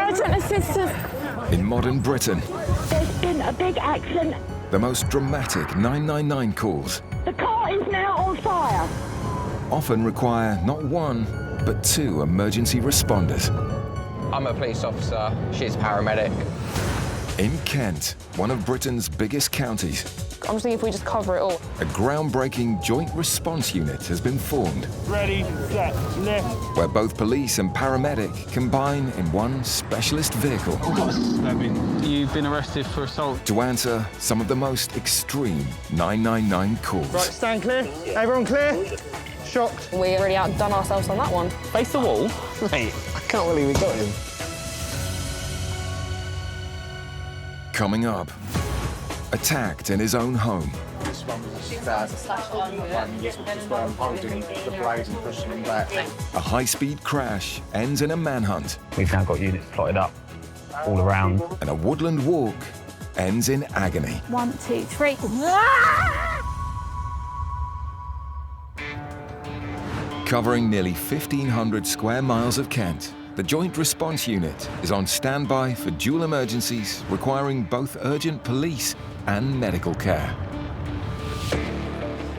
Urgent assistance. In modern Britain, There's been a big accident. the most dramatic 999 calls The car is now on fire. often require not one, but two emergency responders. I'm a police officer, she's a paramedic. In Kent, one of Britain's biggest counties, I'm just thinking if we just cover it all. a groundbreaking joint response unit has been formed, Ready, set, lift. where both police and paramedic combine in one specialist vehicle You've been arrested for assault. to answer some of the most extreme 999 calls. Right, stand clear. Everyone clear? Shocked. We already outdone ourselves on that one. Face the wall. Mate, I can't believe we got him. Coming up, attacked in his own home, This one was one used where I'm holding the blade and pushing him back. a high-speed crash ends in a manhunt, We've now got units plotted up all around. and a woodland walk ends in agony. 1, 2, 3. Covering nearly 1,500 square miles of Kent, the Joint Response Unit is on standby for dual emergencies requiring both urgent police and medical care.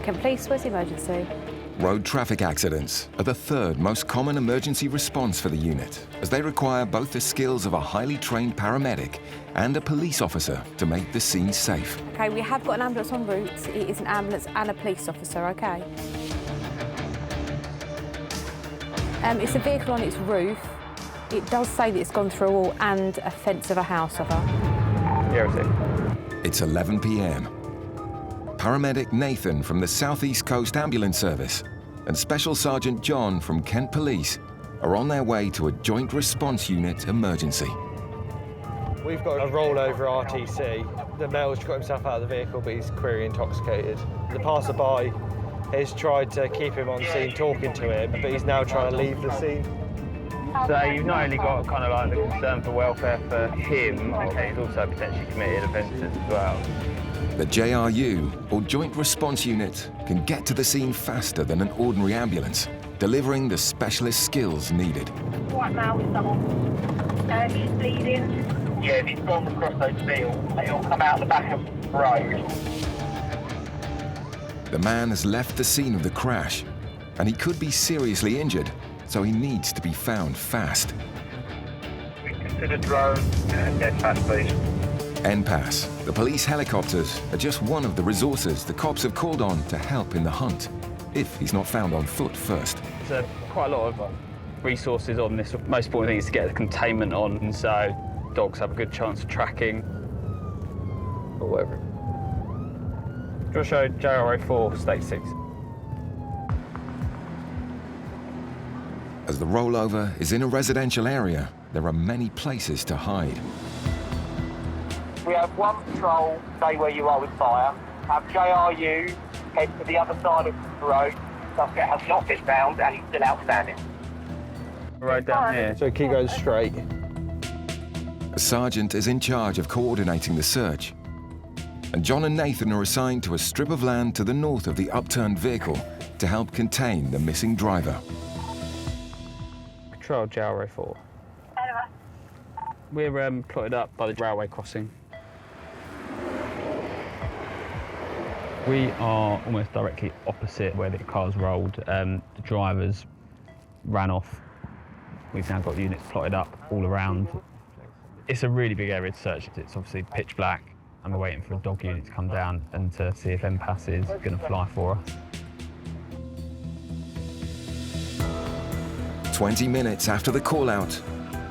Kent Police, where's the emergency? Road traffic accidents are the third most common emergency response for the unit, as they require both the skills of a highly trained paramedic and a police officer to make the scene safe. Okay, we have got an ambulance en route. It is an ambulance and a police officer, okay? It's a vehicle on its roof. It does say that it's gone through a wall and a fence of a house of her. It's 11 p.m. Paramedic Nathan from the South East Coast Ambulance Service and Special Sergeant John from Kent Police are on their way to a Joint Response Unit emergency. We've got a rollover RTC. The male's got himself out of the vehicle, but he's clearly intoxicated. The passerby has tried to keep him on scene, talking to him, but he's now trying to leave the scene. So you've not only got kind of like the concern for welfare for him, okay, he's also potentially committed offences as well. The JRU, or Joint Response Unit, can get to the scene faster than an ordinary ambulance, delivering the specialist skills needed. Right now with someone. He's bleeding. Yeah, if he's gone across those fields, it'll come out the back of the road. The man has left the scene of the crash, and he could be seriously injured, so he needs to be found fast. We consider drone and dead fast, please. NPAS, the police helicopters, are just one of the resources the cops have called on to help in the hunt, if he's not found on foot first. There's quite a lot of resources on this. The most important thing is to get the containment on, so dogs have a good chance of tracking or whatever. Do you want to show JRO4, State 6? As the rollover is in a residential area, there are many places to hide. We have one patrol, stay where you are with fire. Have JRU head to the other side of the road. Suspect has not been found and he's still outstanding. Right down here. So keep going straight. A sergeant is in charge of coordinating the search, and John and Nathan are assigned to a strip of land to the north of the upturned vehicle to help contain the missing driver. Control JRO4. We're plotted up by the railway crossing. We are almost directly opposite where the car's rolled. The drivers ran off. We've now got units plotted up all around. It's a really big area to search. It's obviously pitch black, and we're waiting for a dog unit to come down and to see if NPAS is going to fly for us. 20 minutes after the call-out,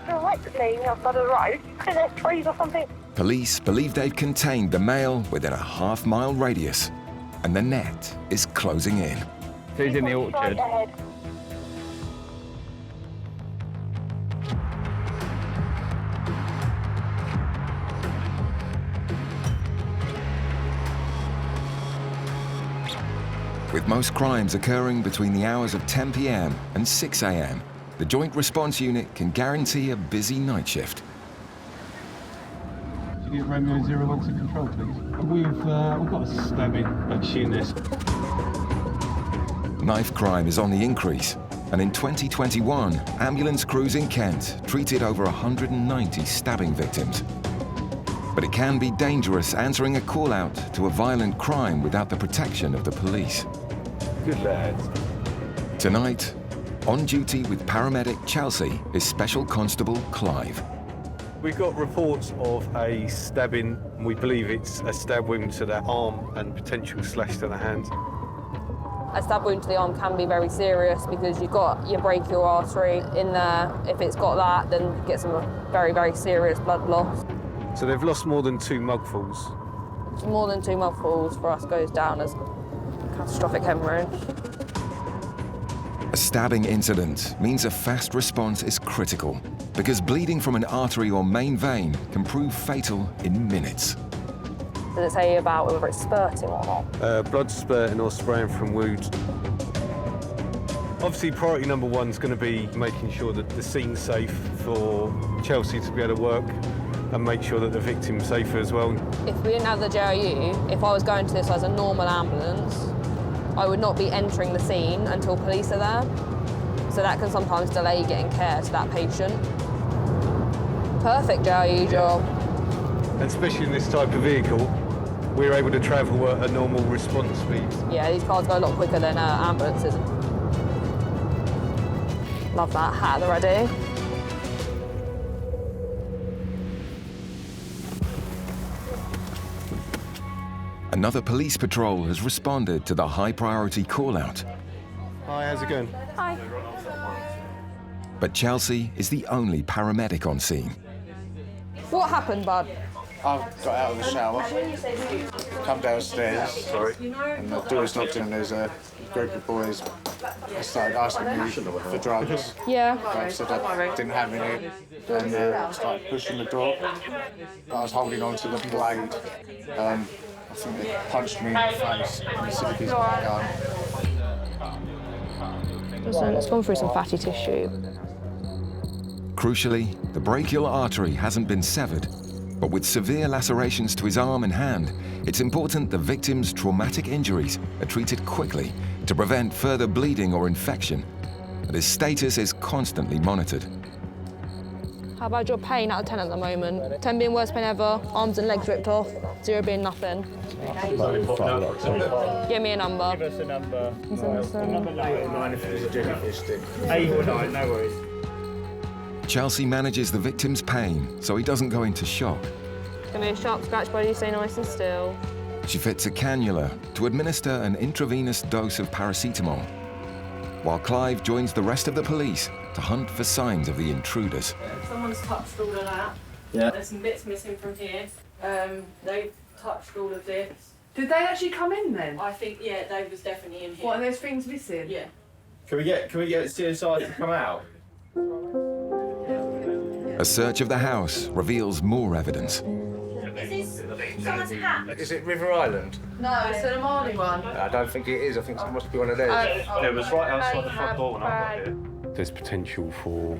All right, the scene outside of the road. Is there trees or something? police believe they've contained the male within a half-mile radius, and the net is closing in. So he's in the orchard. Ahead. With most crimes occurring between the hours of 10 p.m. and 6 a.m., the Joint Response Unit can guarantee a busy night shift. Can you get Romeo 01 to control, please? We've got a stabbing. Let's shoot this. Knife crime is on the increase, And in 2021, ambulance crews in Kent treated over 190 stabbing victims. But it can be dangerous answering a call-out to a violent crime without the protection of the police. Good lad. Tonight, on duty with paramedic Chelsea is Special Constable Clive. We've got reports of a stabbing. We believe it's a stab wound to the arm and potential slash to the hand. A stab wound to the arm can be very serious because you've got your brachial artery in there. If it's got that, then you get some very, very serious blood loss. So they've lost more than 2 mugfuls. More than 2 mugfuls for us goes down as catastrophic hemorrhage. A stabbing incident means a fast response is critical because bleeding from an artery or main vein can prove fatal in minutes. Does it say about whether it's spurting or not? Blood spurting or spraying from wounds. Obviously, priority number 1 is going to be making sure that the scene's safe for Chelsea to be able to work and make sure that the victim's safer as well. If we didn't have the JRU, if I was going to this as a normal ambulance, I would not be entering the scene until police are there. So that can sometimes delay getting care to that patient. Perfect JRU job. And especially in this type of vehicle, we're able to travel at a normal response speed. Yeah, these cars go a lot quicker than ambulances. Love that hat at the ready. Another police patrol has responded to the high-priority call-out. Hi, how's it going? Hi. But Chelsea is the only paramedic on scene. What happened, bud? I've got out of the shower, come downstairs, and the door's knocked in and there's a group of boys. They started asking me for drugs. Yeah. I said I didn't have any, and started pushing the door. I was holding on to the blade. I think they punched me in the face and they said he's got a gun. It's gone through some fatty tissue. Crucially, the brachial artery hasn't been severed, but with severe lacerations to his arm and hand, it's important the victim's traumatic injuries are treated quickly to prevent further bleeding or infection, and his status is constantly monitored. How about your pain out of 10 at the moment? 10 being worst pain ever, arms and legs ripped off, 0 being nothing. Give me a number. Give us a number. Number 9 if it's a different 8 or 9, no worries. Chelsea manages the victim's pain so he doesn't go into shock. Give me a sharp scratch, buddy, stay nice and still. She fits a cannula to administer an intravenous dose of paracetamol, while Clive joins the rest of the police to hunt for signs of the intruders. Someone's touched all of that. Yeah. There's some bits missing from here. They've touched all of this. Did they actually come in then? I think, yeah, Dave was definitely in here. What, and there's things missing? Yeah. Can we get CSI to come out? A search of the house reveals more evidence. Is this someone's hat? Is it River Island? No, it's an Omani one. I don't think it is. I think it must be one of theirs. It was right outside the front door when I got here. There's potential for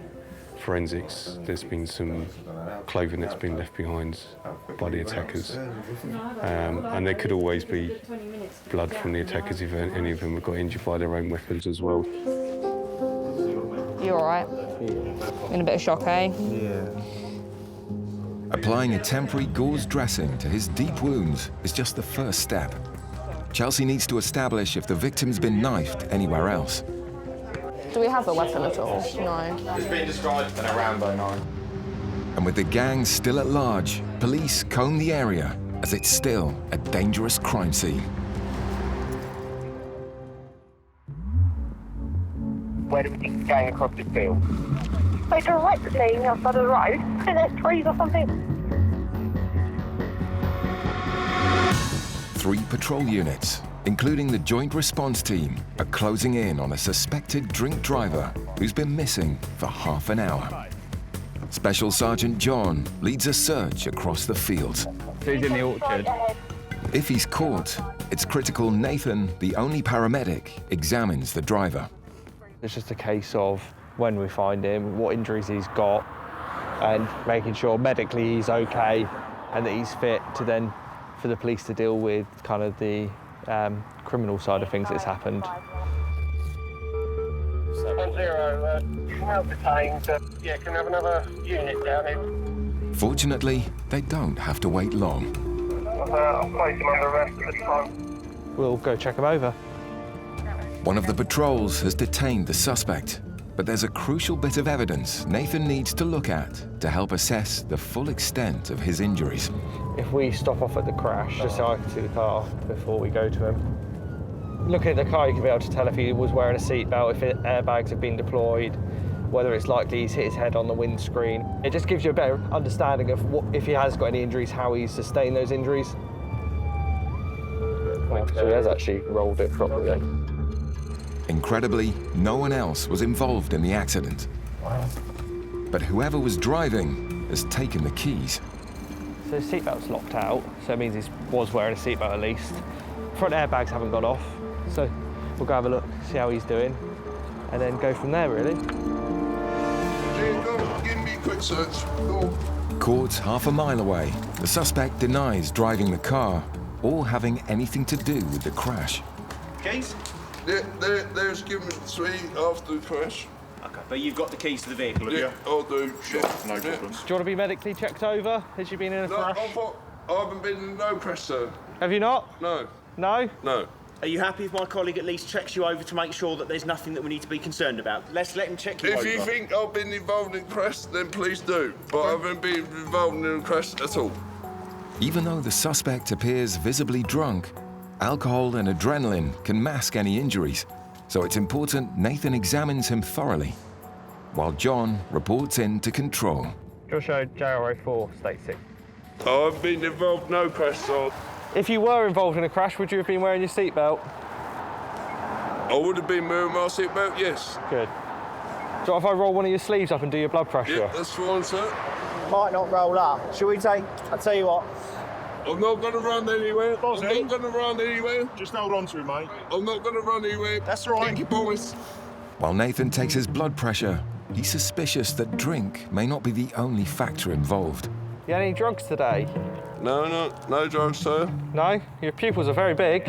forensics. There's been some clothing that's been left behind by the attackers. And there could always be blood from the attackers if any of them got injured by their own weapons as well. You all right? In a bit of shock, eh? Yeah. Applying a temporary gauze dressing to his deep wounds is just the first step. Chelsea needs to establish if the victim's been knifed anywhere else. Do we have a weapon at all? No. It's been described in a Rambo 9. And with the gang still at large, police comb the area as it's still a dangerous crime scene. Where do we think it's going across this field? They directly outside of the road. I think there's trees or something. 3 patrol units, including the joint response team, are closing in on a suspected drink driver who's been missing for half an hour. Special Sergeant John leads a search across the fields. Who's in the orchard? If he's caught, it's critical Nathan, the only paramedic, examines the driver. It's just a case of when we find him, what injuries he's got, and making sure medically he's okay and that he's fit to then for the police to deal with kind of the criminal side of things that's happened. 110, well detained. Yeah, can we have another unit down here? Fortunately, they don't have to wait long. I'll place him under arrest at this time. We'll go check him over. One of the patrols has detained the suspect, but there's a crucial bit of evidence Nathan needs to look at to help assess the full extent of his injuries. If we stop off at the crash, just so I can see the car before we go to him. Looking at the car, you can be able to tell if he was wearing a seatbelt, if airbags have been deployed, whether it's likely he's hit his head on the windscreen. It just gives you a better understanding of what, if he has got any injuries, how he's sustained those injuries. So he has actually rolled it properly. Incredibly, no one else was involved in the accident. But whoever was driving has taken the keys. So his seatbelt's locked out, so it means he was wearing a seatbelt at least. Front airbags haven't gone off, so we'll go have a look, see how he's doing, and then go from there, really. Give me a quick search. Go. Caught half a mile away, the suspect denies driving the car or having anything to do with the crash. Keys? There's given me 3 after the crash. Okay, but you've got the keys to the vehicle, have you? Yeah, I'll do. Sure, no problem. Do you want to be medically checked over? Has you been in a crash? I haven't been in no crash, sir. Have you not? No. No? No. Are you happy if my colleague at least checks you over to make sure that there's nothing that we need to be concerned about? Let's let him check you over. If you think I've been involved in crash, then please do. But I haven't been involved in a crash at all. Even though the suspect appears visibly drunk, alcohol and adrenaline can mask any injuries, so it's important Nathan examines him thoroughly, while John reports in to control. You'll show JRO4, state 6. I've been involved in no crash, so... If you were involved in a crash, would you have been wearing your seatbelt? I would have been wearing my seatbelt, yes. Good. So if I roll one of your sleeves up and do your blood pressure? Yeah, that's fine, sir. Might not roll up. Shall we take... I'll tell you what. I'm not going to run anywhere. I'm not going to run anywhere. Just hold on to it, mate. I'm not going to run anywhere. That's right. Thank you, boys. While Nathan takes his blood pressure, he's suspicious that drink may not be the only factor involved. You had any drugs today? No drugs, sir. No? Your pupils are very big.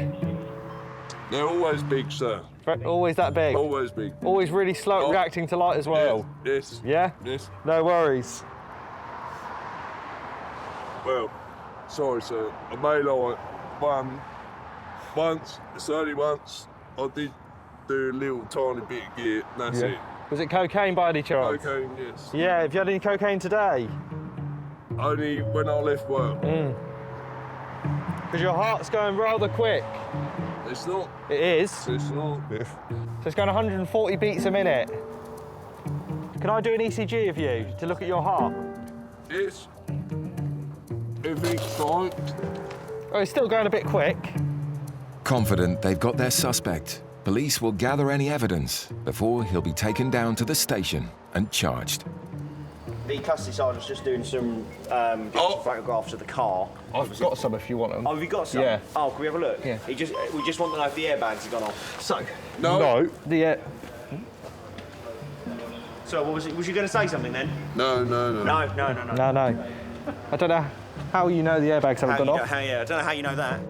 They're always big, sir. Always that big? Always big. Always really slow at reacting to light as well? Yes. Yeah? Yes. No worries. Well, sorry, sir. I may lie. Once, it's only once, I did do a little tiny bit of gear, and that's it. Was it cocaine by any chance? Cocaine, yes. Yeah, have you had any cocaine today? Only when I left work. Because your heart's going rather quick. It's not. It is? It's not. So it's going 140 beats a minute. Can I do an ECG of you to look at your heart? Yes. Everything's fine. Oh, it's still going a bit quick. Confident they've got their suspect, police will gather any evidence before he'll be taken down to the station and charged. The custody sergeant's just doing some photographs of the car. I've got some if you want them. Oh, have you got some? Yeah. Oh, can we have a look? Yeah. We just want to know if the airbags have gone off. So? No. So, what was it? Was you going to say something then? No. No. I don't know how you know the airbags haven't gone off. I don't know how you know that.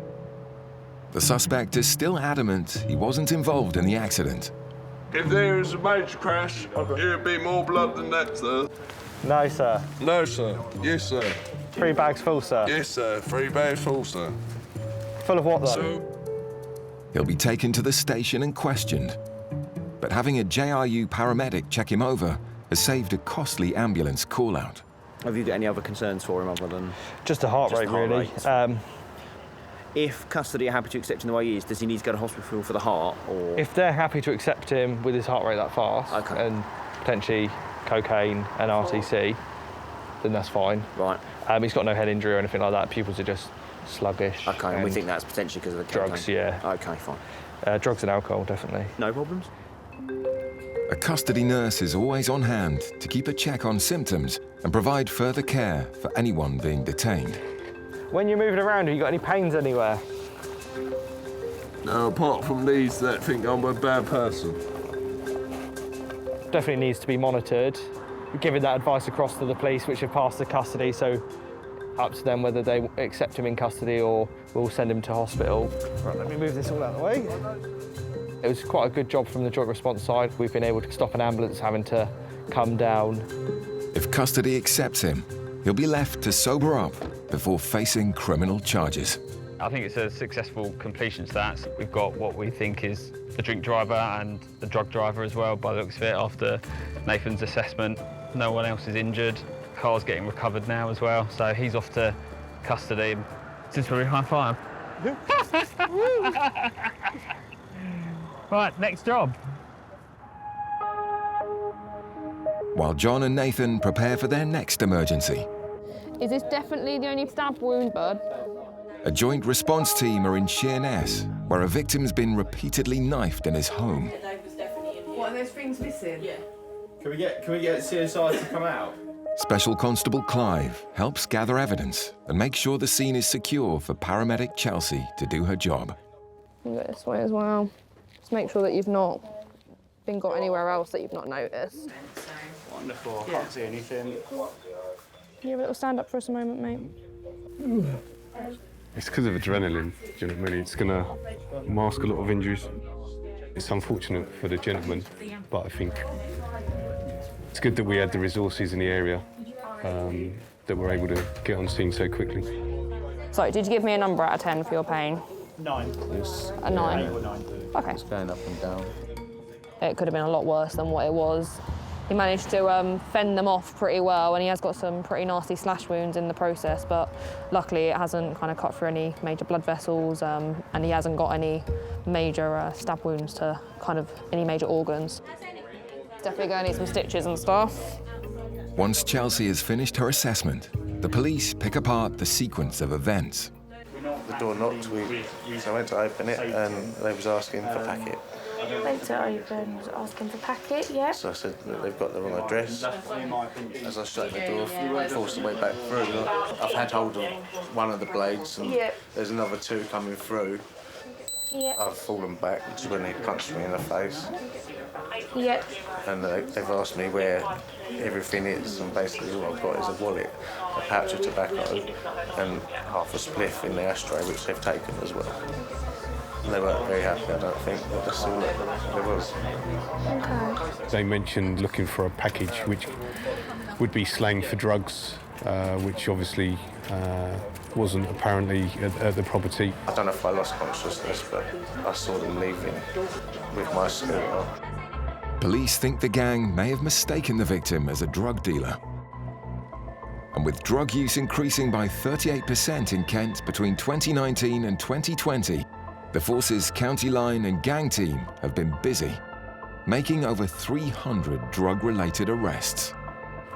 The suspect is still adamant he wasn't involved in the accident. If there is a major crash, it'll be more blood than that, sir. No, sir. No, sir. Yes, sir. 3 bags full, sir. Yes, sir. 3 bags full, sir. Full of what, though? So, He'll be taken to the station and questioned. But having a JRU paramedic check him over has saved a costly ambulance call-out. Have you got any other concerns for him other than... Just a heart rate, really. If custody are happy to accept him the way he is, does he need to go to hospital for the heart, or...? If they're happy to accept him with his heart rate that fast, and potentially cocaine and RTC, then that's fine. Right. He's got no head injury or anything like that. Pupils are just sluggish. Okay, and we think that's potentially because of the drugs, cocaine. yeah. Okay, fine. Drugs and alcohol, definitely. No problems? A custody nurse is always on hand to keep a check on symptoms and provide further care for anyone being detained. When you're moving around, have you got any pains anywhere? no, apart from these that think I'm a bad person. Definitely needs to be monitored. We're giving that advice across to the police, which have passed the custody, so up to them whether they accept him in custody or we'll send him to hospital. Right, let me move this all out of the way. It was quite a good job from the joint response side. We've been able to stop an ambulance having to come down. If custody accepts him, he'll be left to sober up before facing criminal charges. I think it's a successful completion stats. We've got what we think is the drink driver and the drug driver as well, by the looks of it, after Nathan's assessment. No one else is injured. Car's getting recovered now as well, so he's off to custody. Since we're high five. Right, next job. While John and Nathan prepare for their next emergency, Is this definitely the only stab wound, bud? a joint response team are in Sheerness, where a victim's been repeatedly knifed in his home. What, are those things missing? Yeah. Can we get CSI to come out? Special Constable Clive helps gather evidence and make sure the scene is secure for paramedic Chelsea to do her job. You go this way as well. Just make sure that you've not been got anywhere else that you've not noticed. Wonderful, I can't see anything. You have a little stand up for us a moment, mate. It's because of adrenaline, do you know what I mean? It's going to mask a lot of injuries. It's unfortunate for the gentleman, but I think it's good that we had the resources in the area that we're able to get on scene so quickly. So, did you give me a number out of 10 for your pain? 9. A 9? 8 or 9. Okay. It's going up and down. It could have been a lot worse than what it was. He managed to fend them off pretty well, and he has got some pretty nasty slash wounds in the process, but luckily it hasn't kind of cut through any major blood vessels, and he hasn't got any major stab wounds to kind of any major organs. Definitely going to need some stitches and stuff. Once Chelsea has finished her assessment, the police pick apart the sequence of events. The door knocked, so I went to open it and they was asking for packet. Went to open, was asking for packet, yeah. So I said that they've got the wrong address. As I shut the door, forced the way back through. I've had hold of one of the blades and there's another 2 coming through. Yeah. I've fallen back, which is when they punched me in the face. Yeah. And they've asked me where everything is, and basically all I've got is a wallet, a pouch of tobacco, and half a spliff in the ashtray, which they've taken as well. And they weren't very happy, I don't think, but that's all there was. Okay. They mentioned looking for a package which would be slang for drugs, which obviously wasn't apparently at the property. I don't know if I lost consciousness, but I saw them leaving with my scooter. Police think the gang may have mistaken the victim as a drug dealer. And with drug use increasing by 38% in Kent between 2019 and 2020, the force's county line and gang team have been busy, making over 300 drug-related arrests.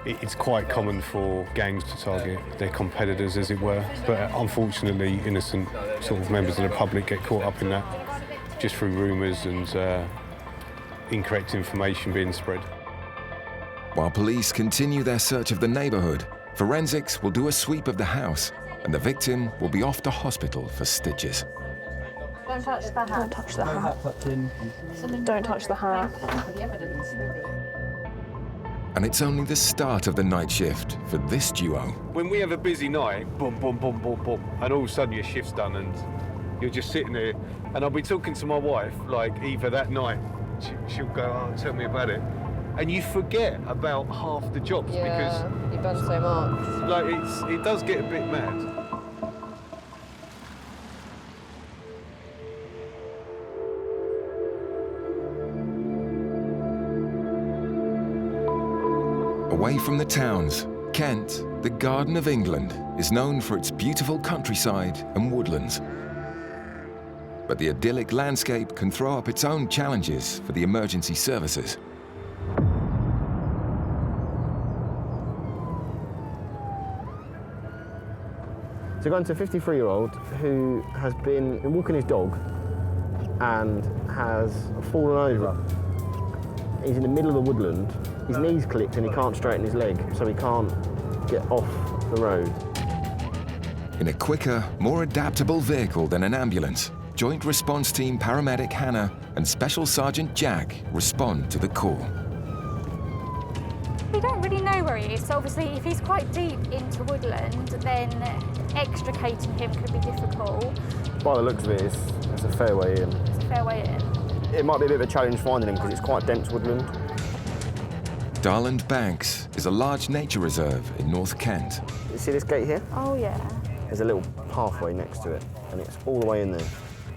It's quite common for gangs to target their competitors, as it were, but unfortunately innocent sort of members of the public get caught up in that just through rumours and incorrect information being spread. While police continue their search of the neighbourhood, forensics will do a sweep of the house and the victim will be off to hospital for stitches. Don't touch the hat. Don't touch the hat. Don't touch the hat. And it's only the start of the night shift for this duo. When we have a busy night, boom, boom, boom, boom, boom, and all of a sudden your shift's done and you're just sitting there, and I'll be talking to my wife, like Eva that night, she'll go, oh, tell me about it. And you forget about half the jobs because you've done so much. Like it does get a bit mad. Away from the towns, Kent, the Garden of England, is known for its beautiful countryside and woodlands. But the idyllic landscape can throw up its own challenges for the emergency services. So going to a 53-year-old who has been walking his dog and has fallen over. He's in the middle of the woodland. His knee's clipped and he can't straighten his leg, so he can't get off the road. In a quicker, more adaptable vehicle than an ambulance, Joint Response Team paramedic Hannah and Special Sergeant Jack respond to the call. We don't really know where he is, so obviously if he's quite deep into woodland, then extricating him could be difficult. By the looks of it, it's a fair way in. It's a fair way in. It might be a bit of a challenge finding him because it's quite dense woodland. Darland Banks is a large nature reserve in North Kent. You see this gate here? Oh, yeah. There's a little pathway next to it, and it's all the way in there.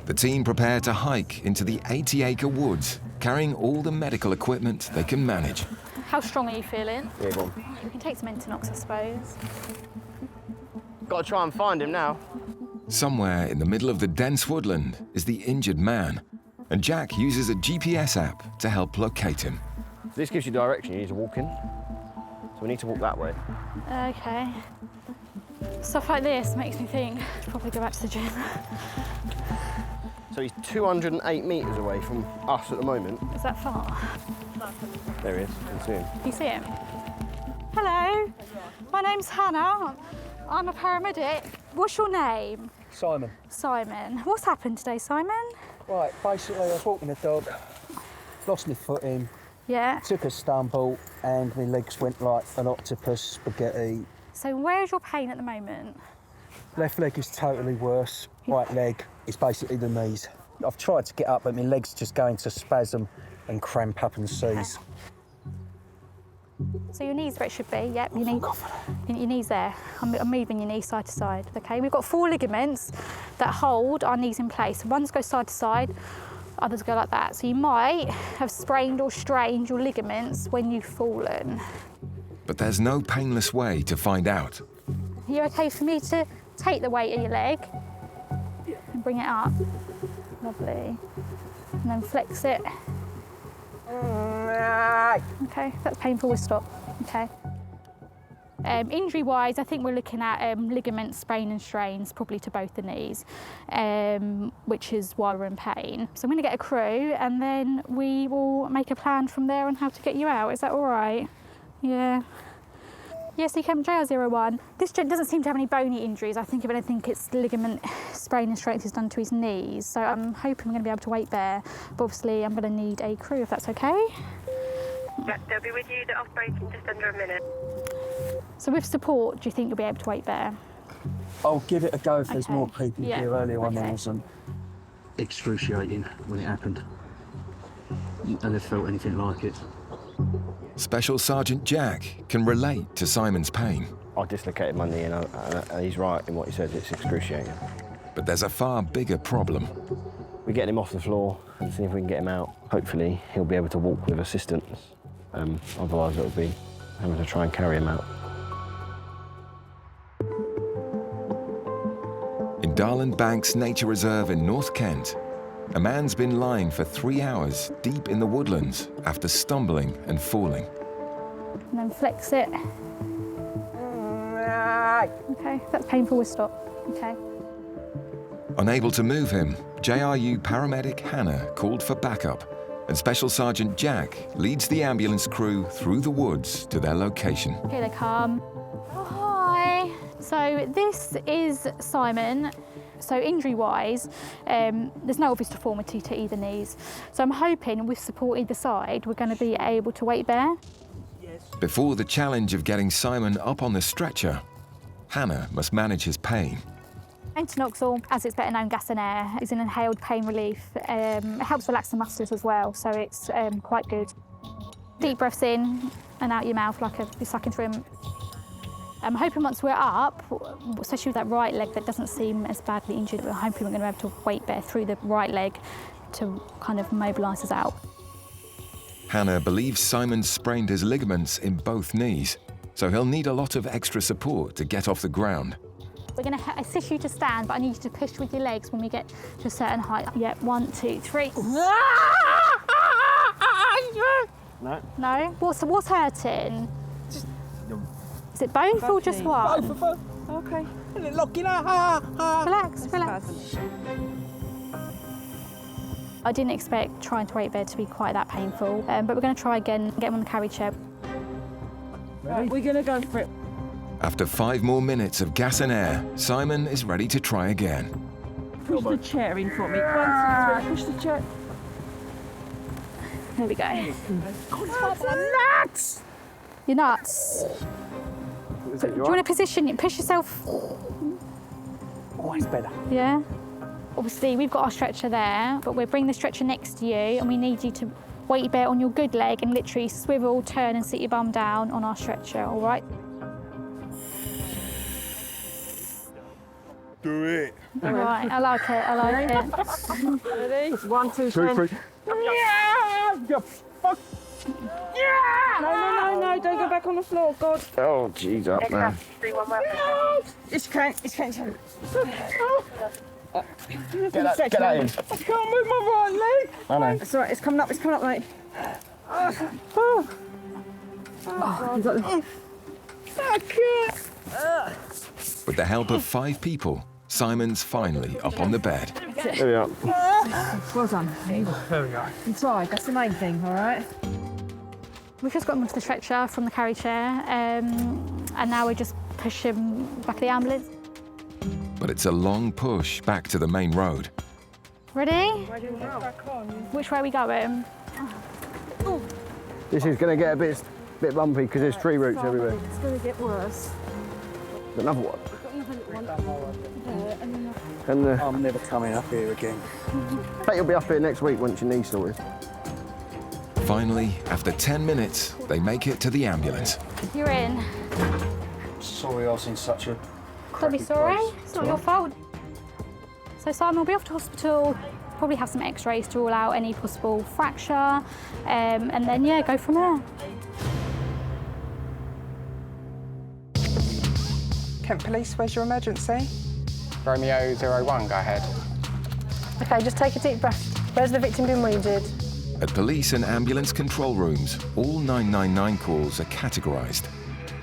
The team prepare to hike into the 80-acre woods, carrying all the medical equipment they can manage. How strong are you feeling? Yeah, go on. You can take some Internox, I suppose. Got to try and find him now. Somewhere in the middle of the dense woodland is the injured man, and Jack uses a GPS app to help locate him. This gives you direction. You need to walk in. So we need to walk that way. Okay. Stuff like this makes me think I should probably go back to the gym. So he's 208 metres away from us at the moment. Is that far? There he is. You can see him. Can you see him? Hello, my name's Hannah. I'm a paramedic. What's your name? Simon. Simon. What's happened today, Simon? Right, basically I was walking the dog, lost my footing, Yeah. took a stumble and my legs went like an octopus spaghetti. So where's your pain at the moment? Left leg is totally worse, right leg is basically the knees. I've tried to get up but my legs just go into spasm and cramp up and seize. So your knees where it should be, yep, your knees there. I'm moving your knees side to side, okay? We've got 4 ligaments that hold our knees in place. Ones go side to side, others go like that. So you might have sprained or strained your ligaments when you've fallen. But there's no painless way to find out. Are you okay for me to take the weight of your leg and bring it up? Lovely. And then flex it. Okay, that's painful, we'll stop. Okay. Injury-wise, I think we're looking at ligament sprain and strains, probably to both the knees, which is why we're in pain. So I'm going to get a crew and then we will make a plan from there on how to get you out. Is that all right? Yeah. Yes, he came JR01. This gent doesn't seem to have any bony injuries. I think if anything, it's ligament sprain and strains he's done to his knees. So I'm hoping we're going to be able to wait there. But obviously, I'm going to need a crew if that's okay. Yeah, they'll be with you off break in just under a minute. So with support, do you think you'll be able to wait there? I'll give it a go if there's Okay. more people Yeah, here. Earlier on, okay. there wasn't excruciating when it happened. I never felt anything like it. Special Sergeant Jack can relate to Simon's pain. I dislocated my knee and he's right in what he says, it's excruciating. But there's a far bigger problem. We're getting him off the floor and see if we can get him out. Hopefully he'll be able to walk with assistance. Otherwise it'll be having to try and carry him out. In Darland Banks Nature Reserve in North Kent, a man's been lying for 3 hours deep in the woodlands after stumbling and falling. And then flex it. Okay, that's painful, we'll stop. Okay. Unable to move him, JRU paramedic Hannah called for backup, and Special Sergeant Jack leads the ambulance crew through the woods to their location. Okay, they come. Oh, hi. So this is Simon. So injury-wise, there's no obvious deformity to either knees. So I'm hoping with support either side, we're going to be able to wait there. Before the challenge of getting Simon up on the stretcher, Hannah must manage his pain. Internoxal, as it's better known, gas and air, is an inhaled pain relief. It helps relax the muscles as well, so it's quite good. Deep breaths in and out your mouth like you're sucking through them. I'm hoping once we're up, especially with that right leg that doesn't seem as badly injured, we're hoping we're going to be able to weight bear through the right leg to kind of mobilise us out. Hannah believes Simon sprained his ligaments in both knees, so he'll need a lot of extra support to get off the ground. We're going to assist you to stand, but I need you to push with your legs when we get to a certain height. Yeah, 1, 2, 3. No. No? What's hurting? Is it both or just one? Both. Okay. Relax. I didn't expect trying to weight bear to be quite that painful, but we're going to try again, get him on the carry chair. Right, we're going to go for it. After 5 more minutes of gas and air, Simon is ready to try again. Push the chair in for me. 1, 2, 3, push the chair. There we go. Nuts! You're nuts. Do you want to position it? Push yourself. Always better. Yeah? Obviously, we've got our stretcher there, but we'll bring the stretcher next to you and we need you to weight your belt on your good leg and literally swivel, turn and sit your bum down on our stretcher, all right? Do it. All right, I like it, I like it. Ready? 1, 2, 2, 3. Yeah! You fuck! Yeah! No, don't go back on the floor, God. Oh, jeez, up there. It's crank. Get that in. I can't move my right leg. I know. It's all right, it's coming up, mate. I can't. With the help of 5 people, Simon's finally up on the bed. There we are. Well done. There we go. You tried, that's the main thing, all right? We've just got him onto the stretcher from the carry chair and now we just push him back to the ambulance. But it's a long push back to the main road. Ready? Which way are we going? This is going to get a bit bumpy because there's tree roots everywhere. It's going to get worse. Another one. I'm never coming up here again. I bet you'll be up here next week once your knee's sorted. Finally, after 10 minutes, they make it to the ambulance. You're in. Sorry I was in such a Don't be sorry, place. it's not your fault. So Simon will be off to hospital, probably have some x-rays to rule out any possible fracture, and then, yeah, go from there. Kent Police, where's your emergency? Romeo 01, go ahead. OK, just take a deep breath. Where's the victim been wounded? At police and ambulance control rooms, all 999 calls are categorised.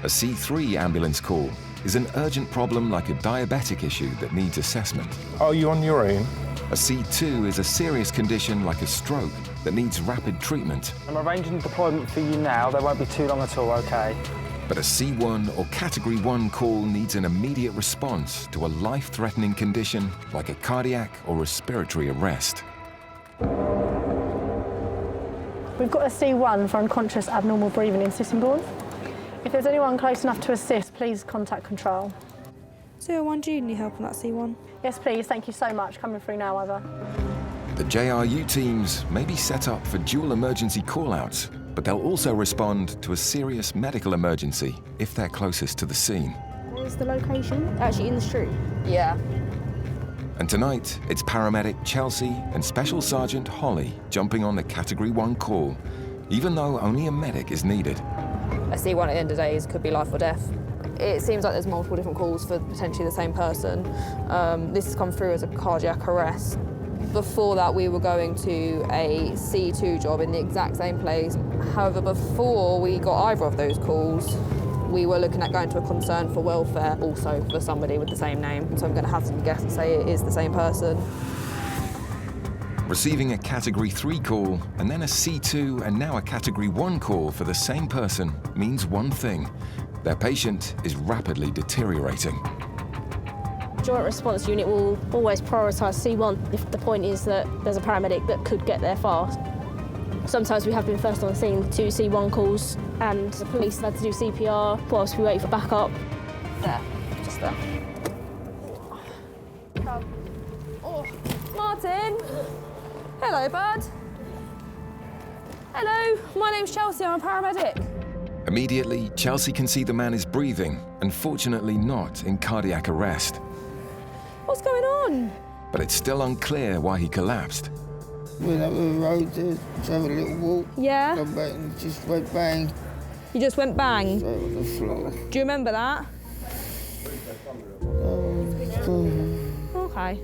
A C3 ambulance call is an urgent problem like a diabetic issue that needs assessment. Are you on your own? A C2 is a serious condition like a stroke that needs rapid treatment. I'm arranging deployment for you now. They won't be too long at all, OK? But a C1 or Category 1 call needs an immediate response to a life-threatening condition like a cardiac or respiratory arrest. We've got a C1 for unconscious abnormal breathing in Sittingbourne. If there's anyone close enough to assist, please contact control. 01, do you need help on that C1? Yes, please. Thank you so much. Coming through now, Ivor. The JRU teams may be set up for dual emergency call-outs, but they'll also respond to a serious medical emergency if they're closest to the scene. Where's the location? Actually in the street. Yeah. And tonight, it's paramedic Chelsea and Special Sergeant Holly jumping on the Category 1 call, even though only a medic is needed. A C1 at the end of the day could be life or death. It seems like there's multiple different calls for potentially the same person. This has come through as a cardiac arrest. Before that, we were going to a C2 job in the exact same place. However, before we got either of those calls, we were looking at going to a concern for welfare, also for somebody with the same name. So I'm going to have to guess and say it is the same person. Receiving a Category 3 call and then a C2 and now a Category 1 call for the same person means one thing. Their patient is rapidly deteriorating. Joint Response Unit will always prioritise C1 if the point is that there's a paramedic that could get there fast. Sometimes we have been first on scene to C1 calls and the police have had to do CPR whilst we wait for backup. There, just there. Oh, Martin! Hello, bud. Hello, my name's Chelsea, I'm a paramedic. Immediately, Chelsea can see the man is breathing, unfortunately not in cardiac arrest. What's going on? But it's still unclear why he collapsed. Went up the road to have a little walk. Yeah? Come back and it just went bang. You just went bang? Straight on the floor. Do you remember that? Okay.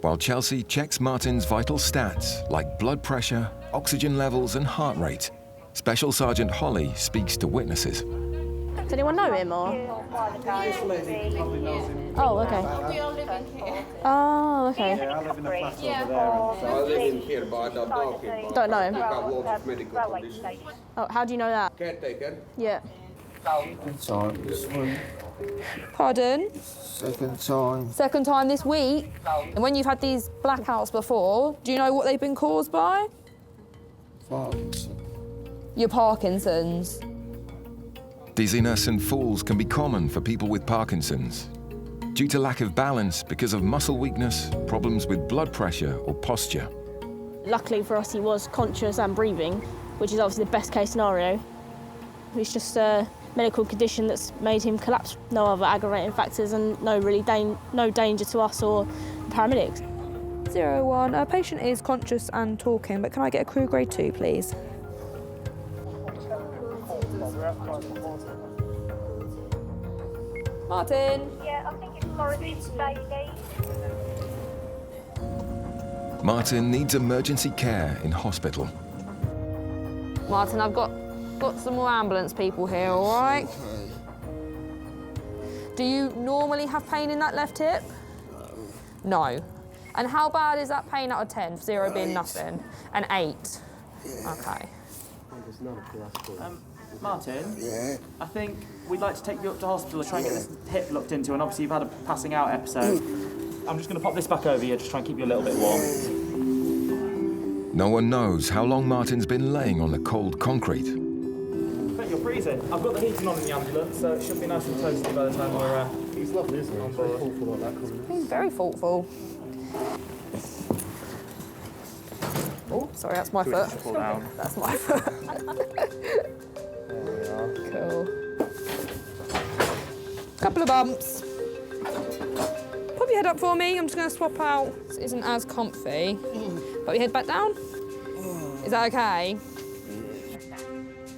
While Chelsea checks Martin's vital stats like blood pressure, oxygen levels and heart rate, Special Sergeant Holly speaks to witnesses. Does anyone know him or? Oh, okay. Oh, okay. Yeah, I live in the flat over there. So I live in here, but I don't know him. Don't know him. He got lots of medical conditions. Oh, how do you know that? Caretaker. Yeah. Pardon? Second time. Second time this week? And when you've had these blackouts before, do you know what they've been caused by? Parkinson. Your Parkinson's. Dizziness and falls can be common for people with Parkinson's. due to lack of balance because of muscle weakness, problems with blood pressure or posture. Luckily for us, he was conscious and breathing, which is obviously the best case scenario. It's just a medical condition that's made him collapse. No other aggravating factors and no danger to us or the paramedics. 01, a patient is conscious and talking, but can I get a crew grade 2, please? Martin? Yeah, I think it's Florida Baby. Martin needs emergency care in hospital. Martin, I've got some more ambulance people here, all right? Do you normally have pain in that left hip? No. And how bad is that pain out of 10? 0 being nothing. And 8? Okay. Martin? Yeah? I think we'd like to take you up to hospital and try and get this hip looked into, and obviously you've had a passing out episode. I'm just going to pop this back over you, just try and keep you a little bit warm. No one knows how long Martin's been laying on the cold concrete. I bet you're freezing. I've got the heating on in the ambulance, so it should be nice and toasty by the time we're... He's lovely, isn't he? He's very thoughtful like that. He's very thoughtful. Oh, sorry, that's my foot. That's my foot. There we are. Cool. Couple of bumps. Pop your head up for me. I'm just going to swap out. This isn't as comfy. Put your head back down. Is that okay?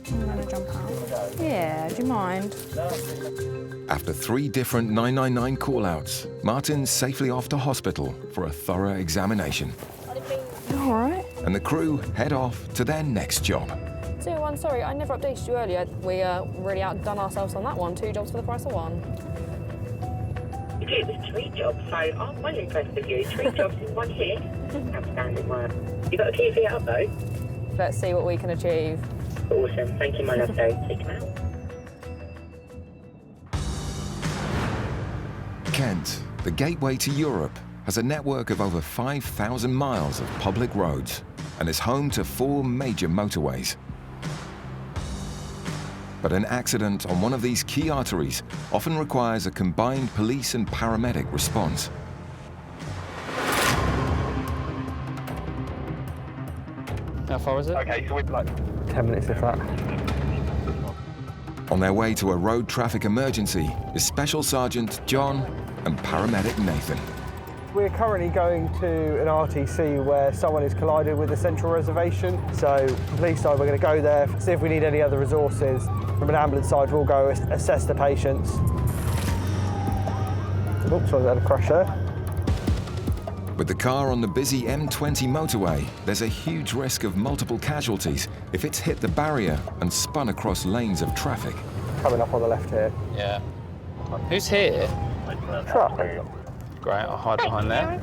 I'm going to jump out. Yeah, do you mind? After 3 different 999 call-outs, Martin's safely off to hospital for a thorough examination. All right. And the crew head off to their next job. 01, sorry, I never updated you earlier. We really outdone ourselves on that one. 2 jobs for the price of 1. It was 3 jobs, so I'm well impressed with you. 3 jobs in 1 hit. Outstanding work. You got a key for your up though? Let's see what we can achieve. Awesome. Thank you, my love. Take him out. Kent, the gateway to Europe, has a network of over 5,000 miles of public roads and is home to 4 major motorways. But an accident on one of these key arteries often requires a combined police and paramedic response. How far is it? Okay, so we've like 10 minutes if that. On their way to a road traffic emergency is Special Sergeant John and paramedic Nathan. We're currently going to an RTC where someone has collided with a central reservation. So, police side, we're going to go there, see if we need any other resources. From an ambulance side, we'll go assess the patients. Oops, I had a crash there. With the car on the busy M20 motorway, there's a huge risk of multiple casualties if it's hit the barrier and spun across lanes of traffic. Coming up on the left here. Yeah. Who's here? Truck. Great, I'll hide behind there.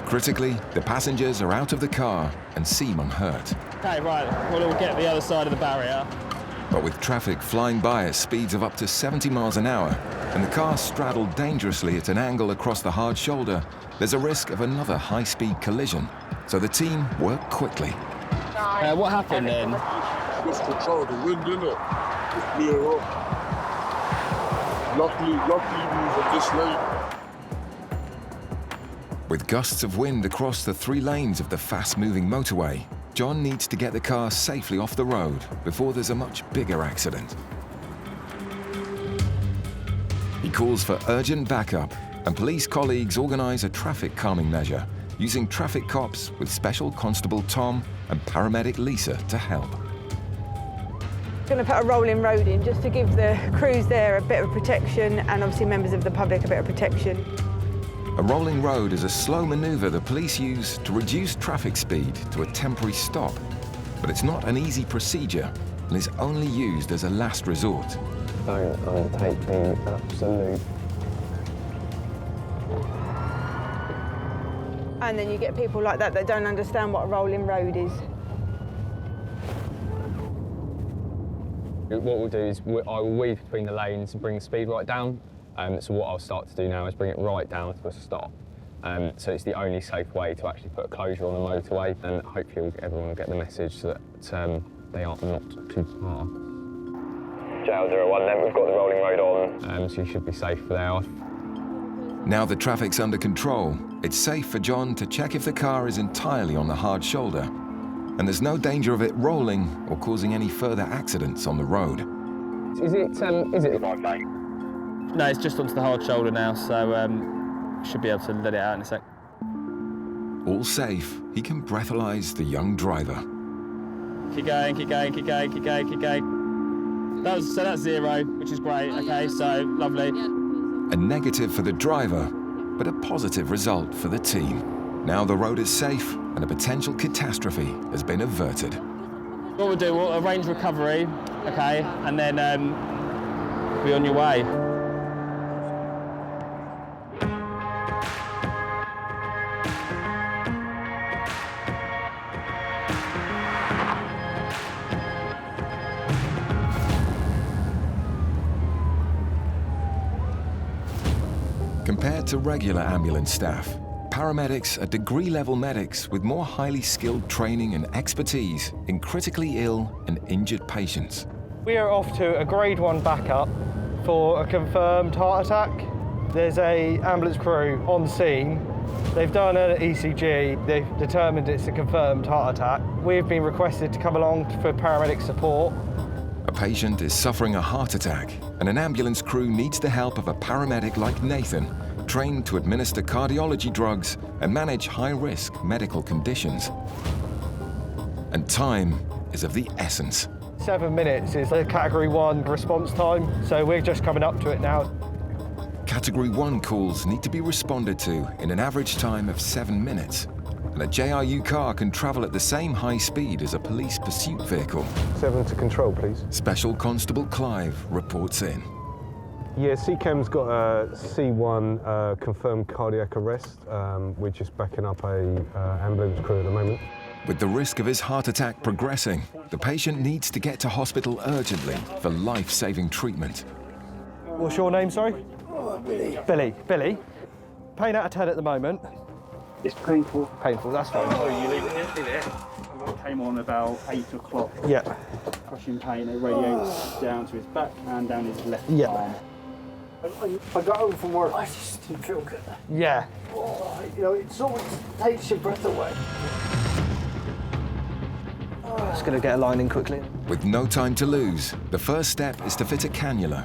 Critically, the passengers are out of the car and seem unhurt. Okay, right, we'll all get the other side of the barrier. But with traffic flying by at speeds of up to 70 miles an hour and the car straddled dangerously at an angle across the hard shoulder, there's a risk of another high-speed collision. So the team work quickly. What happened then? Just control the wind, innit? Just blew her up. Luckily, we was on this lane. With gusts of wind across the 3 lanes of the fast-moving motorway, John needs to get the car safely off the road before there's a much bigger accident. He calls for urgent backup, and police colleagues organise a traffic calming measure using traffic cops with Special Constable Tom and paramedic Lisa to help. Going to put a rolling road in just to give the crews there a bit of protection and obviously members of the public a bit of protection. A rolling road is a slow manoeuvre the police use to reduce traffic speed to a temporary stop. But it's not an easy procedure and is only used as a last resort. Don't undertake the absolute. And then you get people like that don't understand what a rolling road is. What we'll do is I will weave between the lanes and bring the speed right down. So what I'll start to do now is bring it right down to a stop. So it's the only safe way to actually put a closure on a motorway, and hopefully everyone will get the message that they are not too far. JL01 then. We've got the rolling road on, so you should be safe for there. Now the traffic's under control, it's safe for John to check if the car is entirely on the hard shoulder, and there's no danger of it rolling or causing any further accidents on the road. Is it? No, it's just onto the hard shoulder now, so should be able to let it out in a sec. All safe, he can breathalyze the young driver. Keep going, keep going, keep going, keep going, keep going. So that's 0, which is great. Okay, so lovely. A negative for the driver, but a positive result for the team. Now the road is safe and a potential catastrophe has been averted. What we'll do, we'll arrange recovery, okay, and then be on your way. Compared to regular ambulance staff, paramedics are degree-level medics with more highly skilled training and expertise in critically ill and injured patients. We are off to a grade 1 backup for a confirmed heart attack. There's an ambulance crew on scene. They've done an ECG. They've determined it's a confirmed heart attack. We've been requested to come along for paramedic support. A patient is suffering a heart attack, and an ambulance crew needs the help of a paramedic like Nathan, trained to administer cardiology drugs and manage high-risk medical conditions. And time is of the essence. 7 minutes is the Category 1 response time, so we're just coming up to it now. Category 1 calls need to be responded to in an average time of 7 minutes. And a JRU car can travel at the same high speed as a police pursuit vehicle. 7 to control, please. Special Constable Clive reports in. Yeah, CCAM's got a C1 confirmed cardiac arrest. We're just backing up a ambulance crew at the moment. With the risk of his heart attack progressing, the patient needs to get to hospital urgently for life-saving treatment. What's your name, sorry? Billy. Billy. Billy. Pain out of 10 at the moment. It's painful. Painful, that's fine. Oh, you leaving it? Leave it. Came on about 8 o'clock. Yeah. Crushing pain. It radiates down to his back and down his left arm. I got home from work. I just didn't feel good. Yeah. Oh, you know, it always takes your breath away. Just going to get a line in quickly. With no time to lose, the first step is to fit a cannula,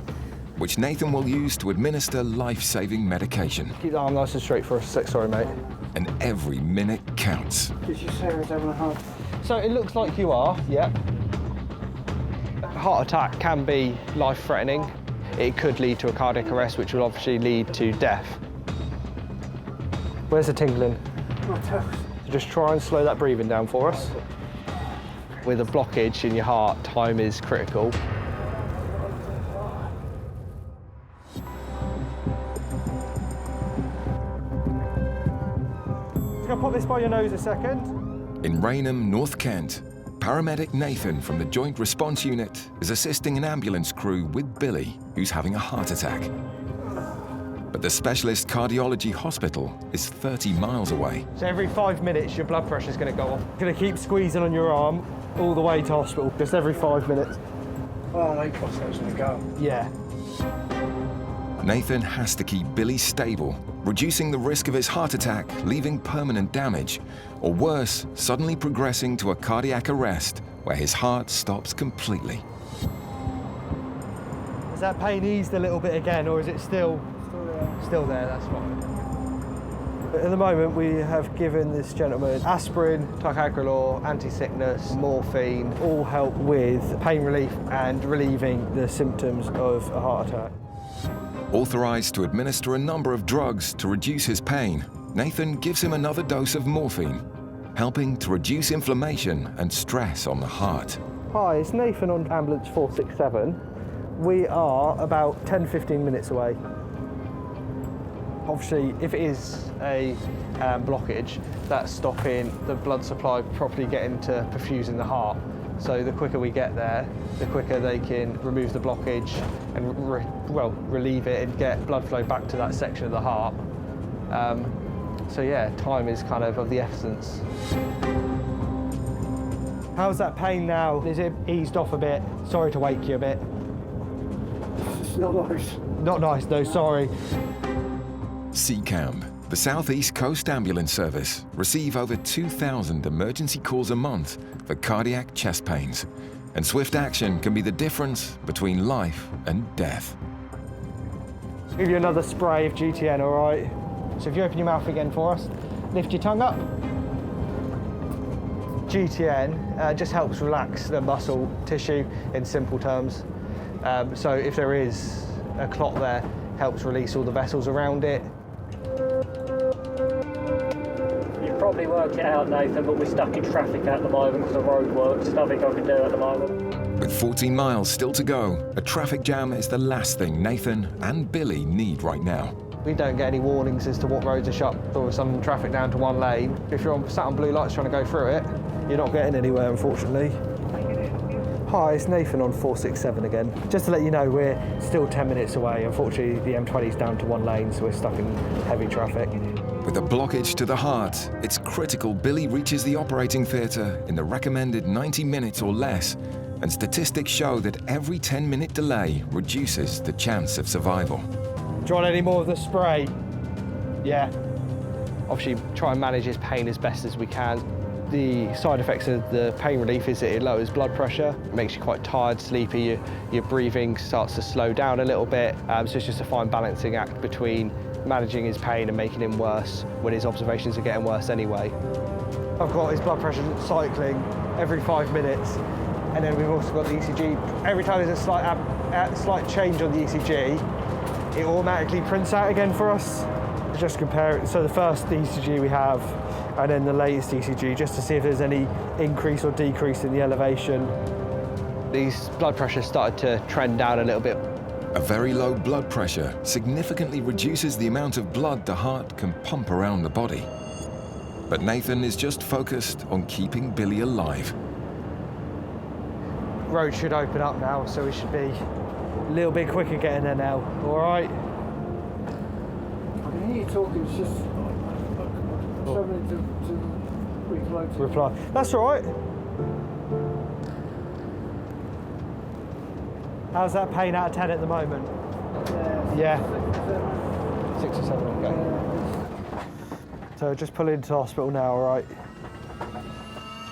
which Nathan will use to administer life-saving medication. Keep the arm nice and straight for a sec, sorry, mate. And every minute counts. Did you say I was having a heart? So it looks like you are, yeah. A heart attack can be life-threatening. It could lead to a cardiac arrest, which will obviously lead to death. Where's the tingling? My toes. So just try and slow that breathing down for us. With a blockage in your heart, time is critical. Just gonna pop this by your nose a second. In Raynham, North Kent, paramedic Nathan from the Joint Response Unit is assisting an ambulance crew with Billy, who's having a heart attack. But the specialist cardiology hospital is 30 miles away. So every 5 minutes, your blood pressure's gonna go off. You're gonna keep squeezing on your arm all the way to hospital, just every 5 minutes. Oh, my God, that's gonna go. Yeah. Nathan has to keep Billy stable, reducing the risk of his heart attack leaving permanent damage, or worse, suddenly progressing to a cardiac arrest where his heart stops completely. Has that pain eased a little bit again, or is it still there? That's fine. At the moment, we have given this gentleman aspirin, ticagrelor, anti-sickness, morphine, all help with pain relief and relieving the symptoms of a heart attack. Authorized to administer a number of drugs to reduce his pain, Nathan gives him another dose of morphine, helping to reduce inflammation and stress on the heart. Hi, it's Nathan on ambulance 467. We are about 10-15 minutes away. Obviously, if it is a blockage, that's stopping the blood supply properly getting to perfusing the heart. So the quicker we get there, the quicker they can remove the blockage and relieve it and get blood flow back to that section of the heart. So yeah, time is kind of the essence. How's that pain now? Is it eased off a bit? Sorry to wake you a bit. not nice. Not nice, no, sorry. CCAMB, the South East Coast Ambulance Service, receive over 2,000 emergency calls a month for cardiac chest pains, and swift action can be the difference between life and death. I'll give you another spray of GTN, all right? So if you open your mouth again for us, lift your tongue up. GTN just helps relax the muscle tissue in simple terms. So if there is a clot there, helps release all the vessels around it. You've probably worked it out, Nathan, but we're stuck in traffic at the moment because the road works. Nothing I can do at the moment. With 14 miles still to go, a traffic jam is the last thing Nathan and Billy need right now. We don't get any warnings as to what roads are shut or some traffic down to one lane. If you're sat on blue lights trying to go through it, you're not getting anywhere, unfortunately. Hi, it's Nathan on 467 again. Just to let you know, we're still 10 minutes away. Unfortunately, the M20's down to one lane, so we're stuck in heavy traffic. With a blockage to the heart, it's critical Billy reaches the operating theatre in the recommended 90 minutes or less, and statistics show that every 10-minute delay reduces the chance of survival. Do you want any more of the spray? Yeah. Obviously, try and manage his pain as best as we can. The side effects of the pain relief is that it lowers blood pressure, it makes you quite tired, sleepy, your breathing starts to slow down a little bit. So it's just a fine balancing act between managing his pain and making him worse when his observations are getting worse anyway. I've got his blood pressure cycling every 5 minutes, and then we've also got the ECG. Every time there's a slight change on the ECG, it automatically prints out again for us. Just compare it, so the first ECG we have, and then the latest ECG, just to see if there's any increase or decrease in the elevation. These blood pressures started to trend down a little bit. A very low blood pressure significantly reduces the amount of blood the heart can pump around the body. But Nathan is just focused on keeping Billy alive. Road should open up now, so we should be a little bit quicker getting there now, all right? I can hear you talking, it's just struggling to reply. That's all right. How's that pain out of 10 at the moment? Yeah. 6 or 7, okay. So just pull into hospital now, all right?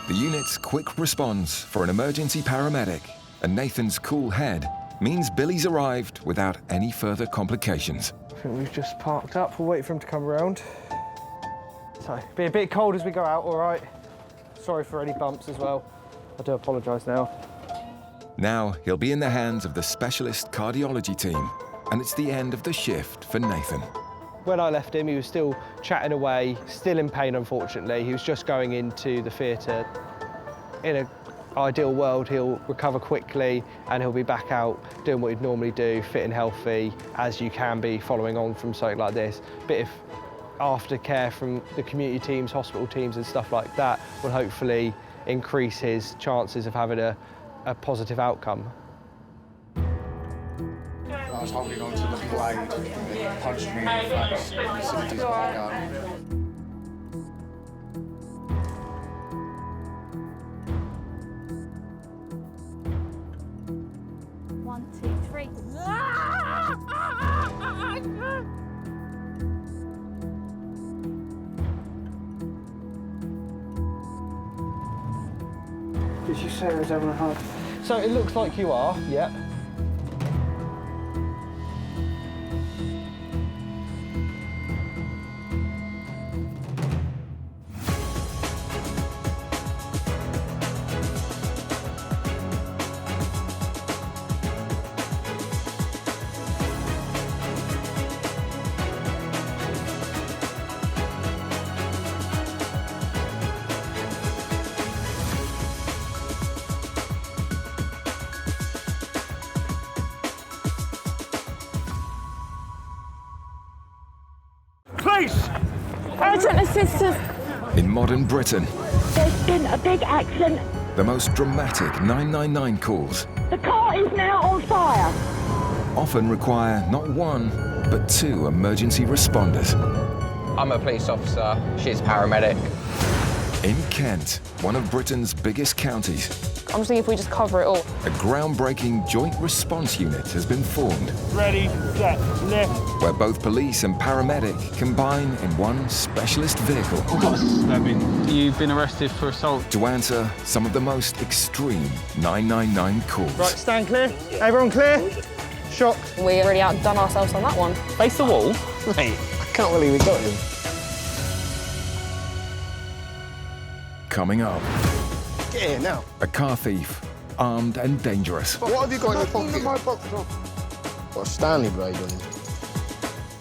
The unit's quick response for an emergency paramedic and Nathan's cool head means Billy's arrived without any further complications. I think we've just parked up. We'll wait for him to come around. So, be a bit cold as we go out, all right? Sorry for any bumps as well. I do apologise now. Now he'll be in the hands of the specialist cardiology team, and it's the end of the shift for Nathan. When I left him, he was still chatting away, still in pain, unfortunately. He was just going into the theatre. In an ideal world, he'll recover quickly and he'll be back out doing what he'd normally do, fit and healthy, as you can be following on from something like this. Bit of aftercare from the community teams, hospital teams and stuff like that will hopefully increase his chances of having a positive outcome. I was holding on to the blade and it punched me in the face and he said, "He's got a gun." One, two, three. Did you say I was having a heart? So it looks like you are, yeah. Police! Urgent assistance. In modern Britain, There's been a big accident. the most dramatic 999 calls The car is now on fire. often require not one, but two emergency responders. I'm a police officer, she's a paramedic. In Kent, one of Britain's biggest counties, I'm just thinking if we just cover it all. A groundbreaking joint response unit has been formed. Ready, set, lift. Where both police and paramedic combine in one specialist vehicle. You've been arrested for assault. To answer some of the most extreme 999 calls. Right, stand clear. Everyone clear? Shock. We already outdone ourselves on that one. Face the wall. Mate, I can't believe we got him. Coming up. Get here now. A car thief, armed and dangerous. What have you got in your pocket? My pocket. Got a Stanley blade on him.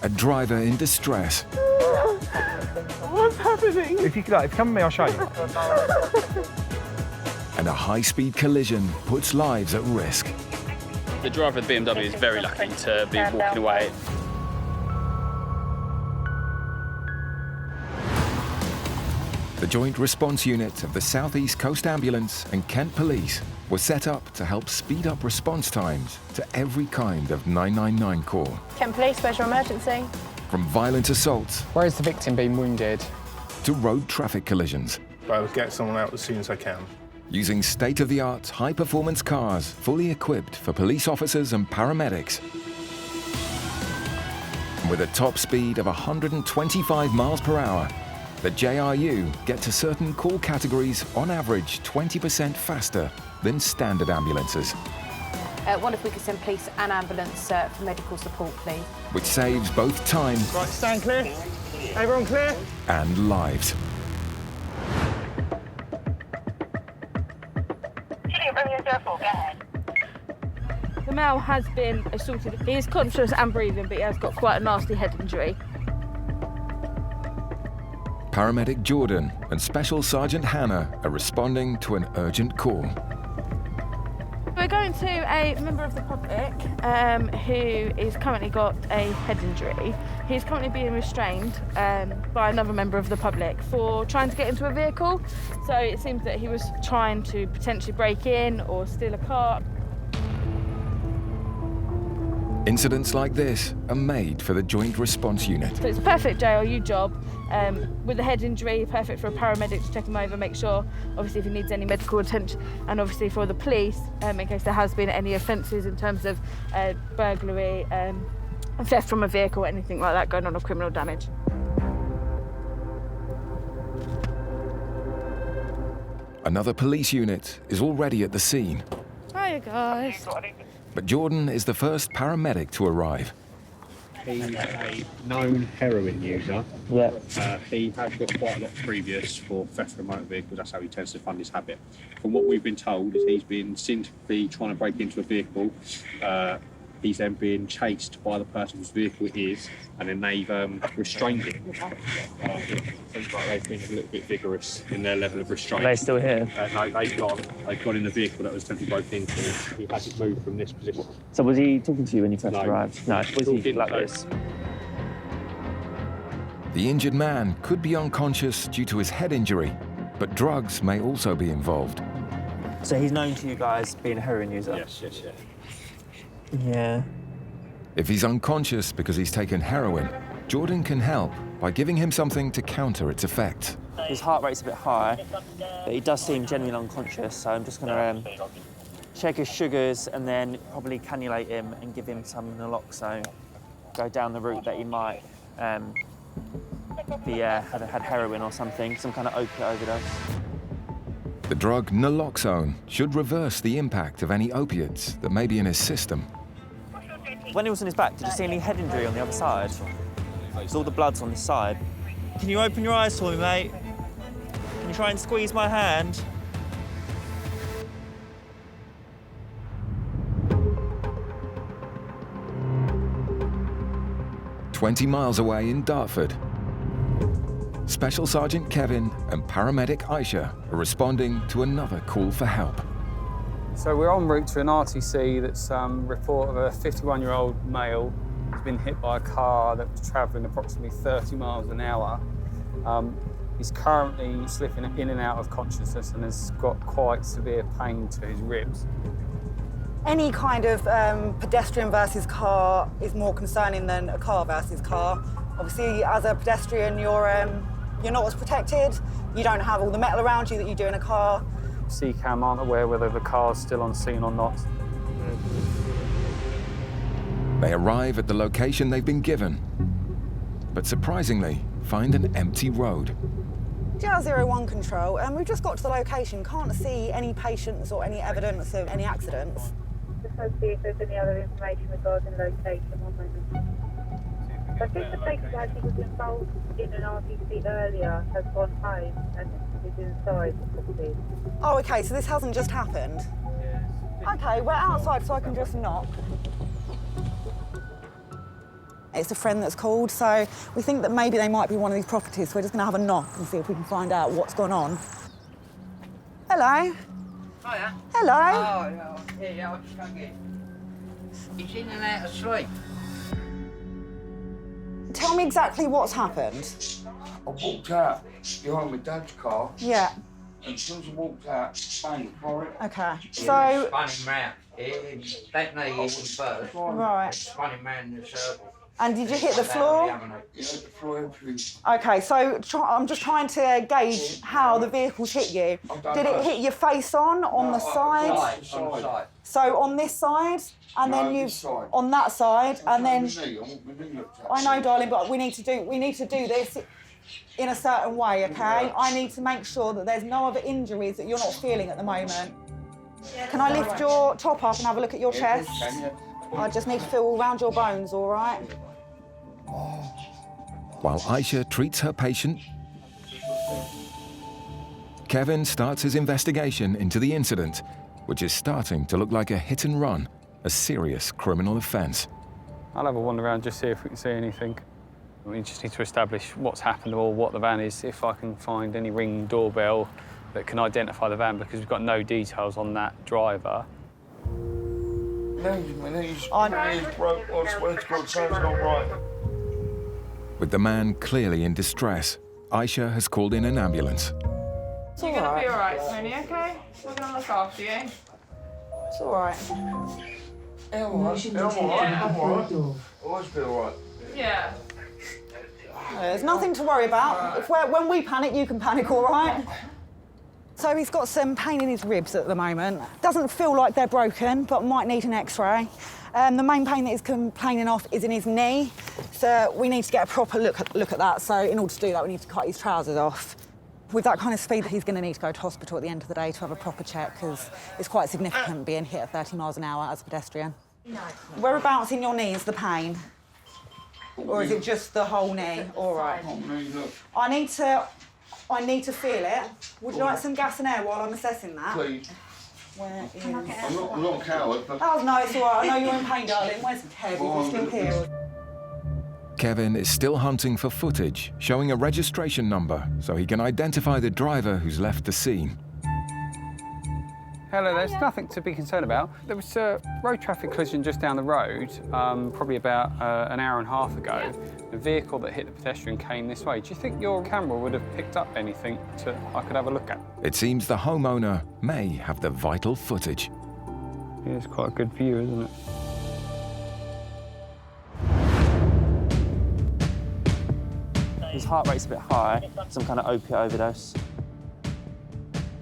A driver in distress. What's happening? If you come with me, I'll show you. And a high-speed collision puts lives at risk. The driver of the BMW is very lucky to be walking away. The Joint Response Unit of the South East Coast Ambulance and Kent Police were set up to help speed up response times to every kind of 999 call. Kent Police, where's your emergency? From violent assaults Where's the victim been wounded? to road traffic collisions. I would get someone out as soon as I can. Using state-of-the-art high-performance cars fully equipped for police officers and paramedics. And with a top speed of 125 miles per hour, the JRU get to certain call categories on average 20% faster than standard ambulances, What if we could send police and ambulance for medical support, please? which saves both time Right, stand clear. Everyone clear? and lives. The male has been assaulted. He is conscious and breathing, but he has got quite a nasty head injury. Paramedic Jordan and Special Sergeant Hannah are responding to an urgent call. We're going to a member of the public who is currently got a head injury. He's currently being restrained by another member of the public for trying to get into a vehicle. So it seems that he was trying to potentially break in or steal a car. Incidents like this are made for the Joint Response Unit. So it's a perfect JRU job. With the head injury, perfect for a paramedic to check him over, make sure, obviously, if he needs any medical attention, and obviously for the police, in case there has been any offences in terms of burglary, theft from a vehicle, anything like that going on, or criminal damage. Another police unit is already at the scene, Hiya, guys. but Jordan is the first paramedic to arrive. He's a known heroin user. Yeah. He has got quite a lot previous for theft from motor vehicles. That's how he tends to fund his habit. From what we've been told, is he's been seen to be trying to break into a vehicle. He's then being chased by the person whose vehicle it is, and then they've restrained him. Seems like they've been a little bit vigorous in their level of restraint. Are they still here? No, they've gone in the vehicle that was attempted broke into. He hasn't moved from this position. So was he talking to you when you first arrived? No. Was he like No. this? The injured man could be unconscious due to his head injury, but drugs may also be involved. So he's known to you guys being a heroin user? Yes. Yeah. If he's unconscious because he's taken heroin, Jordan can help by giving him something to counter its effects. His heart rate's a bit high, but he does seem genuinely unconscious, so I'm just going to check his sugars and then probably cannulate him and give him some naloxone. Go down the route that he might had heroin or something, some kind of opiate overdose. The drug naloxone should reverse the impact of any opiates that may be in his system. When he was on his back, did you see any head injury on the other side? Because all the blood's on this side. Can you open your eyes for me, mate? Can you try and squeeze my hand? "20 miles away in Dartford, Special Sergeant Kevin and paramedic Aisha are responding to another call for help. So we're en route to an RTC that's report of a 51-year-old male who's been hit by a car that was travelling approximately 30 miles an hour. He's currently slipping in and out of consciousness and has got quite severe pain to his ribs. Any kind of pedestrian versus car is more concerning than a car versus car. Obviously, as a pedestrian, you're not as protected. You don't have all the metal around you that you do in a car. C-cam aren't aware whether the car's still on scene or not. They arrive at the location they've been given, but surprisingly find an empty road. GR01 control, and we've just got to the location. Can't see any patients or any evidence of any accidents. Just want to see if there's any other information regarding location. One moment. I think the patient actually was involved in an RTC earlier, has gone home and is inside the property. Oh, okay, so this hasn't just happened? Okay, we're outside so I can just knock. It's a friend that's called, so we think that maybe they might be one of these properties, so we're just going to have a knock and see if we can find out what's gone on. Hello? Hiya. Hello? Oh, yeah, I'll just go get it. He's in and out of sleep. Tell me exactly what's happened. I walked out behind my dad's car. Yeah. And as soon as I walked out, bang, for it. Okay, So... so... spun him round. That knee hit him first. Right. Spun him round in a circle. And did you hit the floor? Yeah, the floor. Okay, so I'm just trying to gauge how the vehicle's hit you. Did it hit your face on the side? On the side. So on this side, and then you on that side, and then. I know, darling, but we need to do this in a certain way, okay? I need to make sure that there's no other injuries that you're not feeling at the moment. Can I lift your top up and have a look at your chest? I just need to feel around your bones, all right? While Aisha treats her patient, Kevin starts his investigation into the incident, which is starting to look like a hit and run, a serious criminal offence. I'll have a wander around, just see if we can see anything. We just need to establish what's happened or what the van is, if I can find any Ring doorbell that can identify the van, because we've got no details on that driver. My knees broke. I swear to God, something's not right. With the man clearly in distress, Aisha has called in an ambulance. You're going to be all right, Tony, OK? We're going to look after you. It's all right. I'm all right. Always be all right. Yeah. There's nothing to worry about. When we panic, you can panic, all right? So he's got some pain in his ribs at the moment. Doesn't feel like they're broken, but might need an X-ray. The main pain that he's complaining of is in his knee, so we need to get a proper look at that. So in order to do that, we need to cut his trousers off. With that kind of speed, he's going to need to go to hospital at the end of the day to have a proper check, because it's quite significant being hit at 30 miles an hour as a pedestrian. Whereabouts in your knee is the pain? Or is it just the whole knee? All right. I need to feel it. Would you like some gas and air while I'm assessing that? Please. Where is... I'm not a coward, but... Oh, no, it's all right. I know you're in pain, darling. Where's Kev? He's still here. Kevin is still hunting for footage showing a registration number so he can identify the driver who's left the scene. Hello, there's nothing to be concerned about. There was a road traffic collision just down the road, probably about an hour and a half ago. The vehicle that hit the pedestrian came this way. Do you think your camera would have picked up anything I could have a look at? It seems the homeowner may have the vital footage. Yeah, it's quite a good view, isn't it? His heart rate's a bit high, some kind of opiate overdose.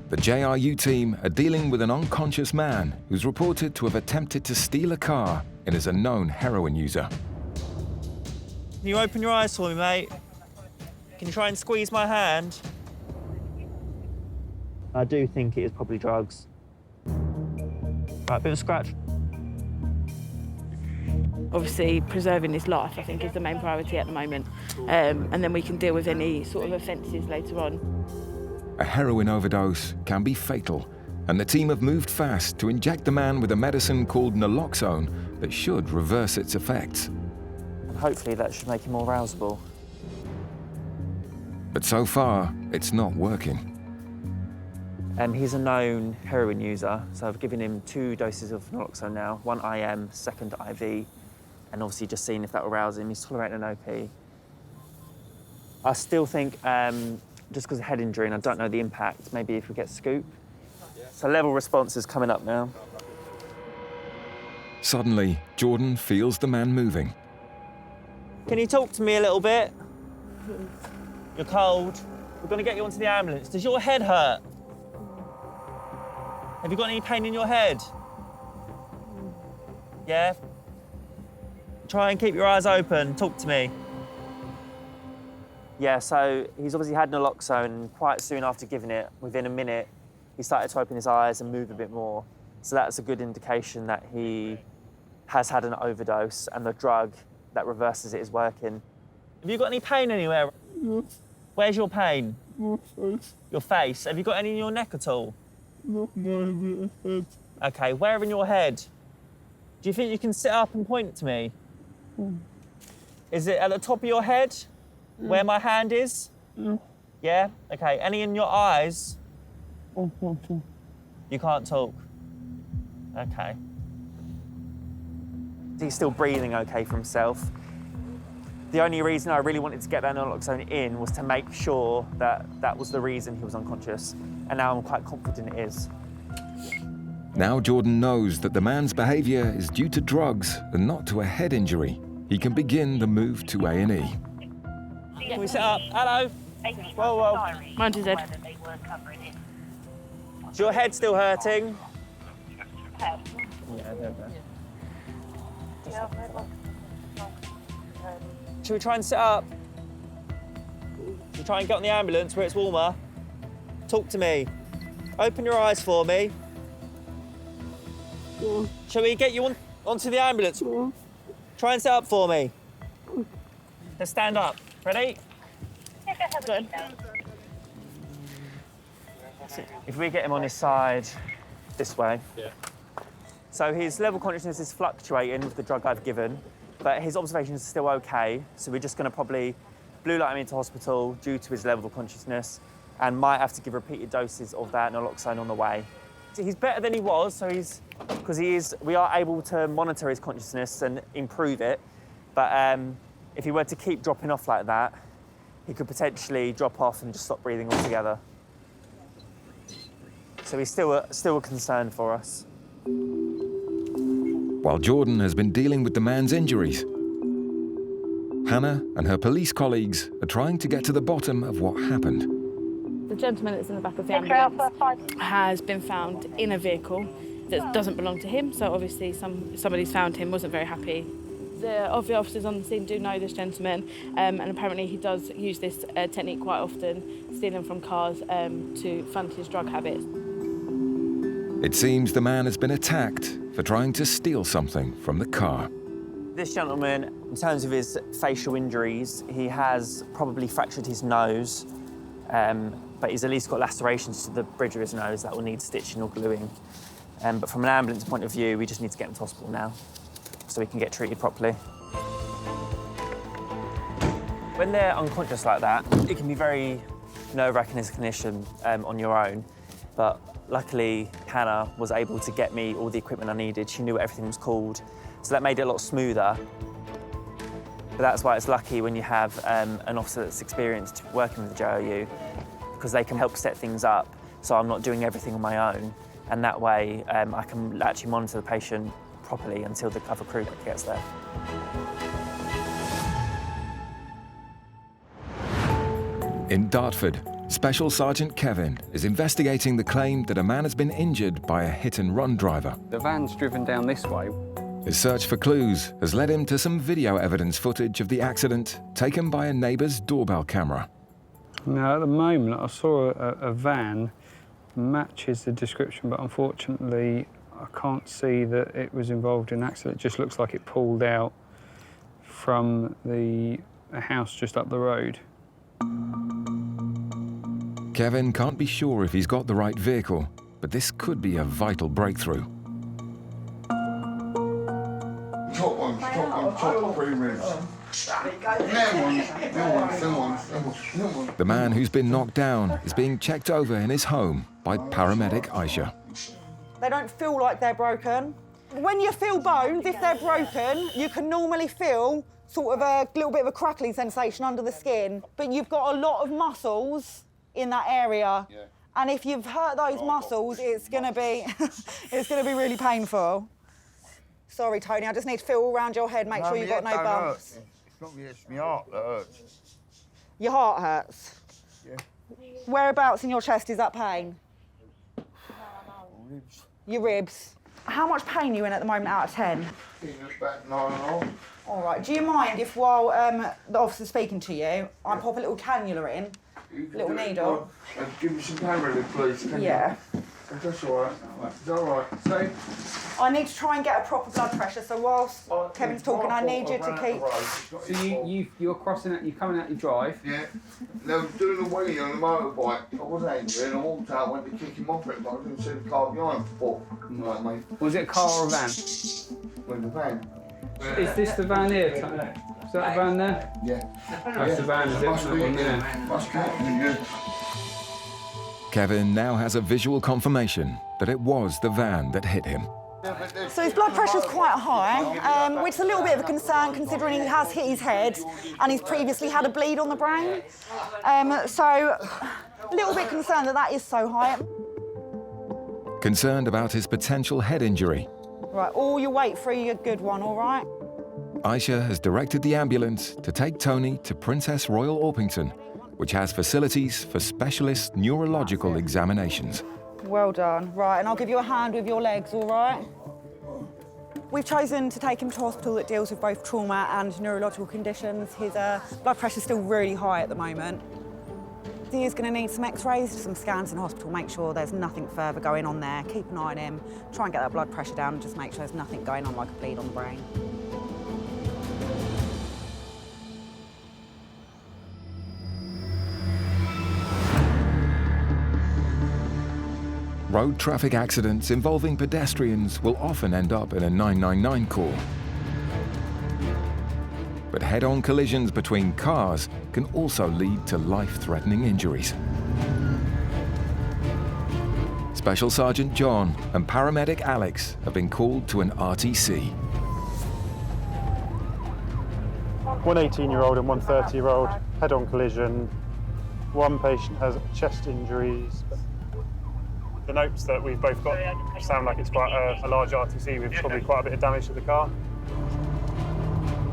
The JRU team are dealing with an unconscious man who's reported to have attempted to steal a car and is a known heroin user. Can you open your eyes for me, mate? Can you try and squeeze my hand? I do think it is probably drugs. Right, bit of a scratch. Obviously, preserving his life, I think, is the main priority at the moment. And then we can deal with any sort of offences later on. A heroin overdose can be fatal, and the team have moved fast to inject the man with a medicine called naloxone that should reverse its effects. And hopefully that should make him more arousable. But so far, it's not working. And he's a known heroin user, so I've given him 2 doses of naloxone now, 1 IM, 2nd IV, and obviously just seeing if that will rouse him. He's tolerating an OP. I still think, just because of head injury and I don't know the impact, maybe if we get scoop. So level response is coming up now. Suddenly, Jordan feels the man moving. Can you talk to me a little bit? You're cold. We're going to get you onto the ambulance. Does your head hurt? Have you got any pain in your head? Yeah? Try and keep your eyes open. Talk to me. Yeah, so he's obviously had naloxone, and quite soon after giving it, within a minute, he started to open his eyes and move a bit more. So that's a good indication that he has had an overdose and the drug that reverses it is working. Have you got any pain anywhere? No. Where's your pain? My face. Your face. Have you got any in your neck at all? Not my head. Okay, where in your head? Do you think you can sit up and point to me? Is it at the top of your head? Where my hand is? Yeah? Okay, any in your eyes? You can't talk? Okay. He's still breathing okay for himself. The only reason I really wanted to get that naloxone in was to make sure that that was the reason he was unconscious, and now I'm quite confident it is. Now Jordan knows that the man's behaviour is due to drugs and not to a head injury. He can begin the move to A&E. Can we sit up? Hello? Whoa, whoa. Mind his head. Is your head still hurting? Yeah, there we go. Should we try and sit up? Should we try and get on the ambulance where it's warmer? Talk to me. Open your eyes for me. Shall we get you onto the ambulance? Try and sit up for me. Let's stand up. Ready? Good. If we get him on his side, this way. Yeah. So his level of consciousness is fluctuating with the drug I've given, but his observations are still okay. So we're just going to probably blue light him into hospital due to his level of consciousness, and might have to give repeated doses of that naloxone on the way. So he's better than he was, so we are able to monitor his consciousness and improve it. But if he were to keep dropping off like that, he could potentially drop off and just stop breathing altogether. So he's still a concern for us. While Jordan has been dealing with the man's injuries, Hannah and her police colleagues are trying to get to the bottom of what happened. The gentleman that's in the back of the ambulance has been found in a vehicle that doesn't belong to him, so obviously somebody's found him, wasn't very happy. The officers on the scene do know this gentleman, and apparently he does use this technique quite often, stealing from cars to fund his drug habits. It seems the man has been attacked for trying to steal something from the car. This gentleman, in terms of his facial injuries, he has probably fractured his nose, but he's at least got lacerations to the bridge of his nose that will need stitching or gluing. But from an ambulance point of view, we just need to get him to hospital now so he can get treated properly. When they're unconscious like that, it can be very nerve-wracking as a clinician on your own, but luckily Hannah was able to get me all the equipment I needed. She knew what everything was called, so that made it a lot smoother. But that's why it's lucky when you have an officer that's experienced working with the JRU, because they can help set things up so I'm not doing everything on my own, and that way I can actually monitor the patient properly until the other crew gets there. In Dartford, Special Sergeant Kevin is investigating the claim that a man has been injured by a hit-and-run driver. The van's driven down this way. His search for clues has led him to some video evidence footage of the accident taken by a neighbour's doorbell camera. Now, at the moment, I saw a van matches the description, but unfortunately, I can't see that it was involved in an accident. It just looks like it pulled out from the house just up the road. Kevin can't be sure if he's got the right vehicle, but this could be a vital breakthrough. Top three ribs. The man who's been knocked down is being checked over in his home by paramedic Aisha. They don't feel like they're broken. When you feel bones, if they're broken, you can normally feel sort of a little bit of a crackling sensation under the skin, but you've got a lot of muscles in that area. Yeah. And if you've hurt those muscles, it's gonna be really painful. Sorry, Tony, I just need to feel all around your head, make sure you've got no bumps. It's not me, it's my heart that hurts. Your heart hurts? Yeah. Whereabouts in your chest is that pain? ribs. Your ribs. How much pain are you in at the moment out of 10? About 9.5. All right. Do you mind if while the officer's speaking to you, I pop a little cannula in, a little needle? Give me some pain relief, please. Yeah. That's all right. It's all right. So, I need to try and get a proper blood pressure. So whilst Kevin's talking, I need you to keep. So you're crossing out. You're coming out your drive. Yeah. They were doing a wheelie on the motorbike. I was angry and I walked out, went to kick him off it, but I didn't see the car behind. Right, mate. Was it a car or a van? With the van. Is this the van here? Is that the van there? Yeah. That's the van, is it? Must That be, one there. Must be, yeah. Kevin now has a visual confirmation that it was the van that hit him. So his blood pressure's quite high, which is a little bit of a concern considering he has hit his head and he's previously had a bleed on the brain. So a little bit concerned that that is so high. Concerned about his potential head injury, Right, all your weight free, a good one, all right? Aisha has directed the ambulance to take Tony to Princess Royal Orpington, which has facilities for specialist neurological examinations. Well done. Right, and I'll give you a hand with your legs, all right? We've chosen to take him to a hospital that deals with both trauma and neurological conditions. His blood pressure's still really high at the moment. He is going to need some x-rays, some scans in hospital, make sure there's nothing further going on there. Keep an eye on him, try and get that blood pressure down and just make sure there's nothing going on like a bleed on the brain. Road traffic accidents involving pedestrians will often end up in a 999 call. But head-on collisions between cars can also lead to life-threatening injuries. Special Sergeant John and paramedic Alex have been called to an RTC. One 18-year-old and one 30-year-old head-on collision. One patient has chest injuries. The notes that we've both got sound like it's quite a large RTC with probably quite a bit of damage to the car.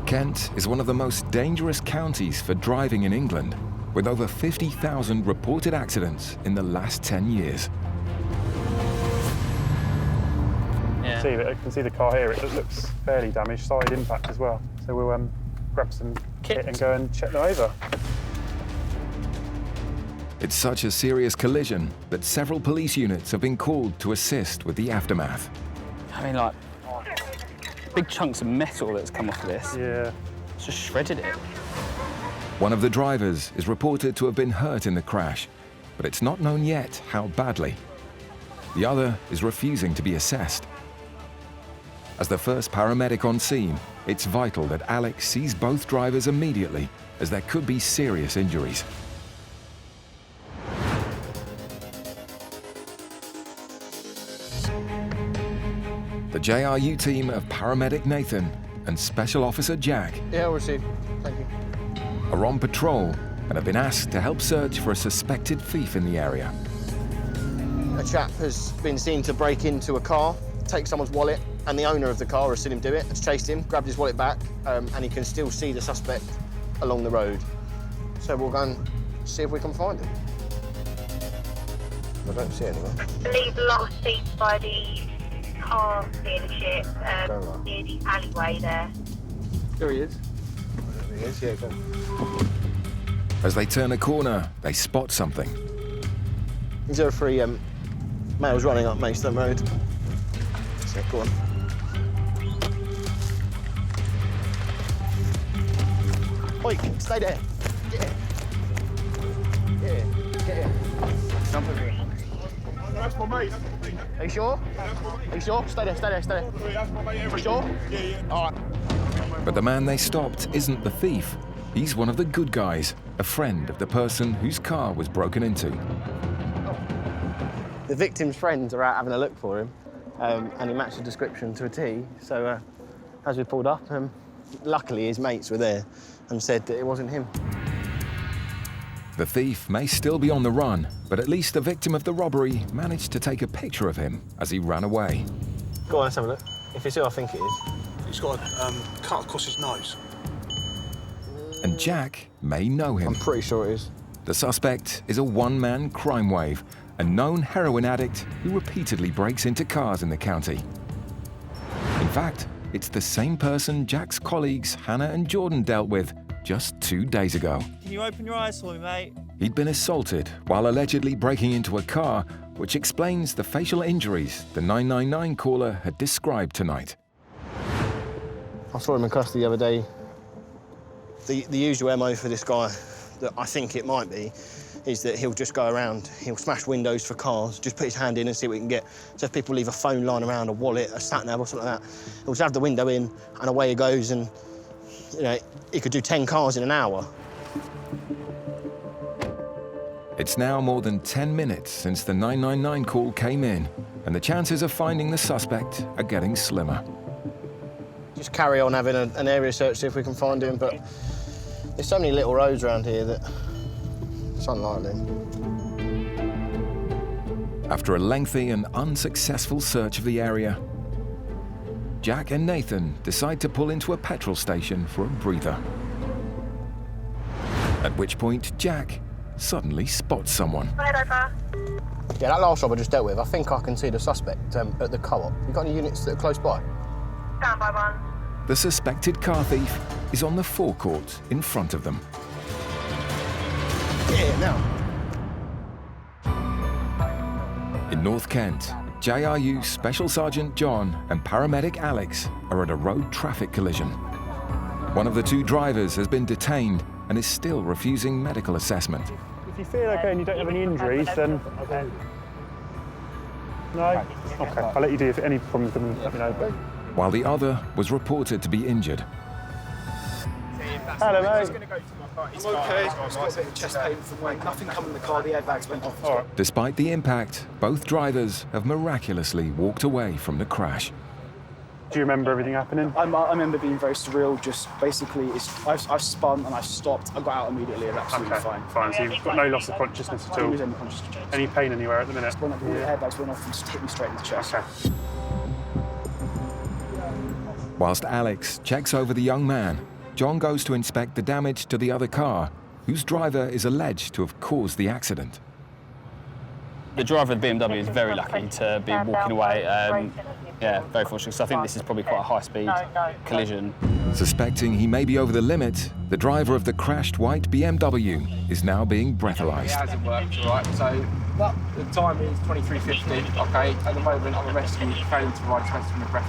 Kent is one of the most dangerous counties for driving in England, with over 50,000 reported accidents in the last 10 years. Yeah. You can see the car here, it looks fairly damaged, side impact as well. So we'll grab some kit and go and check them over. It's such a serious collision that several police units have been called to assist with the aftermath. I mean, like, big chunks of metal that's come off of this. Yeah. It's just shredded it. One of the drivers is reported to have been hurt in the crash, but it's not known yet how badly. The other is refusing to be assessed. As the first paramedic on scene, it's vital that Alex sees both drivers immediately, as there could be serious injuries. The JRU team of paramedic Nathan and Special Officer Jack Yeah, I'll receive. Thank you. are on patrol and have been asked to help search for a suspected thief in the area. A chap has been seen to break into a car, take someone's wallet, and the owner of the car has seen him do it, has chased him, grabbed his wallet back, and he can still see the suspect along the road. So we'll go and see if we can find him. I don't see anyone. I believe last seen by the car dealership near the alleyway there. There he is. There he is, yeah, go. As they turn a corner, they spot something. 03 males running up Maidstone Road. So, go on. Oi, stay there. Get here. Get here. Get here. Jump over here. That's my mate. Are you sure? Are you sure? Stay there, stay there, stay there. That's my mate. You sure? Yeah. All right. But the man they stopped isn't the thief. He's one of the good guys, a friend of the person whose car was broken into. The victim's friends are out having a look for him, and he matched the description to a T. So as we pulled up, luckily his mates were there and said that it wasn't him. The thief may still be on the run, but at least the victim of the robbery managed to take a picture of him as he ran away. Go on, let's have a look. If it's who I think it is. He's got a cut across his nose. And Jack may know him. I'm pretty sure it is. The suspect is a one-man crime wave, a known heroin addict who repeatedly breaks into cars in the county. In fact, it's the same person Jack's colleagues Hannah and Jordan dealt with just 2 days ago. Can you open your eyes for me, mate? He'd been assaulted while allegedly breaking into a car, which explains the facial injuries the 999 caller had described tonight. I saw him in custody the other day. The usual MO for this guy, that I think it might be, is that he'll just go around, he'll smash windows for cars, just put his hand in and see what he can get. So if people leave a phone lying around, a wallet, a sat-nav or something like that, he'll just have the window in and away he goes, and you know, he could do 10 cars in an hour. It's now more than 10 minutes since the 999 call came in, and the chances of finding the suspect are getting slimmer. Just carry on having an area search, see if we can find him, but there's so many little roads around here that it's unlikely. After a lengthy and unsuccessful search of the area, Jack and Nathan decide to pull into a petrol station for a breather. At which point, Jack suddenly spots someone. Yeah, that last job I just dealt with, I think I can see the suspect at the co-op. You got any units that are close by? Stand by 1. The suspected car thief is on the forecourt in front of them. Yeah, now. In North Kent, JRU Special Sergeant John and paramedic Alex are at a road traffic collision. One of the two drivers has been detained and is still refusing medical assessment. If you feel okay and you don't have any injuries, then... No? Okay, I'll let you do if any problems, then let me know. While the other was reported to be injured. Hello, mate. I'm okay. I've got a bit of chest pain from weight. Nothing come in the car, the airbags went off. All right. Despite the impact, both drivers have miraculously walked away from the crash. Do you remember everything happening? I remember being very surreal. Just basically, I spun and I stopped. I got out immediately. And absolutely fine. Fine. So you've got no loss of consciousness at all? Any pain anywhere at the minute? When the airbags went off and just hit me straight in the chest. Okay. Whilst Alex checks over the young man, John goes to inspect the damage to the other car, whose driver is alleged to have caused the accident. The driver of the BMW is very lucky to be walking away. Yeah, very fortunate. So I think this is probably quite a high-speed collision. Suspecting he may be over the limit, the driver of the crashed white BMW is now being breathalyzed. It hasn't worked, all right. So the time is 23:50. Okay, at the moment I'm arresting you failing to provide specimen of breath.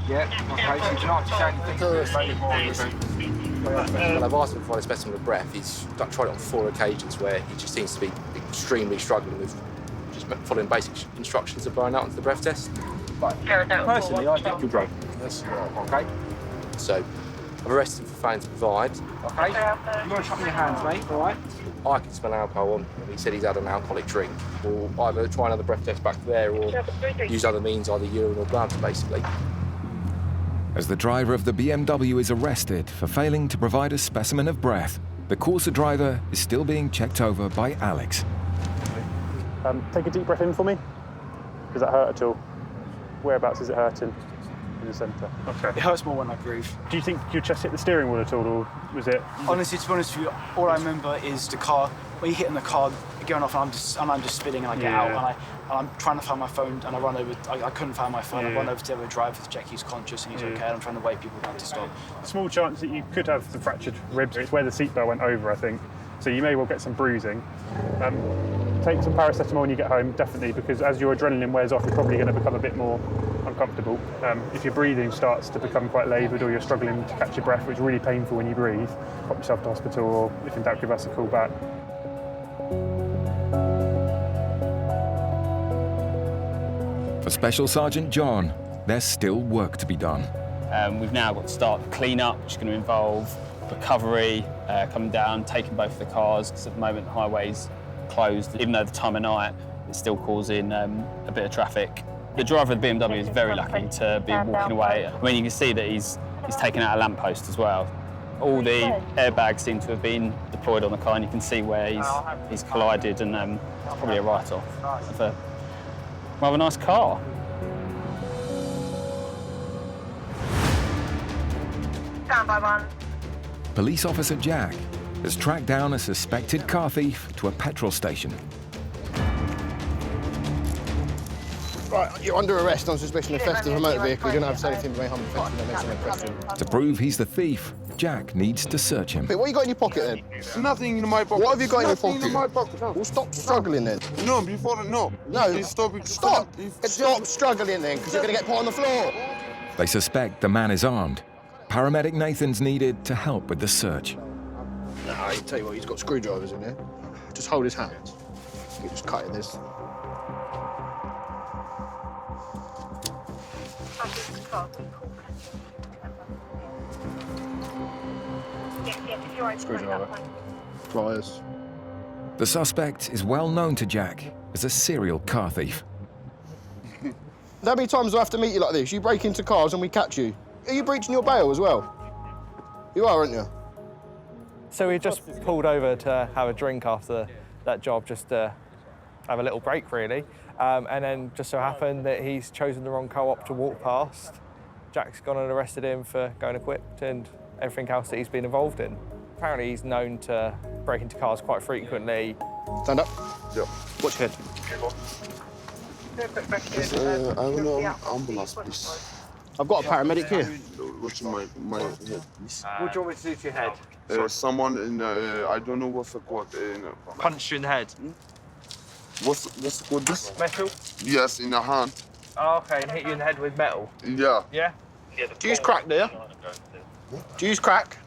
Yeah, okay, so you can actually say anything. Well, I've asked him to provide a specimen of breath. He's tried it on 4 occasions where he just seems to be extremely struggling with just following basic instructions of blowing out onto the breath test. But personally, I think you're drunk. Okay. So I've arrested him for failing to provide. Okay. You want to chuck me your hands, mate? All right. I can smell alcohol on him. He said he's had an alcoholic drink. Or either try another breath test back there, or use other means, either urine or blood, basically. As the driver of the BMW is arrested for failing to provide a specimen of breath, the Corsa driver is still being checked over by Alex. Take a deep breath in for me. Does that hurt at all? Whereabouts is it hurting? In the centre. Okay. It hurts more when I breathe. Do you think your chest hit the steering wheel at all, or was it? Honestly, to be honest with you, all I remember is the car. When you hit in the car, going off, and I'm just spinning, and I get out, and I'm trying to find my phone, and I run over. I couldn't find my phone. I run over to the other driver to check he's conscious and he's okay. And I'm trying to wait people down to stop. Small chance that you could have the fractured ribs. It's where the seatbelt went over, I think. So you may well get some bruising. Take some paracetamol when you get home, definitely, because as your adrenaline wears off, you're probably going to become a bit more uncomfortable. If your breathing starts to become quite laboured, or you're struggling to catch your breath, which is really painful when you breathe, pop yourself to hospital, or if in doubt, give us a call back. For Special Sergeant John, there's still work to be done. We've now got to start the clean-up, which is going to involve recovery, coming down, taking both the cars, because at the moment the highway's closed. Even though the time of night, it's still causing a bit of traffic. The driver of the BMW is very lucky to be walking away. I mean, you can see that he's taken out a lamppost as well. All the airbags seem to have been deployed on the car, and you can see where he's collided, and it's probably a write-off of a rather nice car. Stand by 1. Police Officer Jack has tracked down a suspected car thief to a petrol station. Right, you're under arrest on suspicion of theft of a motor vehicle. You don't have to say anything may harm the offence when there's no question. To prove he's the thief, Jack needs to search him. Wait, what you got in your pocket then? Nothing in my pocket. What have you got in your pocket? Nothing in my pocket. No. Well, stop struggling then. No, before, no. No. Stop. Stop struggling then, because you're going to get put on the floor. They suspect the man is armed. Paramedic Nathan's needed to help with the search. No, I tell you what, he's got screwdrivers in there. Just hold his hand. You just cut it this. Screwdriver. Pliers. The suspect is well known to Jack as a serial car thief. How many times do I have to meet you like this? You break into cars and we catch you. Are you breaching your bail as well? You are, aren't you? So we just pulled over to have a drink after that job, just to have a little break, really. And then just so happened that he's chosen the wrong co-op to walk past. Jack's gone and arrested him for going equipped and everything else that he's been involved in. Apparently he's known to break into cars quite frequently. Stand up. Yeah. Watch your head. I want an ambulance, please. I've got a paramedic here. What's my head, please? What do you want me to do to your head? Someone in, I don't know what's the code. Punch you in the head. What's the code this? Metal? Yes, in the hand. Oh, okay, and hit you in the head with metal? Yeah. Yeah? Do you use crack, do you? Do you use crack?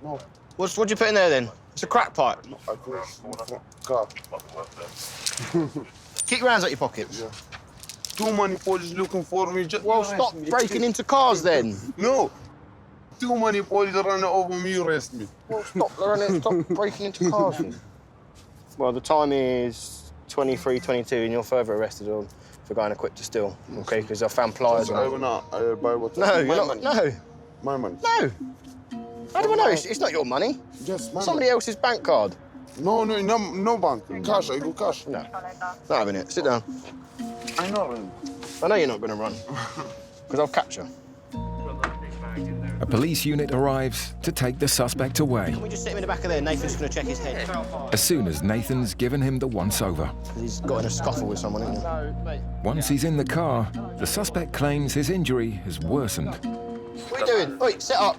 No. What do you put in there then? It's a crack pipe. I put car. Keep your hands out your pockets. Yeah. Too many police looking for me. Well, stop breaking into cars then. No. Too many police running over me, arrest me. Well, stop breaking into cars then. Well, the time is 23:22 and you're further arrested for going equipped to steal, okay? Because I found pliers. I will not buy what. No, you're not. No. My money. No. How do I know? It's not your money. Yes, somebody else's bank card. No bank. Cash. I go cash. No. Not having it. Sit down. I'm not running. I know you're not going to run. Because I'll catch you. A police unit arrives to take the suspect away. Can we just sit him in the back of there? Nathan's going to check his head. As soon as Nathan's given him the once-over. He's got in a scuffle with someone, isn't he? Once he's in the car, the suspect claims his injury has worsened. What are you doing? Oi, sit up.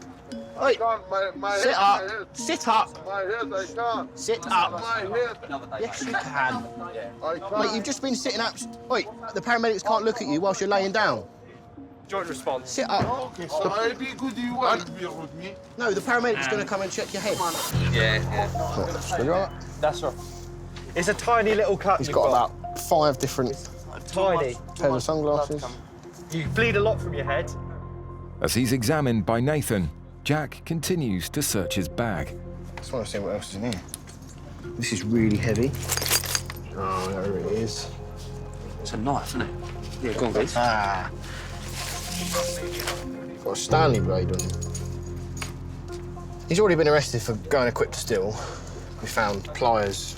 Oi. Sit up. Sit up. My head, I can't. Sit up. My head. Yes, you can. I can't. Mate, you've just been sitting up. Oi, the paramedics can't look at you whilst you're laying down. Joint response. Sit up. Okay, so I'll be good. You want to be with me? No, the paramedic's going to come and check your head. Yeah. That's right. It's a tiny little cut. He's got about 5 different tiny pairs of sunglasses. You bleed a lot from your head. As he's examined by Nathan, Jack continues to search his bag. I just want to see what else is in here. This is really heavy. Oh, there it is. It's a knife, isn't it? Yeah, go on, please. Ah. Got a Stanley blade on him. He's already been arrested for going equipped to steal. We found pliers,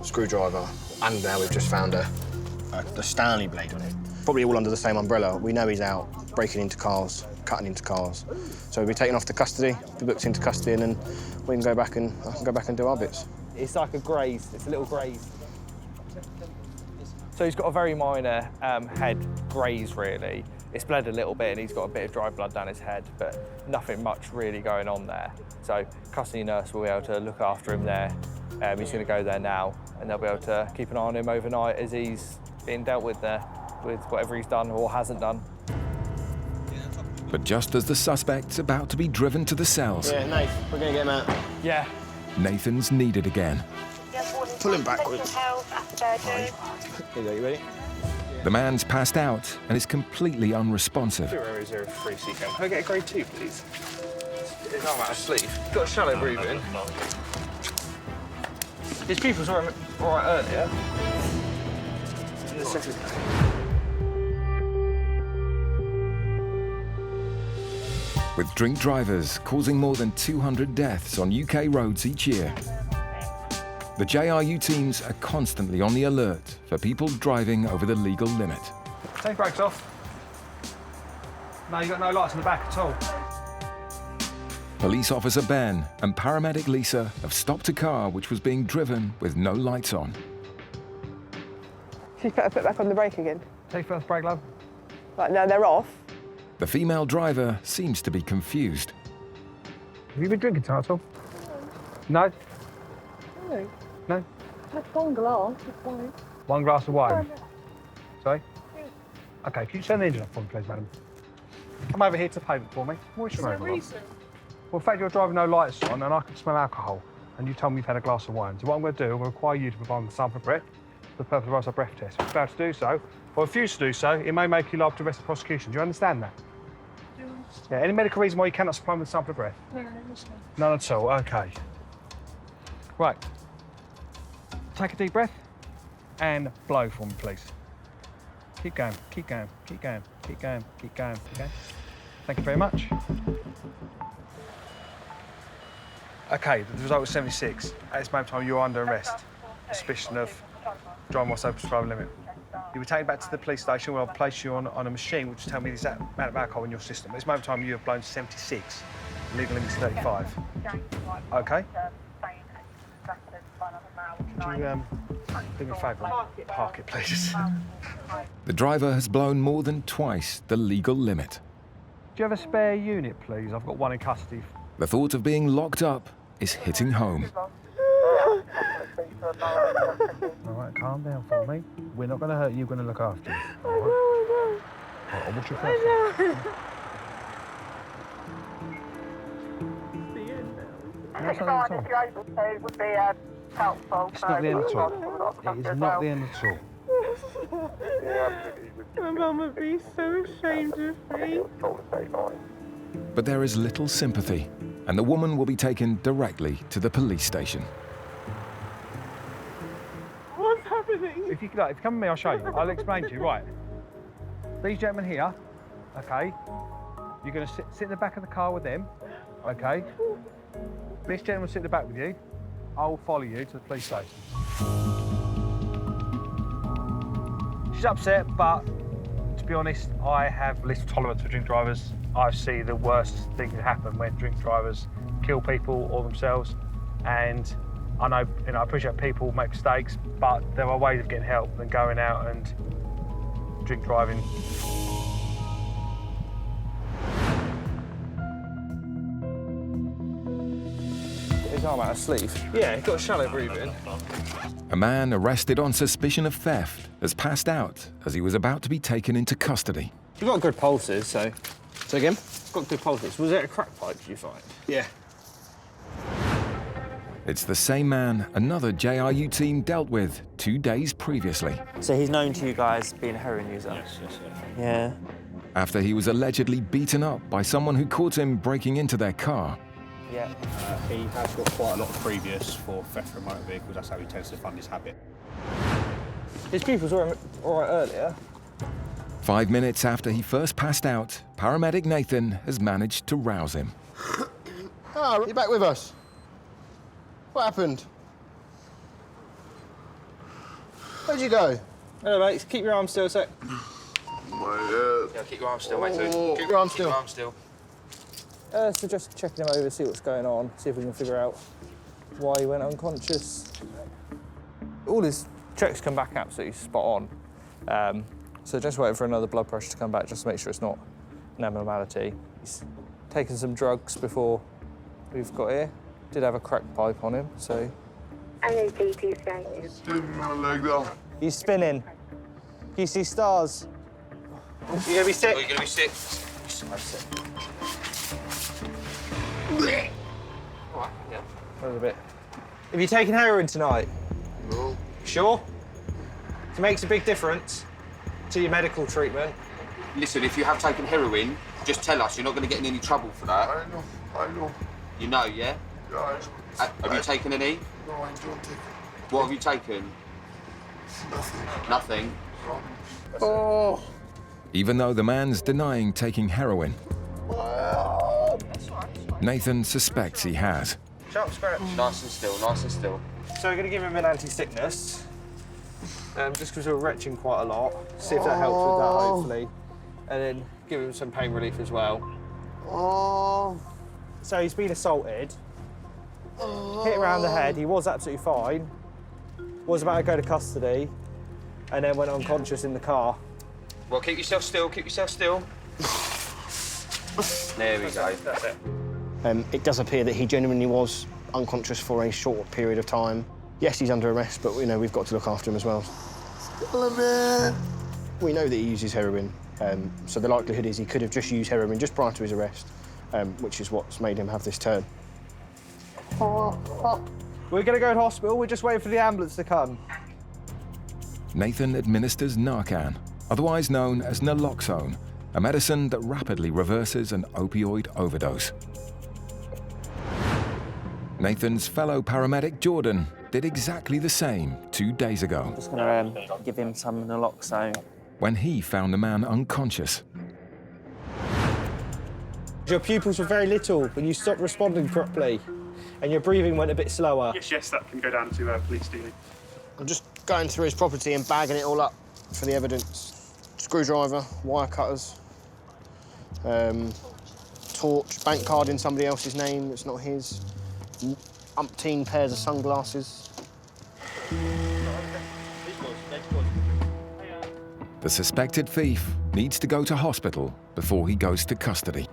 screwdriver, and now we've just found the Stanley blade on him. Probably all under the same umbrella. We know he's out breaking into cars, cutting into cars. So we'll be taken off to custody, be booked into custody, and then we can go back and I can go back and do our bits. It's like a graze. It's a little graze. So he's got a very minor head graze, really. It's bled a little bit and he's got a bit of dry blood down his head, but nothing much really going on there. So custody nurse will be able to look after him there. He's going to go there now and they'll be able to keep an eye on him overnight as he's being dealt with there, with whatever he's done or hasn't done. But just as the suspect's about to be driven to the cells... Yeah, Nath, we're going to get him out. Yeah. Nathan's needed again. Pull him backwards. Here you go, you ready? The man's passed out and is completely unresponsive. 003 CCAM. Can I get a grade 2, please? His arm out of sleeve. Got a shallow breathing. His pupils were all right earlier. In the second. With drink drivers causing more than 200 deaths on UK roads each year, the JRU teams are constantly on the alert for people driving over the legal limit. Take brakes off. No, you've got no lights in the back at all. Police officer Ben and paramedic Lisa have stopped a car which was being driven with no lights on. She's put her foot back on the brake again. Take first break, love. Right, no, they're off. The female driver seems to be confused. Have you been drinking, Tartle? No? No. No? That's one glass, it's fine. One glass of wine? Sorry? OK, can you turn the engine off for me, please, madam? Come over here to the pavement for me. What's your name? Well, the fact you're driving no lights on and I can smell alcohol and you tell me you've had a glass of wine. So what I'm going to do, I'm going to require you to provide the sample of breath for the purpose of a breath test. If you fail to do so, or refuse to do so, it may make you liable to arrest the prosecution. Do you understand that? Yeah, any medical reason why you cannot supply with a sample of breath? No, None at all, OK. Right. Take a deep breath and blow for me, please. Keep going, keep going, keep going, keep going, keep going, okay? Thank you very much. OK, the result was 76. At this moment in time, you're under arrest. Suspicion of driving whilst over the prescribed limit. You were taken back to the police station where I'll place you on a machine which will tell me the exact amount of alcohol in your system. At this moment in time, you have blown 76. Legal limit is 35. OK? Could you do me a favour? Park it, please. The driver has blown more than twice the legal limit. Do you have a spare unit, please? I've got one in custody. The thought of being locked up is hitting home. All right, calm down for me. We're not going to hurt you, we're going to look after you. All right? Right, what's your first name? No, it's not the end at all. Would be helpful. It's not the end at all. It is not the end at all. My mum would be so ashamed of me. But there is little sympathy, and the woman will be taken directly to the police station. What's happening? If you come with me, I'll show you. I'll explain to you. Right. These gentlemen here, OK, you're going to sit in the back of the car with them, OK? This gentleman will sit in the back with you. I will follow you to the police station. She's upset, but to be honest, I have little tolerance for drink drivers. I see the worst thing that happen when drink drivers kill people or themselves. And I know, I appreciate people make mistakes, but there are ways of getting help than going out and drink driving. His arm out of sleeve? Yeah, he's got a shallow breathing. A man arrested on suspicion of theft has passed out as he was about to be taken into custody. You've got good pulses, so... Say again? Got good pulses. Was it a crack pipe, did you find? Yeah. It's the same man another JRU team dealt with 2 days previously. So he's known to you guys being a heroin user? Yes. Yeah. After he was allegedly beaten up by someone who caught him breaking into their car. Yeah. He has got quite a lot of previous for theft from motor vehicles. That's how he tends to fund his habit. His pupils were all right earlier. 5 minutes after he first passed out, paramedic Nathan has managed to rouse him. Oh, you're back with us. What happened? Where'd you go? Hello, mate. Keep your arm still a sec. Yeah, keep your arm still, mate. Keep your arm still. So just checking him over, see what's going on, see if we can figure out why he went unconscious. All his checks come back absolutely spot on. So just waiting for another blood pressure to come back just to make sure it's not an abnormality. He's taken some drugs before we've got here. Did have a crack pipe on him, so... He's spinning. Can you see stars? You gonna be sick? You're gonna be sick. Alright, yeah. A little bit. Have you taken heroin tonight? No. Sure? It makes a big difference to your medical treatment. Listen, if you have taken heroin, just tell us. You're not going to get in any trouble for that. I know. You know, yeah? Yeah, Have you taken any? No, I don't take. What have you taken? Nothing. Oh. Even though the man's denying taking heroin, Nathan suspects he has. Sharp scratch. Nice and still, nice and still. So we're going to give him an anti-sickness, just because we're retching quite a lot. See if that helps with that, hopefully. And then give him some pain relief as well. So he's been assaulted, hit around the head. He was absolutely fine. Was about to go to custody, and then went unconscious in the car. Well, keep yourself still, keep yourself still. There we go. That's it. It does appear that he genuinely was unconscious for a short period of time. Yes, he's under arrest, but, you know, we've got to look after him as well. We know that he uses heroin, so the likelihood is he could have just used heroin just prior to his arrest, which is what's made him have this turn. We're going to go to hospital. We're just waiting for the ambulance to come. Nathan administers Narcan, otherwise known as naloxone, a medicine that rapidly reverses an opioid overdose. Nathan's fellow paramedic Jordan did exactly the same 2 days ago. Just going to give him some naloxone. When he found the man unconscious. Your pupils were very little when you stopped responding properly, and your breathing went a bit slower. Yes, that can go down to police dealing. I'm just going through his property and bagging it all up for the evidence. Screwdriver, wire cutters, torch, bank card in somebody else's name that's not his, umpteen pairs of sunglasses. The suspected thief needs to go to hospital before he goes to custody.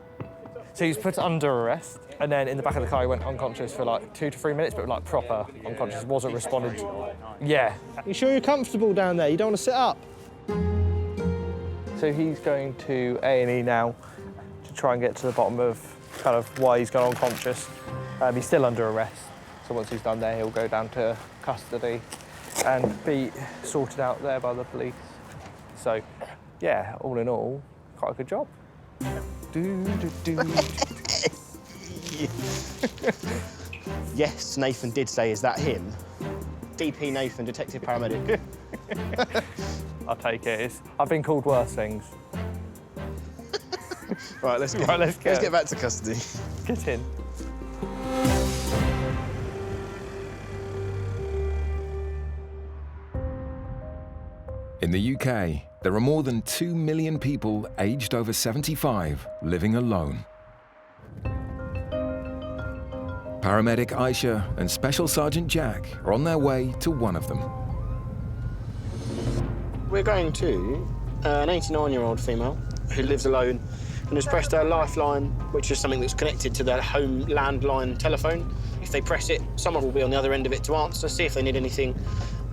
So he was put under arrest, and then in the back of the car he went unconscious for like 2 to 3 minutes, but like proper unconscious, wasn't responding. Yeah. You sure you're comfortable down there? You don't want to sit up? So he's going to A&E now to try and get to the bottom of kind of why he's gone unconscious. He's still under arrest, so once he's done there, he'll go down to custody and be sorted out there by the police. So, yeah, all in all, quite a good job. Yes, Nathan did say, is that him? DP Nathan, detective paramedic. I'll take it. I've been called worse things. Right, let's get back to custody. Get in. In the UK, there are more than 2 million people aged over 75 living alone. Paramedic Aisha and Special Sergeant Jack are on their way to one of them. We're going to an 89-year-old female who lives alone and has pressed her lifeline, which is something that's connected to their home landline telephone. If they press it, someone will be on the other end of it to answer, see if they need anything.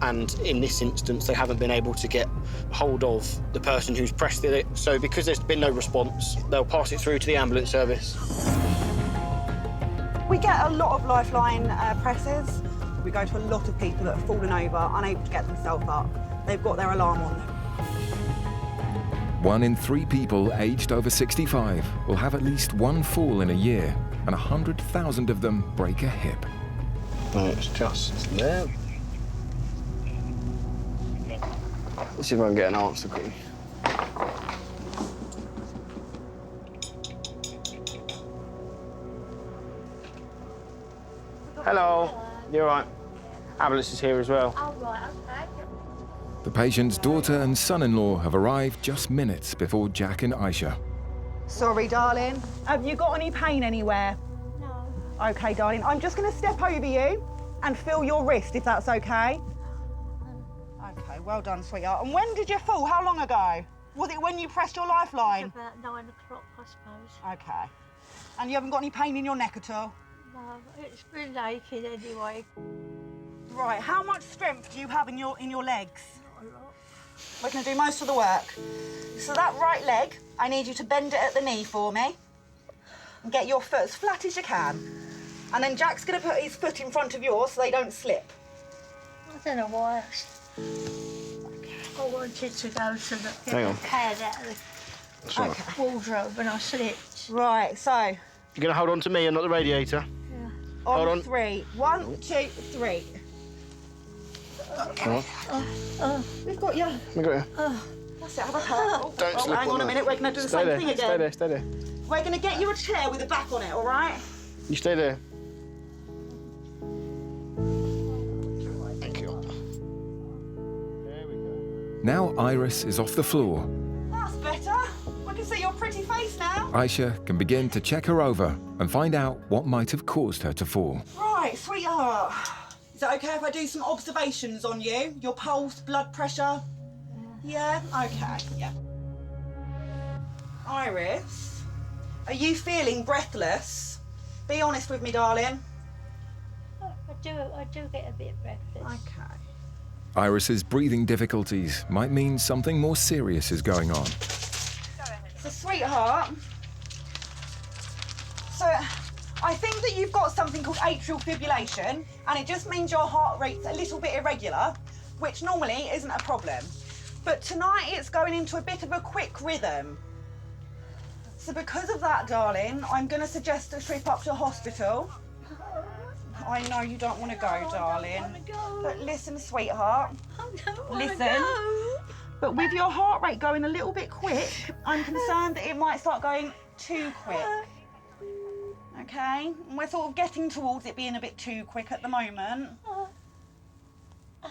And in this instance, they haven't been able to get hold of the person who's pressed it. So because there's been no response, they'll pass it through to the ambulance service. We get a lot of lifeline presses. We go to a lot of people that have fallen over, unable to get themselves up. They've got their alarm on them. 1 in 3 people aged over 65 will have at least one fall in a year, and 100,000 of them break a hip. No, it's just there. Let's see if I can get an answer quickly. Hello. You're right. Ambulance is here as well. Oh, right, okay. The patient's daughter and son-in-law have arrived just minutes before Jack and Aisha. Sorry, darling. Have you got any pain anywhere? No. OK, darling. I'm just going to step over you and feel your wrist, if that's OK. OK, well done, sweetheart. And when did you fall? How long ago? Was it when you pressed your lifeline? About 9 o'clock, I suppose. OK. And you haven't got any pain in your neck at all? No, it's been aching anyway. Right, how much strength do you have in your legs? Not a lot. We're going to do most of the work. So that right leg, I need you to bend it at the knee for me and get your foot as flat as you can. And then Jack's going to put his foot in front of yours so they don't slip. I don't know why. I wanted to go to the pad out of the wardrobe and I slipped. Right, so... You're going to hold on to me and not the radiator? Yeah. Hold on. 3. 1, 2, 3. We've got you. We got you. That's it, have a hurt. Don't slip hang on a minute, we're going to do the Stay same thing again. Stay there, stay there. We're going to get you a chair with a back on it, all right? You stay there. Thank you. Now Iris is off the floor. That's better. We can see your pretty face now. Aisha can begin to check her over and find out what might have caused her to fall. Right, sweetheart. Is it OK if I do some observations on you? Your pulse, blood pressure? Yeah? OK, yeah. Iris, are you feeling breathless? Be honest with me, darling. I do get a bit breathless. Okay. Iris's breathing difficulties might mean something more serious is going on. So, sweetheart, so I think that you've got something called atrial fibrillation, and it just means your heart rate's a little bit irregular, which normally isn't a problem. But tonight it's going into a bit of a quick rhythm. So because of that, darling, I'm going to suggest a trip up to hospital. I know you don't want to go, darling. But listen, sweetheart. Listen. But with your heart rate going a little bit quick, I'm concerned that it might start going too quick. Okay? And we're sort of getting towards it being a bit too quick at the moment. I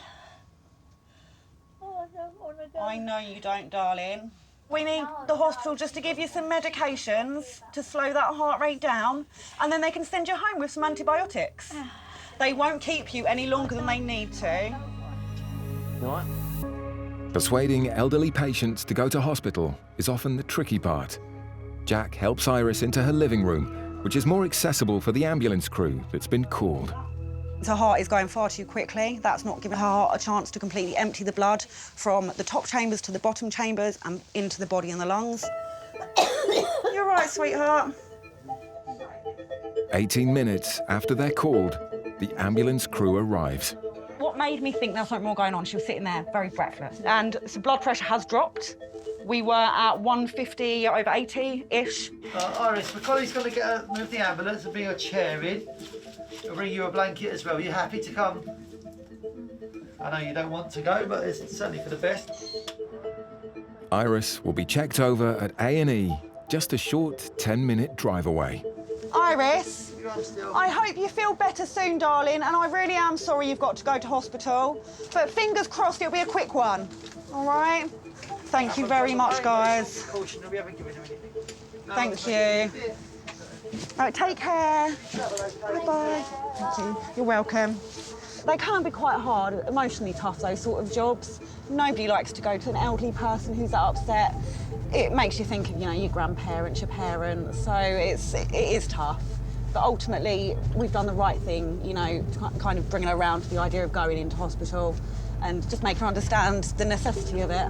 don't want to go. I know you don't, darling. We need the hospital just to give you some medications to slow that heart rate down, and then they can send you home with some antibiotics. They won't keep you any longer than they need to. You all right? Persuading elderly patients to go to hospital is often the tricky part. Jack helps Iris into her living room, which is more accessible for the ambulance crew that's been called. Her heart is going far too quickly. That's not giving her heart a chance to completely empty the blood from the top chambers to the bottom chambers and into the body and the lungs. You're right, sweetheart. 18 minutes after they're called, the ambulance crew arrives. What made me think there was something more going on, she was sitting there very breathless. And so blood pressure has dropped. We were at 150 over 80-ish. Iris, my colleague's going to move the ambulance and bring your chair in. I'll bring you a blanket as well. Are you happy to come? I know you don't want to go, but it's certainly for the best. Iris will be checked over at A&E, just a short 10-minute drive away. Iris, I hope you feel better soon, darling, and I really am sorry you've got to go to hospital. But fingers crossed it'll be a quick one, all right? Thank you very much, guys. Thank you. All right, take care. Bye-bye. Thank you. You're welcome. They can be quite hard, emotionally tough, those sort of jobs. Nobody likes to go to an elderly person who's that upset. It makes you think of, you know, your grandparents, your parents, so it is tough. But ultimately, we've done the right thing, you know, kind of bringing her around to the idea of going into hospital and just making her understand the necessity of it.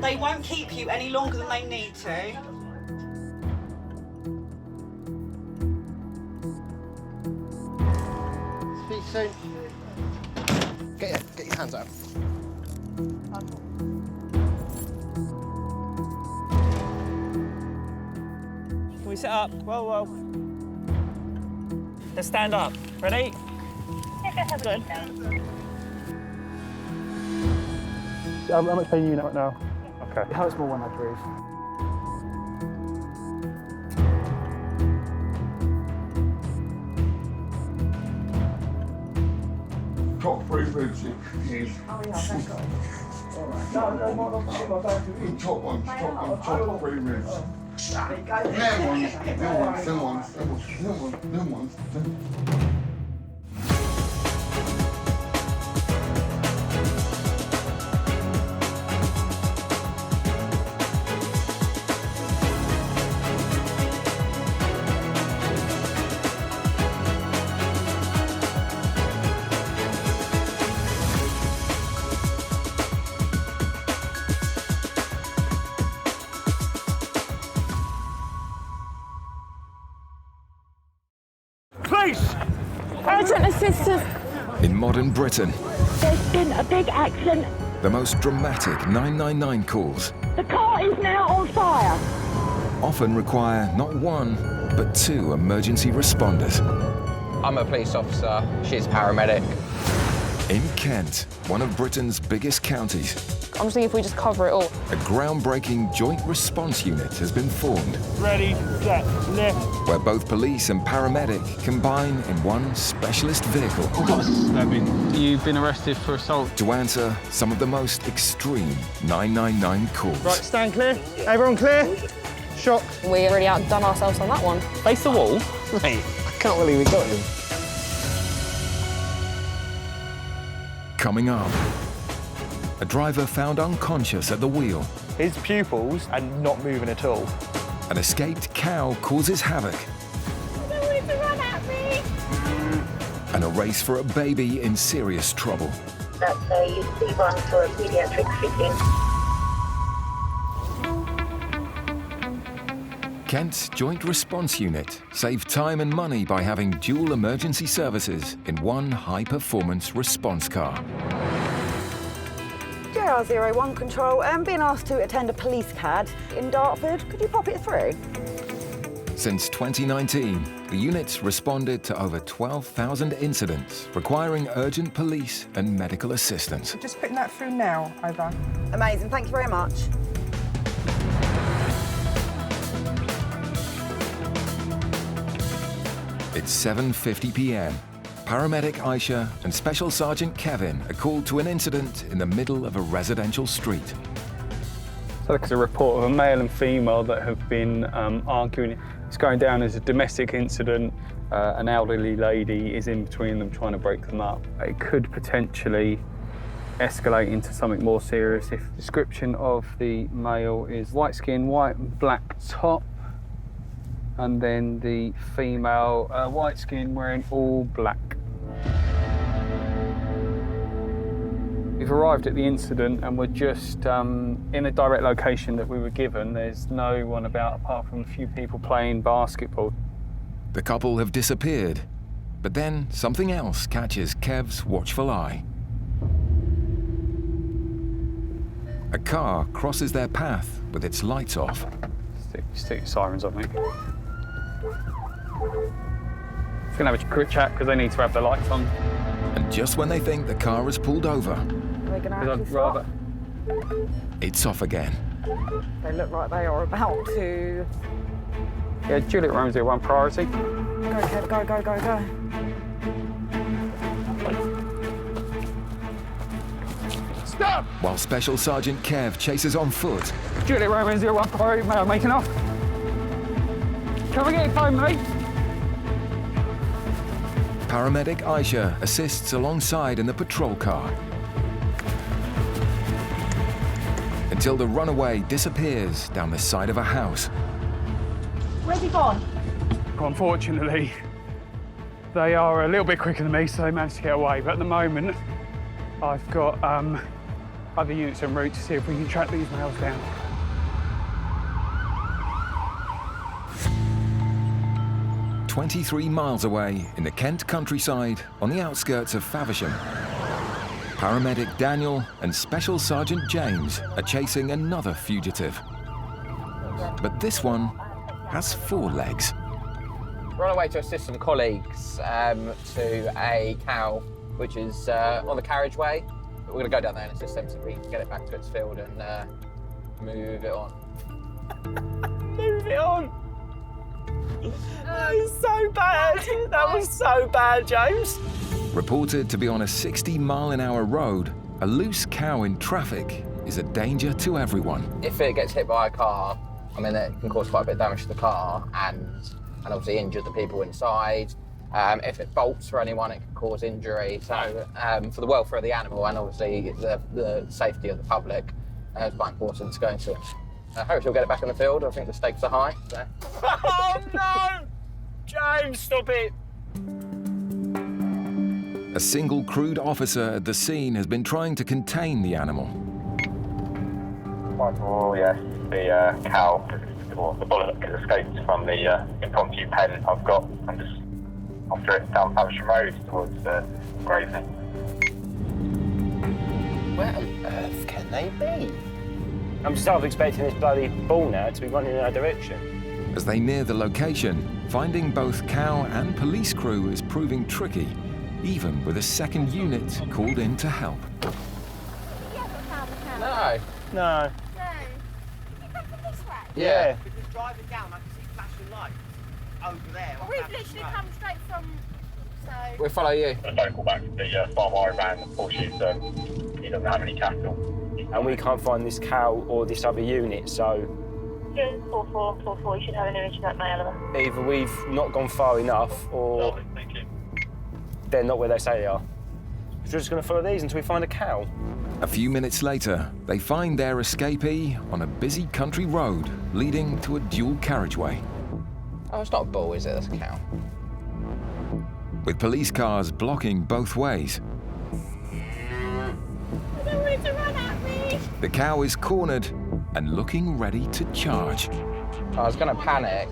They won't keep you any longer than they need to. Speak soon. Get your hands up. Can we sit up? Whoa. Let's stand up. Ready? Good. How much pain are you in right now? Okay. It hurts more when I breathe. Top 3 ribs is. Oh, yeah, thank God. All right. No, top 3 ribs. Them ones. Police! Urgent assistance. In modern Britain, There's been a big accident. the most dramatic 999 calls The car is now on fire. often require not one, but 2 emergency responders. I'm a police officer, she's a paramedic. In Kent, one of Britain's biggest counties, I'm just thinking if we just cover it all. a groundbreaking joint response unit has been formed, Ready, set, lift. where both police and paramedic combine in one specialist vehicle You've been arrested for assault. to answer some of the most extreme 999 calls. Right, stand clear. Everyone clear? Shocked. We already outdone ourselves on that one. Face the wall. Mate, I can't believe we got him. Coming up, a driver found unconscious at the wheel. His pupils are not moving at all. An escaped cow causes havoc. I don't want it to run at me. And a race for a baby in serious trouble. That's a C1 for a paediatric fitting. Kent's Joint Response Unit saved time and money by having dual emergency services in one high-performance response car. JR01 Control, being asked to attend a police CAD in Dartford. Could you pop it through? Since 2019, the unit's responded to over 12,000 incidents requiring urgent police and medical assistance. Just putting that through now, over. Amazing, thank you very much. It's 7:50 p.m. Paramedic Aisha and Special Sergeant Kevin are called to an incident in the middle of a residential street. So there's a report of a male and female that have been arguing. It's going down as a domestic incident. An elderly lady is in between them trying to break them up. It could potentially escalate into something more serious if the description of the male is white skin, white and black top, and then the female, white skin, wearing all black. We've arrived at the incident and we're just in a direct location that we were given. There's no one about apart from a few people playing basketball. The couple have disappeared, but then something else catches Kev's watchful eye. A car crosses their path with its lights off. Stick your sirens on, mate. Just gonna have a quick chat because they need to have the lights on. And just when they think the car has pulled over, Are they going to actually stop? it's off again. They look like they are about to... Yeah, Juliet Romeo 1 priority. Go, Kev, go, go, go, go. Stop! While Special Sergeant Kev chases on foot, Juliet Romeo 1 priority, mate, I'm making off. Can we get your phone, mate? Paramedic Aisha assists alongside in the patrol car until the runaway disappears down the side of a house. Where's he gone? Unfortunately, they are a little bit quicker than me, so they managed to get away. But at the moment, I've got other units en route to see if we can track these males down. "23 miles away in the Kent countryside on the outskirts of Faversham, Paramedic Daniel and Special Sergeant James are chasing another fugitive. But this one has 4 legs. We're on our way to assist some colleagues to a cow which is on the carriageway. But we're going to go down there and assist them so we can get it back to its field and move it on. Move it on! That was so bad. That was so bad, James. Reported to be on a 60-mile-an-hour road, a loose cow in traffic is a danger to everyone. If it gets hit by a car, I mean, it can cause quite a bit of damage to the car and obviously injure the people inside. If it bolts for anyone, it can cause injury. So for the welfare of the animal and obviously the safety of the public, it's quite important to go into it. I hope she'll get it back in the field. I think the stakes are high. So. Oh, no! James, stop it! A single crewed officer at the scene has been trying to contain the animal. Oh, yes, the cow, or the bullet has escaped from the impromptu pen I've got. I'm just after it down Faversham Road towards Gravesend. Where on earth can they be? I'm just half expecting this bloody ball now to be running in our direction. As they near the location, finding both cow and police crew is proving tricky, even with a second unit called in to help. No. No. Yeah. Because driving down, I can see flashing lights over there. We've literally come straight from, so... We'll follow you. The local back to the farm I ran, unfortunately, he doesn't have any cattle. And we can't find this cow or this other unit, so... 4444, you should have an image of that male. Either we've not gone far enough, or they're not where they say they are. So we're just going to follow these until we find a cow. A few minutes later, they find their escapee on a busy country road leading to a dual carriageway. Oh, it's not a bull, is it? That's a cow. With police cars blocking both ways. I don't want it to run at me. The cow is cornered and looking ready to charge. I was going to panic.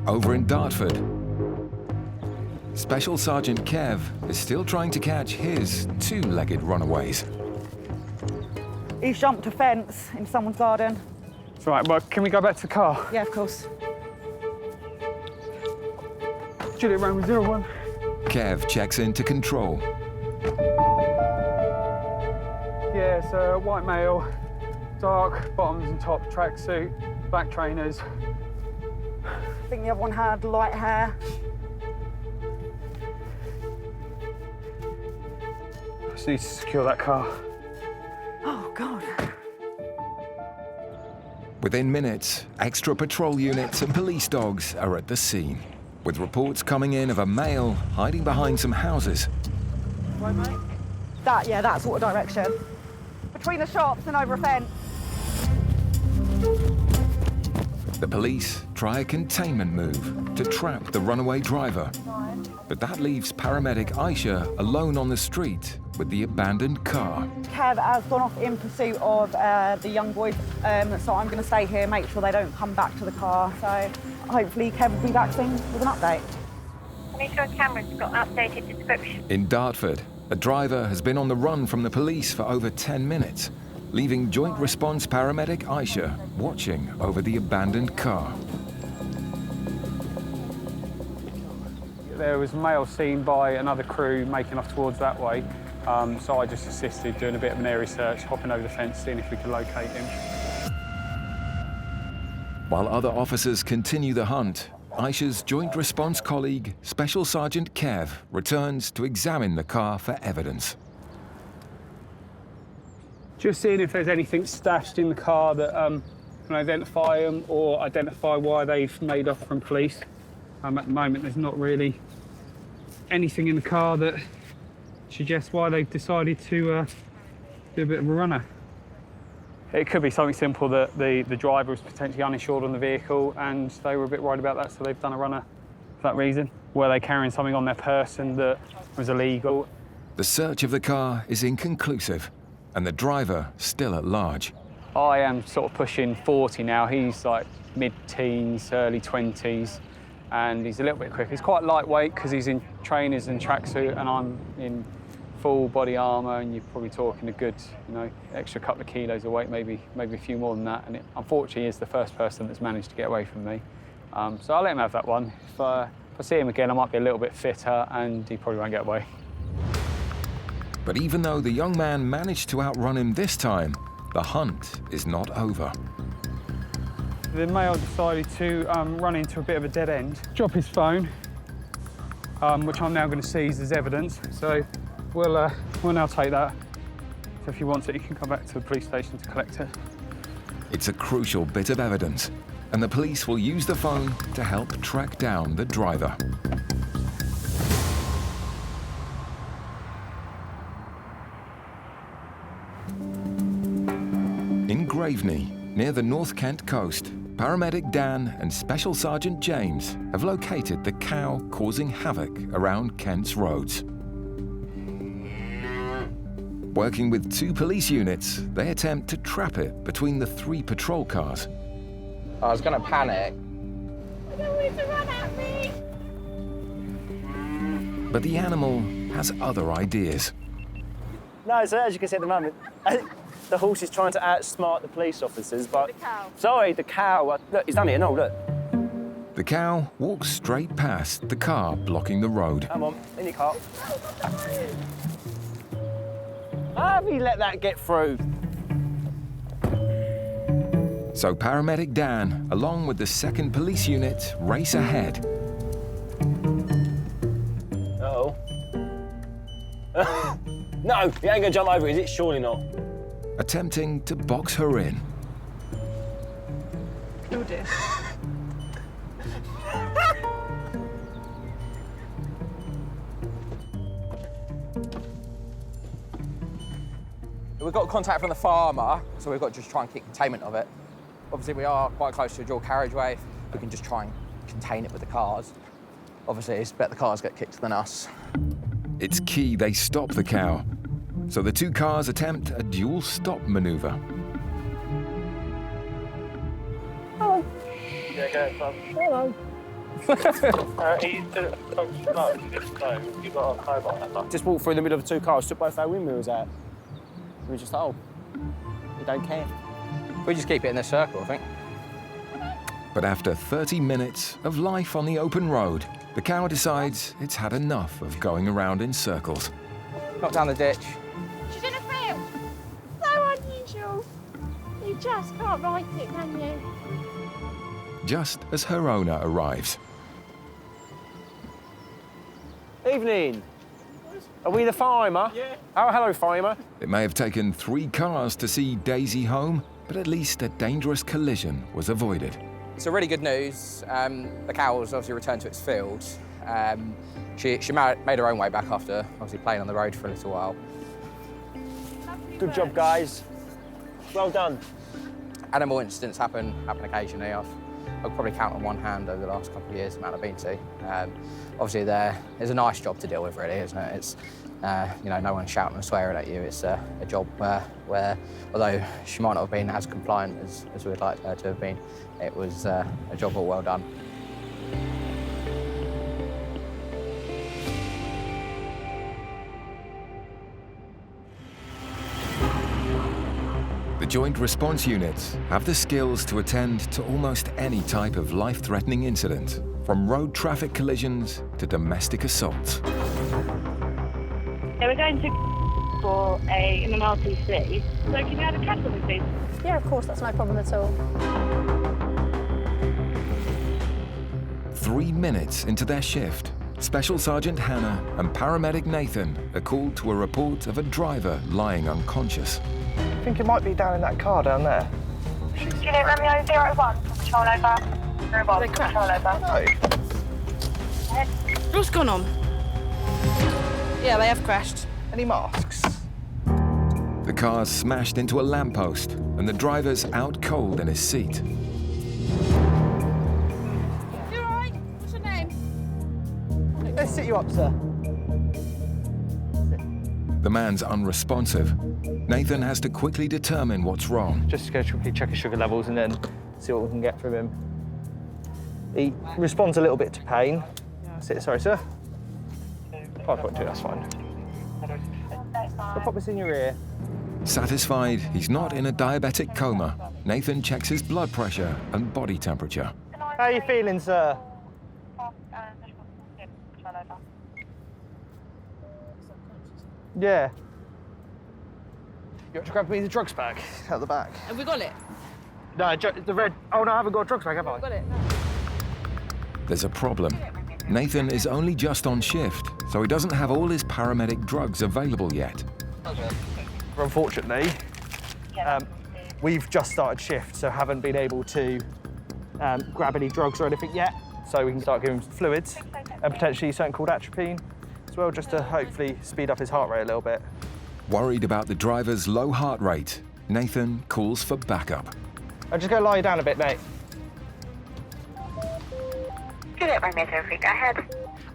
Over in Dartford, Special Sergeant Kev is still trying to catch his two-legged runaways. He's jumped a fence in someone's garden. It's all right, well, can we go back to the car? Yeah, of course. Juliet Romeo 01. Kev checks into control. Yeah, it's a white male, dark bottoms and top tracksuit, black trainers. I think the other one had light hair. I just need to secure that car. Oh, God. Within minutes, extra patrol units and police dogs are at the scene, with reports coming in of a male hiding behind some houses. Right, mate? Yeah, that sort of direction. Between the shops and over a fence. The police try a containment move to trap the runaway driver, but that leaves paramedic Aisha alone on the street with the abandoned car. Kev has gone off in pursuit of the young boys, so I'm going to stay here, make sure they don't come back to the car. So hopefully Kev will be back soon with an update. Make sure camera's got updated description. In Dartford, a driver has been on the run from the police for over 10 minutes, leaving Joint Response paramedic Aisha watching over the abandoned car. There was a male seen by another crew making off towards that way, so I just assisted doing a bit of an area search, hopping over the fence, seeing if we could locate him. While other officers continue the hunt, Aisha's Joint Response colleague, Special Sergeant Kev, returns to examine the car for evidence. Just seeing if there's anything stashed in the car that can identify them or identify why they've made off from police. At the moment, there's not really anything in the car that suggests why they've decided to do a bit of a runner. It could be something simple that the driver was potentially uninsured on the vehicle and they were a bit worried about that, so they've done a runner for that reason. Were they carrying something on their person that was illegal? The search of the car is inconclusive, and the driver still at large. I am sort of pushing 40 now. He's like mid-teens, early 20s, and he's a little bit quick. He's quite lightweight because he's in trainers and tracksuit, and I'm in full body armour, and you're probably talking a good, extra couple of kilos of weight, maybe a few more than that. And it, unfortunately, is the first person that's managed to get away from me. So I'll let him have that one. If I see him again, I might be a little bit fitter, and he probably won't get away. But even though the young man managed to outrun him this time, the hunt is not over. The male decided to run into a bit of a dead end, drop his phone, which I'm now going to seize as evidence. So we'll now take that. So if he wants it, he can come back to the police station to collect it. It's a crucial bit of evidence, and the police will use the phone to help track down the driver. In Graveney, near the North Kent coast, paramedic Dan and Special Sergeant James have located the cow causing havoc around Kent's roads. Working with 2 police units, they attempt to trap it between the 3 patrol cars. I was going to panic. I don't want it to run at me. But the animal has other ideas. No, so as you can see at the moment, the horse is trying to outsmart the police officers, but... The cow. Sorry, the cow. Look, he's done it, no, look. The cow walks straight past the car blocking the road. Come on, in your car. How have you let that get through? So paramedic Dan, along with the 2nd police unit, race ahead. Uh-oh. No, he ain't gonna jump over, is it? Surely not. Attempting to box her in. Oh dear. We've got contact from the farmer, so we've got to just try and keep containment of it. Obviously, we are quite close to a dual carriageway. We can just try and contain it with the cars. Obviously, it's better the cars get kicked than us. It's key they stop the cow. So the two cars attempt a dual stop maneuver. Hello. Yeah, go ahead, Bob. Hello. You've got a code on that. Just walked through the middle of the two cars, took both our windmills out. We were just, oh, we don't care. We just keep it in this circle, I think. But after 30 minutes of life on the open road, the cow decides it's had enough of going around in circles. Not down the ditch. She's in a field. So unusual. You just can't write it, can you? Just as her owner arrives. Evening. Are we the farmer? Yeah. Oh, hello, farmer. It may have taken 3 cars to see Daisy home, but at least a dangerous collision was avoided. So really good news. The cow was obviously returned to its field. She made her own way back after obviously playing on the road for a little while. Good job, guys. Well done. Animal incidents happen occasionally. I'll probably count on one hand over the last couple of years the amount I've been to. Obviously, it's a nice job to deal with, really, isn't it? It's you know, no one's shouting and swearing at you. It's a job where, although she might not have been as compliant as we'd like her to have been, it was a job well done. The Joint Response Units have the skills to attend to almost any type of life-threatening incident, from road traffic collisions to domestic assaults. Yeah, we're going to for in an RTC. So can you have a chat with me, please? Yeah, of course, that's no problem at all. 3 minutes into their shift, Special Sergeant Hannah and paramedic Nathan are called to a report of a driver lying unconscious. I think it might be down in that car down there. Juliet Romeo 01, control over. 01, control over. No. What's gone on? Yeah, they have crashed. Any masks? The car's smashed into a lamppost and the driver's out cold in his seat. You all right? What's your name? Let's sit you up, sir. The man's unresponsive. Nathan has to quickly determine what's wrong. Just go quickly check his sugar levels and then see what we can get from him. He responds a little bit to pain. Sorry, sir. 5.2, that's fine. I'll pop this in your ear. Satisfied he's not in a diabetic coma, Nathan checks his blood pressure and body temperature. How are you feeling, sir? Yeah. You want to grab me the drugs bag out the back? Have we got it? No, the red. Oh no, I haven't got a drugs bag, have I? Got it. No. There's a problem. Nathan is only just on shift, so he doesn't have all his paramedic drugs available yet. Unfortunately, we've just started shift, so haven't been able to grab any drugs or anything yet. So we can start giving him fluids and potentially something called atropine as well, just to hopefully speed up his heart rate a little bit. Worried about the driver's low heart rate, Nathan calls for backup. I'll just go lie you down a bit, mate. Juliet Romeo 03, go ahead.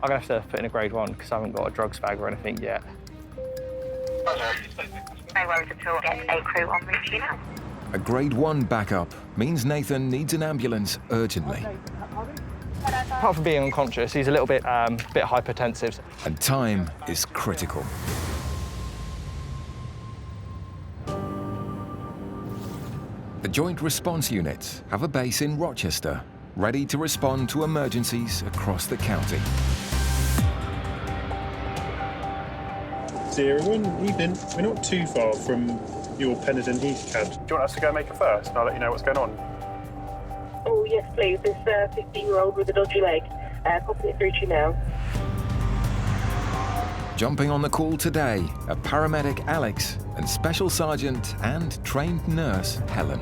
I'm gonna have to put in a grade 1 because I haven't got a drugs bag or anything yet. No worries at all. Get a crew on route to you now. A grade 1 backup means Nathan needs an ambulance urgently. Apart from being unconscious, he's a little bit hypertensive. And time is critical. The Joint Response Units have a base in Rochester, ready to respond to emergencies across the county. Dear everyone, evening. We're not too far from your Pennington Heath camp. Do you want us to go make a first and I'll let you know what's going on? Oh, yes, please. This 15-year-old with a dodgy leg. Popping it through to you now. Jumping on the call today are paramedic Alex and Special Sergeant and trained nurse Helen.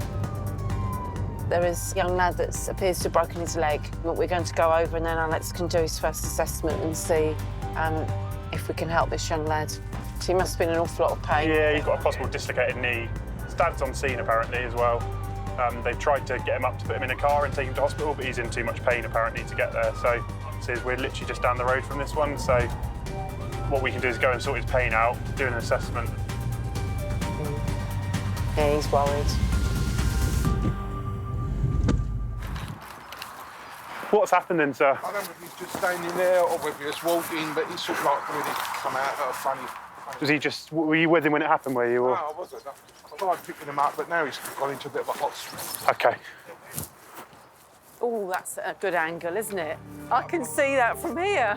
There is a young lad that appears to have broken his leg. We're going to go over and then Alex can do his first assessment and see if we can help this young lad So he must have been in an awful lot of pain. Yeah, he's got a possible dislocated knee. His dad's on scene apparently as well. They've tried to get him up to put him in a car and take him to hospital, but he's in too much pain apparently to get there. So we're literally just down the road from this one. So what we can do is go and sort his pain out, do an assessment. Yeah, he's worried. What's happened then, sir? I don't know if he's just standing there or whether he's walking, but he's sort of like when he come out at a funny. Was he just? Were you with him when it happened? Were you? Or? No, I wasn't. I tried picking him up, but now he's gone into a bit of a hot spot. Okay. Oh, that's a good angle, isn't it? I can see that from here.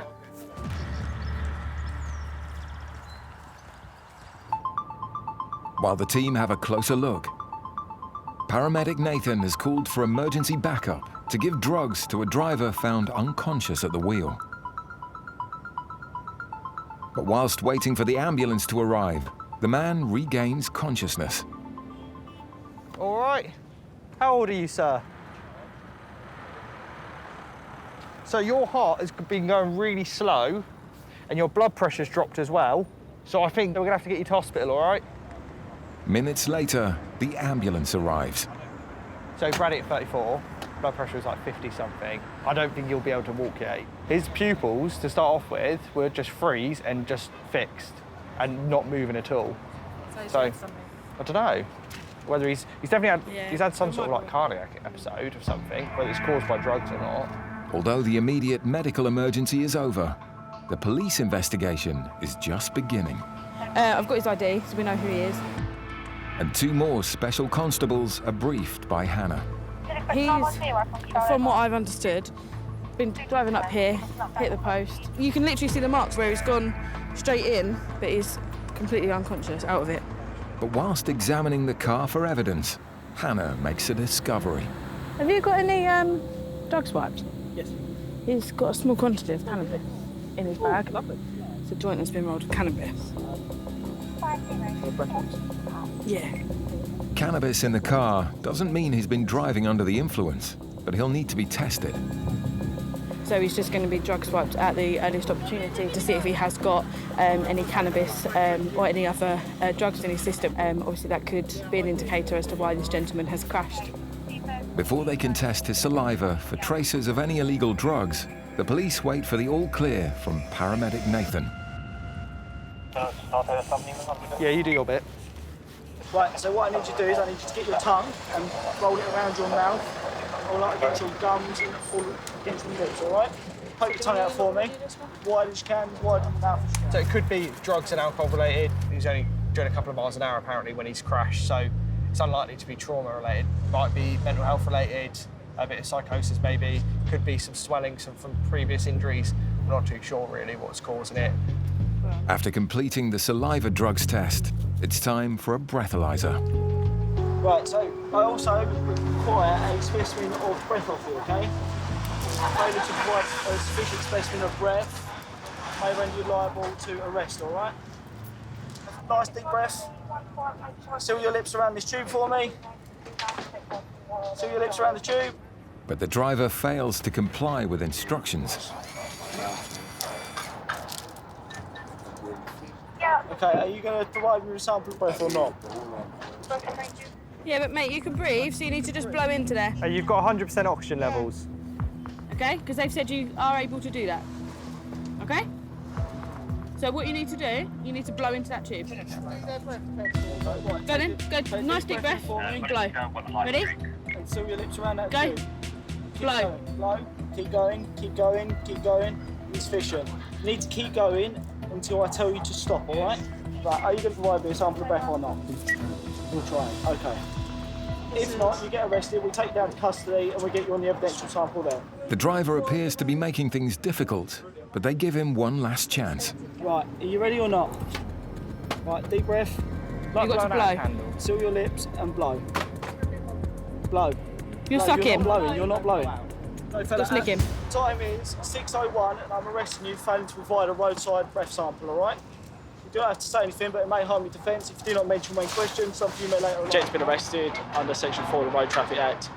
While the team have a closer look, paramedic Nathan has called for emergency backup to give drugs to a driver found unconscious at the wheel. But whilst waiting for the ambulance to arrive, the man regains consciousness. All right. How old are you, sir? So your heart has been going really slow and your blood pressure's dropped as well. So I think we're gonna have to get you to hospital, all right? Minutes later, the ambulance arrives. So Brady at 34, blood pressure is like 50-something. I don't think he'll be able to walk yet. His pupils, to start off with, were just freeze and just fixed and not moving at all. So I don't know whether he's definitely had, he's had some sort of like cardiac episode or something, whether it's caused by drugs or not. Although the immediate medical emergency is over, the police investigation is just beginning. I've got his ID, so we know who he is. And 2 more special constables are briefed by Hannah. He's, from what I've understood, been driving up here, hit the post. You can literally see the marks where he's gone straight in, but he's completely unconscious, out of it. But whilst examining the car for evidence, Hannah makes a discovery. Have you got any drug swipes? Yes. He's got a small quantity of cannabis in his bag. Lovely. It's a joint that's been rolled with cannabis. Yeah. Cannabis in the car doesn't mean he's been driving under the influence, but he'll need to be tested. So he's just going to be drug swiped at the earliest opportunity to see if he has got any cannabis or any other drugs in his system. Obviously that could be an indicator as to why this gentleman has crashed. Before they can test his saliva for traces of any illegal drugs, the police wait for the all clear from paramedic Nathan. Yeah, you do your bit. Right, so what I need you to do is I need you to get your tongue and roll it around your mouth, all up against your gums and all against your lips, all right? Poke your tongue out for me, wide as you can, wide in your mouth. So it could be drugs and alcohol related. He's only doing a couple of miles an hour apparently when he's crashed, so it's unlikely to be trauma related. Might be mental health related, a bit of psychosis maybe, could be some swelling from previous injuries. We're not too sure really what's causing it. After completing the saliva drugs test, it's time for a breathalyzer. Right, so I also require a specimen of breath off you, okay? Failure to provide a sufficient specimen of breath may render you liable to arrest, all right? Nice deep breath. Seal your lips around this tube for me. Seal your lips around the tube. But the driver fails to comply with instructions. Okay, are you going to provide me with a sample of breath or not? Yeah, but mate, you can breathe, so you need to just blow into there. You've got 100% oxygen levels. Okay? Because they've said you are able to do that. Okay? So what you need to do, you need to blow into that tube. Go then, go, nice deep breath, blow. Ready? And seal your lips around that go. tube. Blow. Blow. Keep going, keep going, keep going. Insufficient. You need to keep going until I tell you to stop, all right? Right, are you going to provide me a sample of breath or not? We'll try, okay. If not, you get arrested, we take you down to custody and we get you on the evidential sample there. The driver appears to be making things difficult, but they give him one last chance. Right, are you ready or not? Right, deep breath. You've got to blow. Seal your lips and blow. Blow. You're sucking. You're not blowing. No, fella, Just lick him. Time is 6:01 and I'm arresting you for failing to provide a roadside breath sample, all right? You don't have to say anything, but it may harm your defence if you do not mention when questioned. Something you may later on. Jet's been arrested under Section 4 of the Road Traffic Act.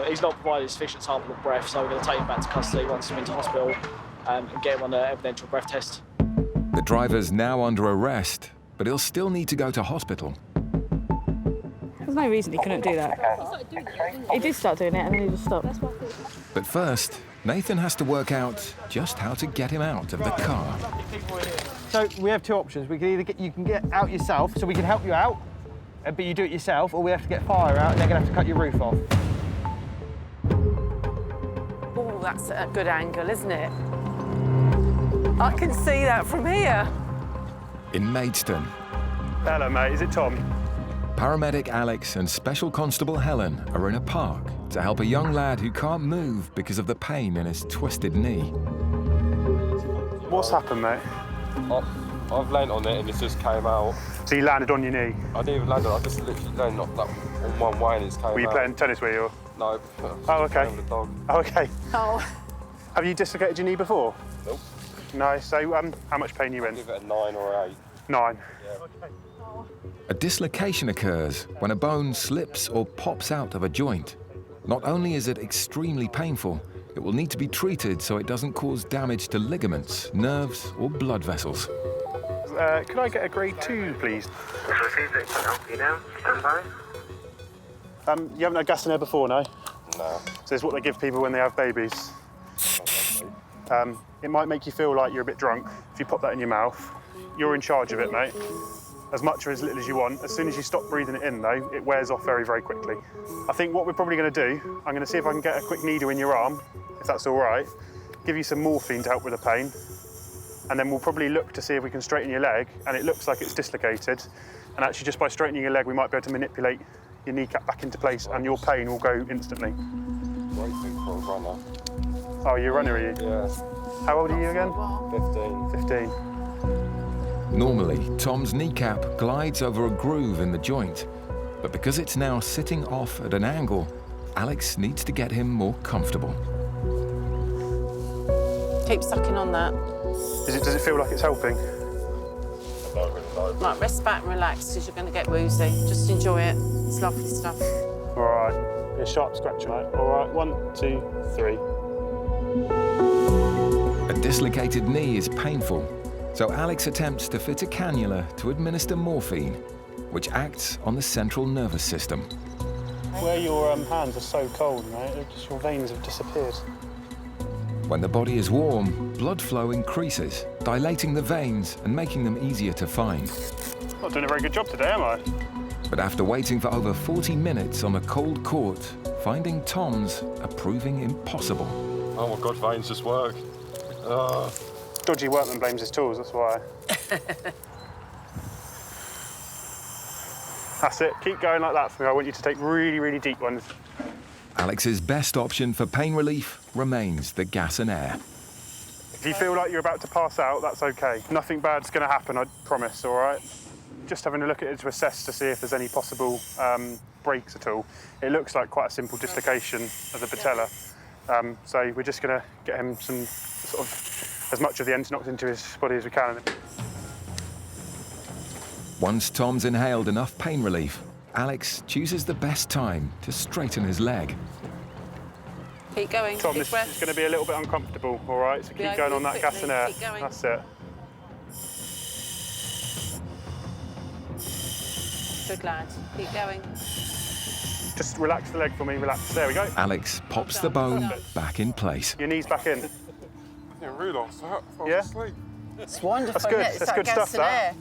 He's not provided a sufficient sample of breath, so we're going to take him back to custody once he's been to hospital and get him on the evidential breath test. The driver's now under arrest, but he'll still need to go to hospital. There's no reason he couldn't do that. He did start doing it and then he just stopped. But first, Nathan has to work out just how to get him out of the car. So we have two options. We can either you can get out yourself, so we can help you out, but you do it yourself, or we have to get fire out and they're going to have to cut your roof off. Oh, that's a good angle, isn't it? I can see that from here. In Maidstone, Hello, mate. Is it Tom? paramedic Alex and Special Constable Helen are in a park to help a young lad who can't move because of the pain in his twisted knee. What's happened, mate? I've landed on it and it just came out. So you landed on your knee? I didn't even land on it, I just literally landed on one way and it came out. Were you playing tennis, were you? No. Oh, okay. With the dog. Oh, okay. Oh. Have you dislocated your knee before? Nope. No, so how much pain are you in? I'll give it a 9 or 8. 9? Yeah. A dislocation occurs when a bone slips or pops out of a joint. Not only is it extremely painful, it will need to be treated so it doesn't cause damage to ligaments, nerves, or blood vessels. Could I get a grade 2, please? You haven't had gas in there before, no? No. So it's what they give people when they have babies. It might make you feel like you're a bit drunk if you pop that in your mouth. You're in charge of it, mate. As much or as little as you want. As soon as you stop breathing it in, though, it wears off very, very quickly. I think what we're probably going to do, I'm going to see if I can get a quick needle in your arm, if that's all right, give you some morphine to help with the pain, and then we'll probably look to see if we can straighten your leg, and it looks like it's dislocated, and actually just by straightening your leg, we might be able to manipulate your kneecap back into place, and your pain will go instantly. Great thing for a runner. Oh, you're a runner, are you? Yeah. How old are you again? 15. 15. Normally, Tom's kneecap glides over a groove in the joint, but because it's now sitting off at an angle, Alex needs to get him more comfortable. Keep sucking on that. Does it feel like it's helping? Right, rest back and relax because you're going to get woozy. Just enjoy it. It's lovely stuff. All right, be a sharp scratch, mate. All right, 1, 2, 3. A dislocated knee is painful, so Alex attempts to fit a cannula to administer morphine, which acts on the central nervous system. Where your hands are so cold, mate, your veins have disappeared. When the body is warm, blood flow increases, dilating the veins and making them easier to find. Not doing a very good job today, am I? But after waiting for over 40 minutes on a cold court, finding Tom's are proving impossible. Oh my God, veins just work. Dodgy workman blames his tools, that's why. That's it, keep going like that for me. I want you to take really, really deep ones. Alex's best option for pain relief remains the gas and air. If you feel like you're about to pass out, that's okay. Nothing bad's going to happen, I promise, all right? Just having a look at it to assess to see if there's any possible breaks at all. It looks like quite a simple dislocation of the patella. So we're just going to get him some sort of as much of the ends knocked into his body as we can. Once Tom's inhaled enough pain relief, Alex chooses the best time to straighten his leg. Keep going. Tom, Big this breath. is going to be a little bit uncomfortable, all right? So keep Yeah, going on move that gas and air. quickly, keep going. That's it. Good lad. Keep going. Just relax the leg for me, relax. There we go. Alex pops the bone back in place. Your knees back in. I didn't realise that. I was Yeah? asleep. It's wonderful. That's good. Isn't it? It's That's like good gas stuff, and that. air.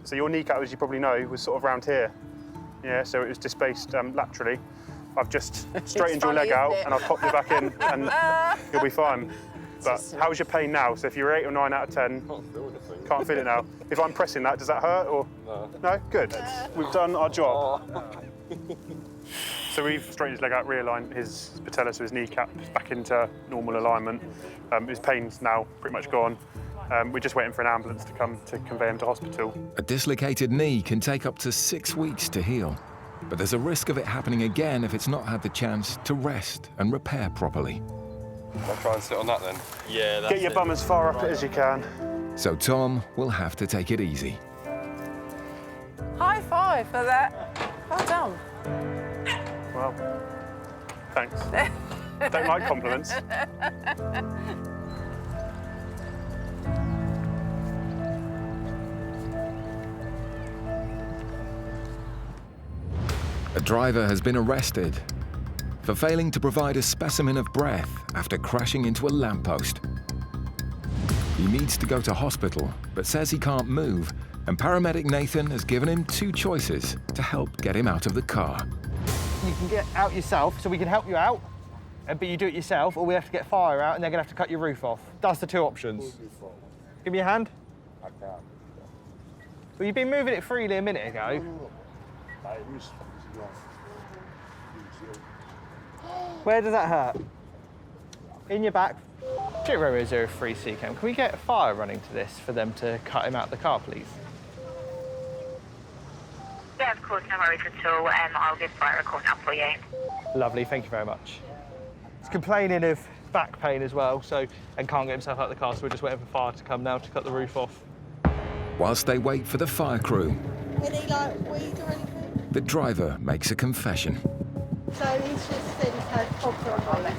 So your kneecap, as you probably know, was sort of round here. Yeah, so it was displaced laterally. I've just straightened your leg funny, out isn't it? and I've popped you back in and you'll be fine. But how's your pain now? So if you're 8 or 9 out of 10, can't feel it now. If I'm pressing that, does that hurt or? No. No? Good. We've done our job. So we've straightened his leg out, realigned his patella, so his kneecap back into normal alignment. His pain's now pretty much gone. We're just waiting for an ambulance to come to convey him to hospital. A dislocated knee can take up to 6 weeks to heal, but there's a risk of it happening again if it's not had the chance to rest and repair properly. I'll try and sit on that then. Yeah, that's Get your bum as far up it as you can. So Tom will have to take it easy. High five for that. Well done. Well, thanks. Don't like compliments. A driver has been arrested for failing to provide a specimen of breath after crashing into a lamppost. He needs to go to hospital, but says he can't move, and paramedic Nathan has given him 2 choices to help get him out of the car. You can get out yourself, so we can help you out, but you do it yourself, or we have to get fire out and they're gonna have to cut your roof off. That's the 2 options. Give me your hand. I can't. Well, you've been moving it freely a minute ago. Where does that hurt? In your back. Romeo 03 CCAM, can we get fire running to this for them to cut him out of the car, please? Yeah, of course, no worries at all. I'll give fire a call now for you. Lovely, thank you very much. He's complaining of back pain as well, and can't get himself out of the car, so we're just waiting for fire to come now to cut the roof off. Whilst they wait for the fire crew, Any weed or anything? the driver makes a confession. So he's just said he's had copper on it.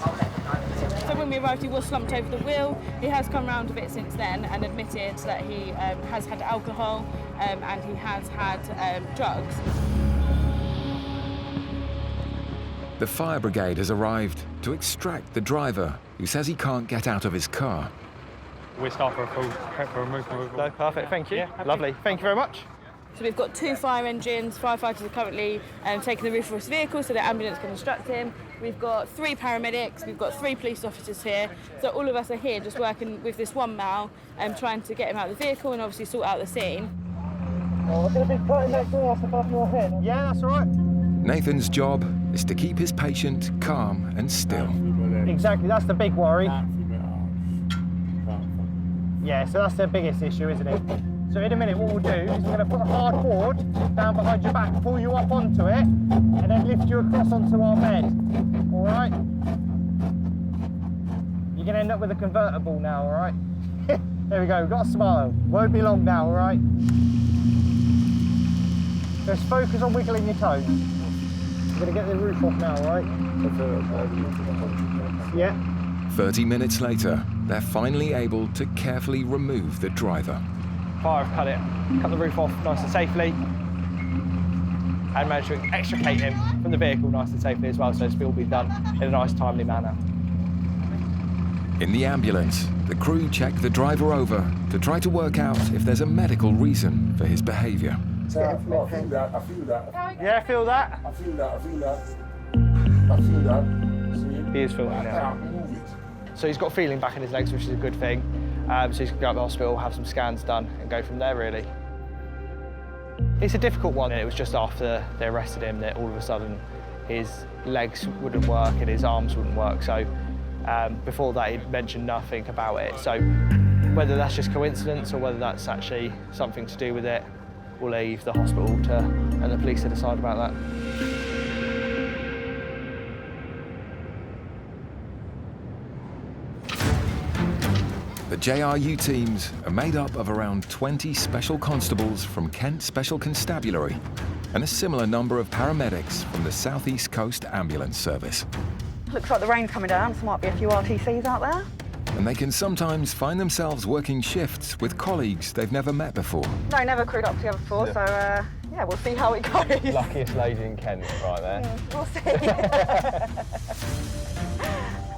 So when we arrived, he was slumped over the wheel. He has come round a bit since then and admitted that he has had alcohol and he has had drugs. The fire brigade has arrived to extract the driver, who says he can't get out of his car. We're starting for a full prep for removal. No, perfect, thank you. Yeah, lovely, thank you very much. So we've got 2 fire engines. Firefighters are currently taking the roof of his vehicle so the ambulance can instruct him. We've got 3 paramedics, we've got 3 police officers here. So all of us are here just working with this one male and trying to get him out of the vehicle and obviously sort out the scene. Oh, I'm going to be putting that glass above your head. Yeah, that's all right. Nathan's job is to keep his patient calm and still. Exactly, that's the big worry. Yeah, so that's the biggest issue, isn't it? So in a minute, what we'll do is we're going to put a hard board down behind your back, pull you up onto it, and then lift you across onto our bed. All right? You're going to end up with a convertible now, all right? There we go, we've got a smile. Won't be long now, all right? Just focus on wiggling your toes. We're going to get the roof off now, all right? Yeah. 30 minutes later, they're finally able to carefully remove the driver. Fire have cut the roof off nice and safely and managed to extricate him from the vehicle nice and safely as well, so it's all been done in a nice, timely manner. In the ambulance, the crew check the driver over to try to work out if there's a medical reason for his behaviour. I feel that. Yeah, feel that? I feel that. He is feeling now. So he's got feeling back in his legs, which is a good thing. So he's going to go to the hospital, have some scans done, and go from there, really. It's a difficult one. It was just after they arrested him that all of a sudden his legs wouldn't work and his arms wouldn't work. So before that, he'd mentioned nothing about it. So whether that's just coincidence or whether that's actually something to do with it, we'll leave the hospital and the police to decide about that. The JRU teams are made up of around 20 special constables from Kent Special Constabulary and a similar number of paramedics from the South East Coast Ambulance Service. Looks like the rain's coming down, so there might be a few RTCs out there. And they can sometimes find themselves working shifts with colleagues they've never met before. No, never crewed up together before, so yeah, we'll see how it goes. Luckiest lady in Kent right there. We'll see.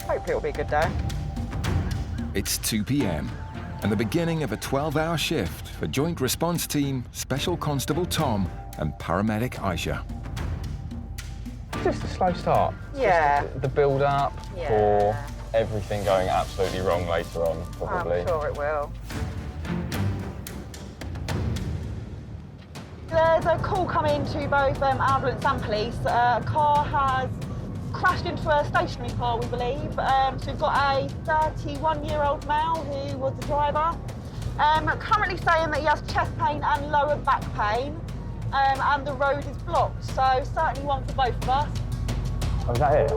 Hopefully it'll be a good day. It's 2 p.m. and the beginning of a 12-hour shift for Joint Response Team Special Constable Tom and Paramedic Aisha. Just a slow start. Yeah. Just the build-up for everything going absolutely wrong later on, probably. I'm sure it will. There's a call coming to both ambulance and police. A car has crashed into a stationary car, we believe. So we've got a 31-year-old male who was the driver. Currently saying that he has chest pain and lower back pain, and the road is blocked. So certainly one for both of us. Oh, is that it?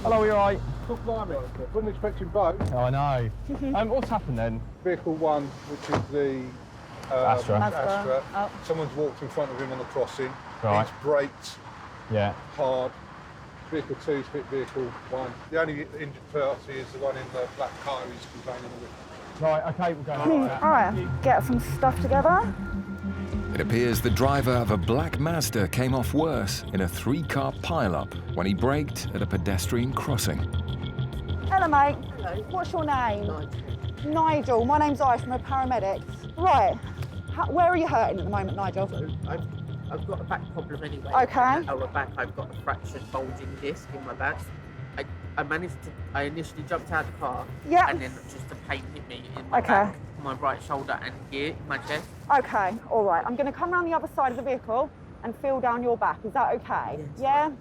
Hello, you all right? Look, blimey, wasn't expecting both. Oh, I know. What's happened then? Vehicle 1, which is the Astra. Oh. Someone's walked in front of him on the crossing. Right. He's braked Yeah. hard. Vehicle 2's hit vehicle 1. The only injured party is the one in the black car who's complaining of it. Right, okay, we'll go. All right, get some stuff together. It appears the driver of a black Mazda came off worse in a 3-car pileup when he braked at a pedestrian crossing. Hello, mate. Hello. What's your name? Nigel. Nigel. My name's I from a paramedic. Right. Where are you hurting at the moment, Nigel? So I've got a back problem anyway. Okay. At our back, I've got a fractured bulging disc in my back. I initially jumped out of the car. Yeah. And then just the pain hit me in my back, my right shoulder, and here in my chest. Okay. All right. I'm going to come around the other side of the vehicle and feel down your back. Is that okay? Yeah.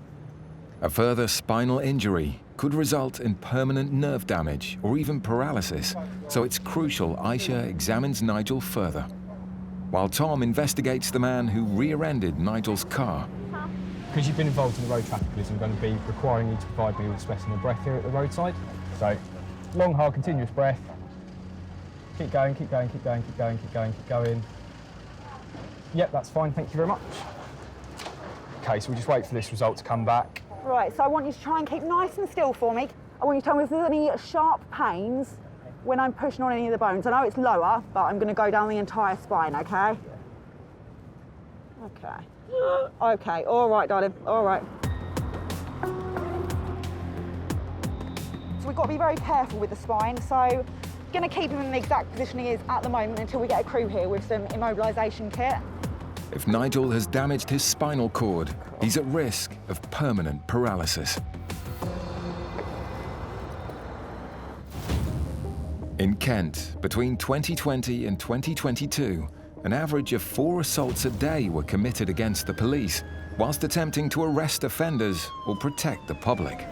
A further spinal injury could result in permanent nerve damage or even paralysis, so it's crucial Aisha examines Nigel further. While Tom investigates the man who rear-ended Nigel's car. Because you've been involved in the road traffic police, I'm going to be requiring you to provide me with a specimen of breath here at the roadside. So, long, hard, continuous breath. Keep going, keep going, keep going, keep going, keep going, keep going. Yep, that's fine, thank you very much. Okay, so we'll just wait for this result to come back. Right, so I want you to try and keep nice and still for me. I want you to tell me if there's any sharp pains when I'm pushing on any of the bones. I know it's lower, but I'm going to go down the entire spine, okay? Okay. Okay, all right, darling, all right. So we've got to be very careful with the spine, so going to keep him in the exact position he is at the moment until we get a crew here with some immobilisation kit. If Nigel has damaged his spinal cord, he's at risk of permanent paralysis. In Kent, between 2020 and 2022, an average of 4 assaults a day were committed against the police, whilst attempting to arrest offenders or protect the public.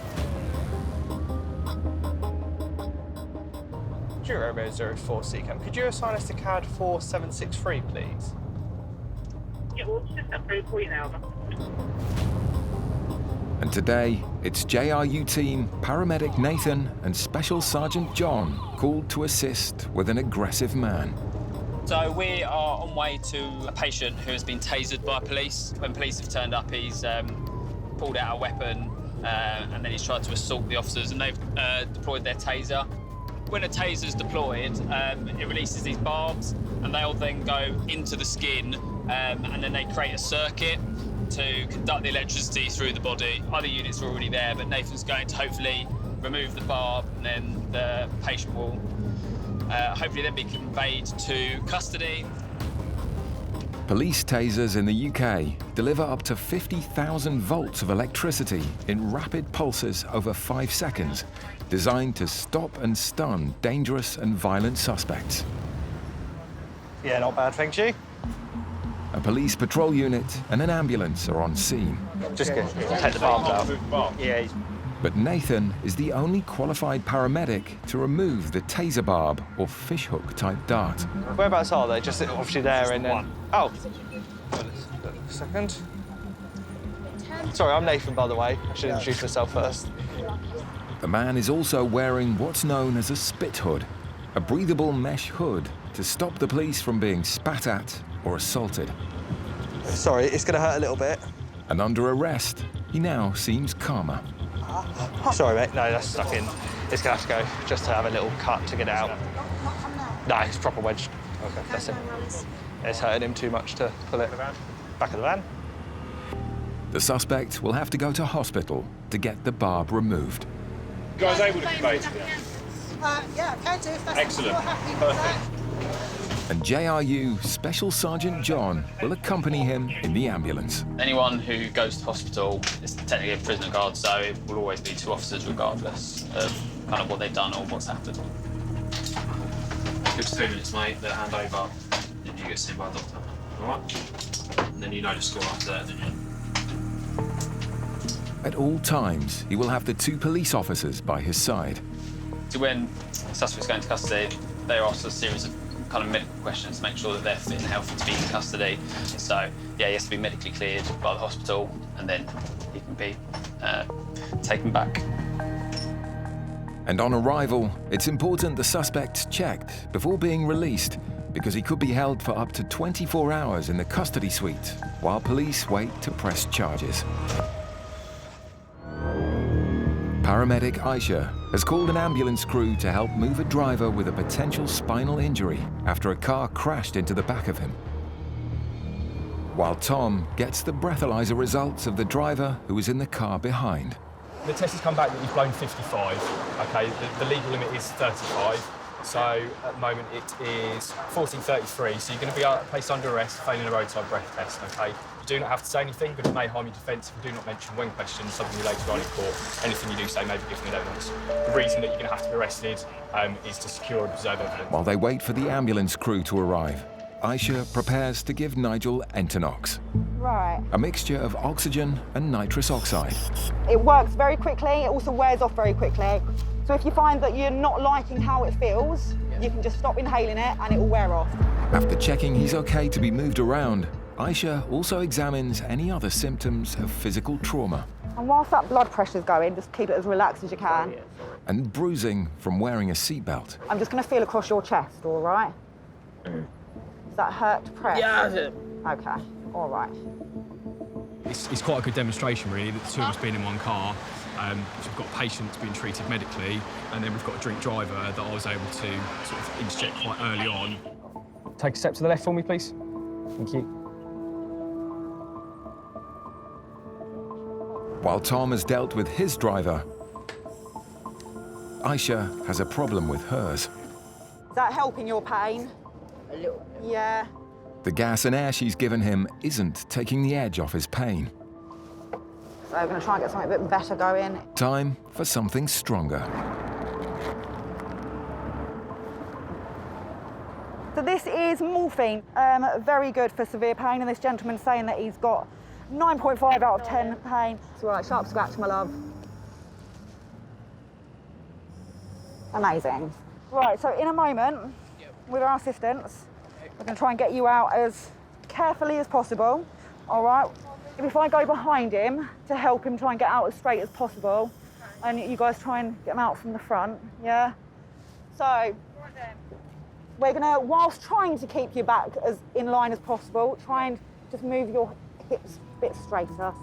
Romeo 04 Seacam, could you assign us to CAD 4763, please? Yeah, we'll just that through for you now. And today, it's JRU team, paramedic Nathan and Special Sergeant John called to assist with an aggressive man. So we are on way to a patient who has been tasered by police. When police have turned up, he's pulled out a weapon and then he's tried to assault the officers, and they've deployed their taser. When a taser's deployed, it releases these barbs, and they'll then go into the skin, and then they create a circuit to conduct the electricity through the body. Other units are already there, but Nathan's going to hopefully remove the barb, and then the patient will hopefully then be conveyed to custody. Police tasers in the UK deliver up to 50,000 volts of electricity in rapid pulses over 5 seconds, designed to stop and stun dangerous and violent suspects. Yeah, not bad, thank you. A police patrol unit and an ambulance are on scene. Just go take the barbs out. Yeah. But Nathan is the only qualified paramedic to remove the taser barb or fishhook type dart. Whereabouts are they? Just obviously there and then... Oh, a second. Sorry, I'm Nathan, by the way. I should introduce myself first. The man is also wearing what's known as a spit hood, a breathable mesh hood to stop the police from being spat at or assaulted. Sorry, it's going to hurt a little bit. And under arrest, he now seems calmer. Sorry, mate. No, that's stuck in. It's going to have to go just to have a little cut to get out. No, it's proper wedged. Okay, that's it. It's hurting him too much to pull it. Back of the van. The suspect will have to go to hospital to get the barb removed. You guys able to convey to them? Yeah, can do if that's excellent. Perfect. And JRU Special Sergeant John will accompany him in the ambulance. Anyone who goes to hospital is technically a prisoner guard, so it will always be 2 officers regardless of kind of what they've done or what's happened. Good 2 minutes, mate. They'll hand over, then you get seen by a doctor. All right? And then you know the score after that, don't you? At all times, he will have the 2 police officers by his side. So when suspects go into custody, they are asked a series of kind of medical questions to make sure that they're fit and healthy to be in custody. So, yeah, he has to be medically cleared by the hospital, and then he can be taken back. And on arrival, it's important the suspect's checked before being released, because he could be held for up to 24 hours in the custody suite while police wait to press charges. Paramedic Aisha has called an ambulance crew to help move a driver with a potential spinal injury after a car crashed into the back of him. while Tom gets the breathalyzer results of the driver who was in the car behind. The test has come back that you've blown 55. Okay, the legal limit is 35. So at the moment it is 14:33. So you're going to be placed under arrest, failing a roadside breath test. Okay, you do not have to say anything, but it may harm your defence if you do not mention when questioned something you later on in court. Anything you do say may be given in evidence. The reason that you're going to have to be arrested is to secure and preserve evidence. While they wait for the ambulance crew to arrive, Aisha prepares to give Nigel Entonox, Right. a mixture of oxygen and nitrous oxide. It works very quickly, it also wears off very quickly. So if you find that you're not liking how it feels, you can just stop inhaling it and it will wear off. After checking he's okay to be moved around, Aisha also examines any other symptoms of physical trauma And whilst that blood pressure's going, just keep it as relaxed as you can. and bruising from wearing a seatbelt. I'm just going to feel across your chest, all right? Does that hurt to press? Yeah. Okay, all right. It's quite a good demonstration, really, that the two of us being in one car. So we've got patients being treated medically, and then we've got a drink driver that I was able to sort of interject quite early on. Take a step to the left for me, please. Thank you. While Tom has dealt with his driver, Aisha has a problem with hers. Is that helping your pain? A little. Yeah. The gas and air she's given him isn't taking the edge off his pain. So we're going to try and get something a bit better going. Time for something stronger. So this is morphine, very good for severe pain, and this gentleman's saying that he's got 9.5 out of 10 pain. It's all right, sharp scratch, my love. Amazing. Right, so in a moment, with our assistance, we're going to try and get you out as carefully as possible, all right? If I go behind him to help him try and get out as straight as possible, and you guys try and get him out from the front, yeah? So, we're going to, whilst trying to keep you back as in line as possible, try and just move your hips a bit straighter.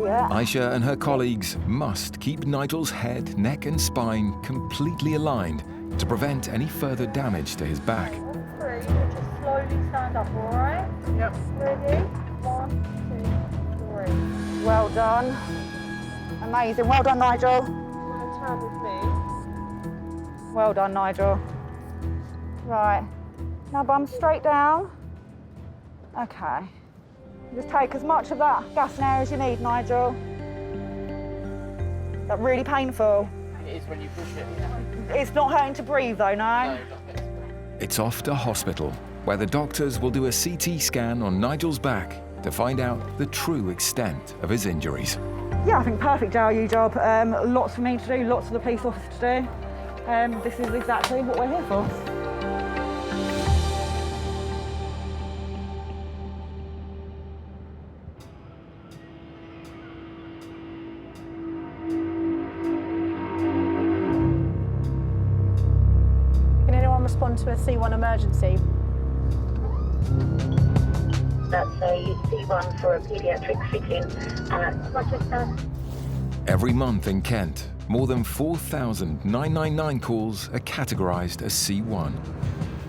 Yeah. Aisha and her colleagues must keep Nigel's head, neck and spine completely aligned to prevent any further damage to his back. Three, you just slowly stand up, all right? Yep. Ready? 1, 2, 3. Well done. Amazing. Well done, Nigel. You want to turn with me? Well done, Nigel. Right. Now bum straight down. Okay. Just take as much of that gas and air as you need, Nigel. Is that really painful? It is when you push it. It's not hurting to breathe though, no? It's off to hospital, where the doctors will do a CT scan on Nigel's back to find out the true extent of his injuries. Yeah, I think perfect JRU job. Lots for me to do, lots for the police officer to do. This is exactly what we're here for. Can anyone respond to a C1 emergency? That's a C1 for a paediatric fitting at Rochester. Every month in Kent, more than 4,999 calls are categorised as C1,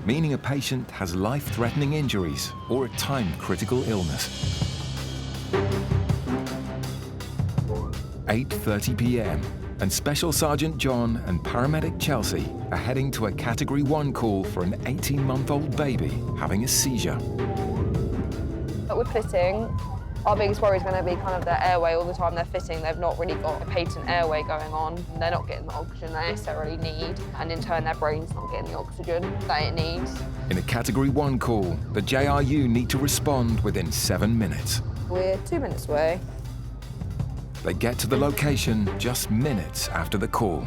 meaning a patient has life-threatening injuries or a time-critical illness. 8:30 p.m. and Special Sergeant John and paramedic Chelsea are heading to a Category 1 call for an 18-month-old baby having a seizure. With fitting, our biggest worry is going to be kind of their airway. All the time they're fitting, they've not really got a patent airway going on. They're not getting the oxygen they necessarily need, and in turn their brain's not getting the oxygen that it needs. In a Category 1 call, the JRU need to respond within 7 minutes. We're 2 minutes away. They get to the location just minutes after the call.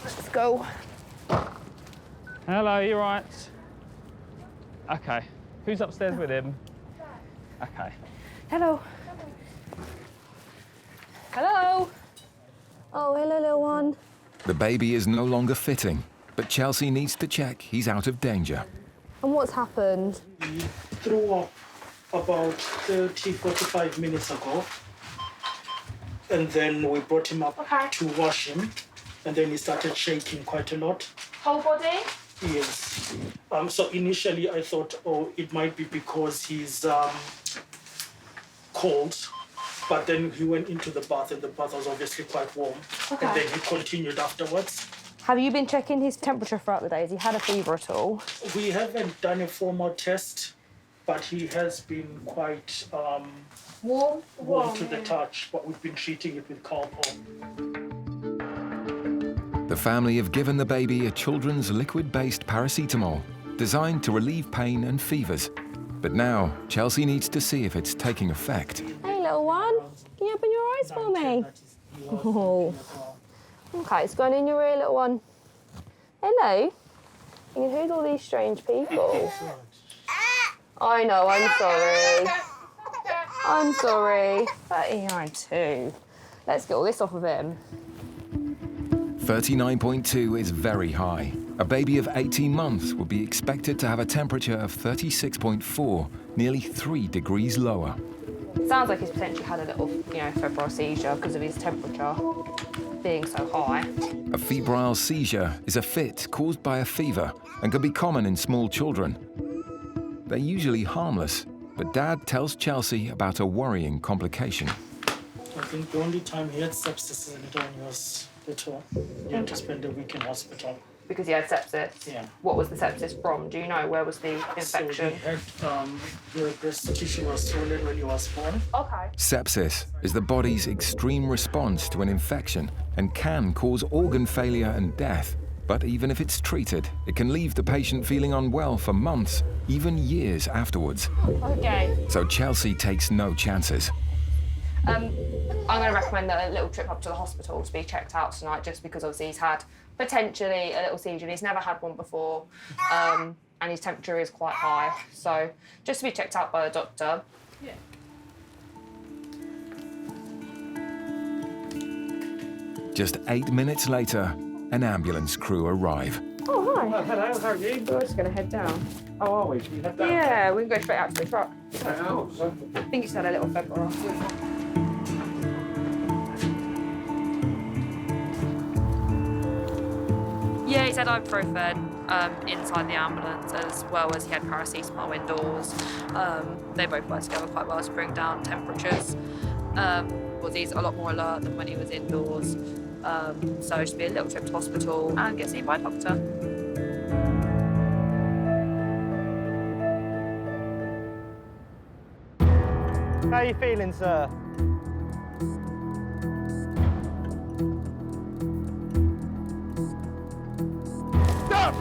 Let's go. Hello, you right? Okay. Who's upstairs with him? Okay. Hello. Hello. Oh, hello, little one. The baby is no longer fitting, but Chelsea needs to check he's out of danger. And what's happened? He threw up about 30, 45 minutes ago. and then we brought him up to wash him, and then he started shaking quite a lot. Whole body? Yes. So initially I thought, oh, it might be because he's cold, but then he went into the bath, and the bath was obviously quite warm, and then he continued afterwards. Have you been checking his temperature throughout the day? Has he had a fever at all? We haven't done a formal test, but he has been quite warm to the touch, but we've been treating it with Calpol. The family have given the baby a children's liquid-based paracetamol designed to relieve pain and fevers. But now, Chelsea needs to see if it's taking effect. Hey, little one. Can you open your eyes for me? Oh. Okay, it's going in your ear, little one. Hello. Who's all these strange people? I know, I'm sorry. I'm sorry. 39.2. Let's get all this off of him. 39.2 is very high. A baby of 18 months would be expected to have a temperature of 36.4, nearly 3 degrees lower. It sounds like he's potentially had a little, febrile seizure because of his temperature being so high. A febrile seizure is a fit caused by a fever and can be common in small children. They're usually harmless, but Dad tells Chelsea about a worrying complication. I think the only time he had sepsis when he was little, he had to spend a week in hospital. Because he had sepsis? Yeah. What was the sepsis from? Do you know? Where was the infection? So the breast tissue was swollen when he was born. Okay. Sepsis is the body's extreme response to an infection and can cause organ failure and death. But even if it's treated, it can leave the patient feeling unwell for months, even years afterwards. Okay. So Chelsea takes no chances. I'm going to recommend a little trip up to the hospital to be checked out tonight, just because obviously he's had potentially a little seizure and he's never had one before, and his temperature is quite high. So just to be checked out by a doctor. Yeah. Just 8 minutes later, an ambulance crew arrive. Oh, hi. Oh, hello, how are you? We're just going to head down. How are we? Should we head down? Yeah, we can go straight out to the truck. Oh, so... I think he's had a little febrile. Yeah, he's had ibuprofen inside the ambulance, as well as he had paracetamol indoors. They both work together quite well to bring down temperatures. He's a lot more alert than when he was indoors. So just be a little trip to hospital and get seen by a doctor. How are you feeling, sir? Stop!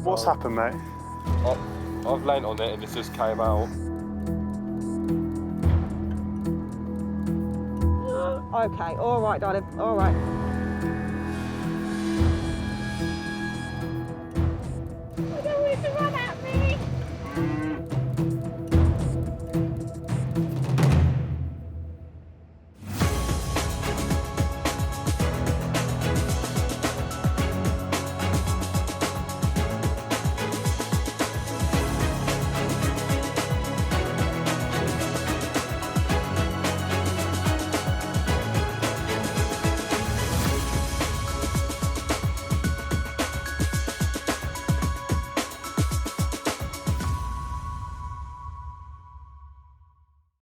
What's happened, mate? I've leant on it and it just came out. Okay, all right, darling, all right.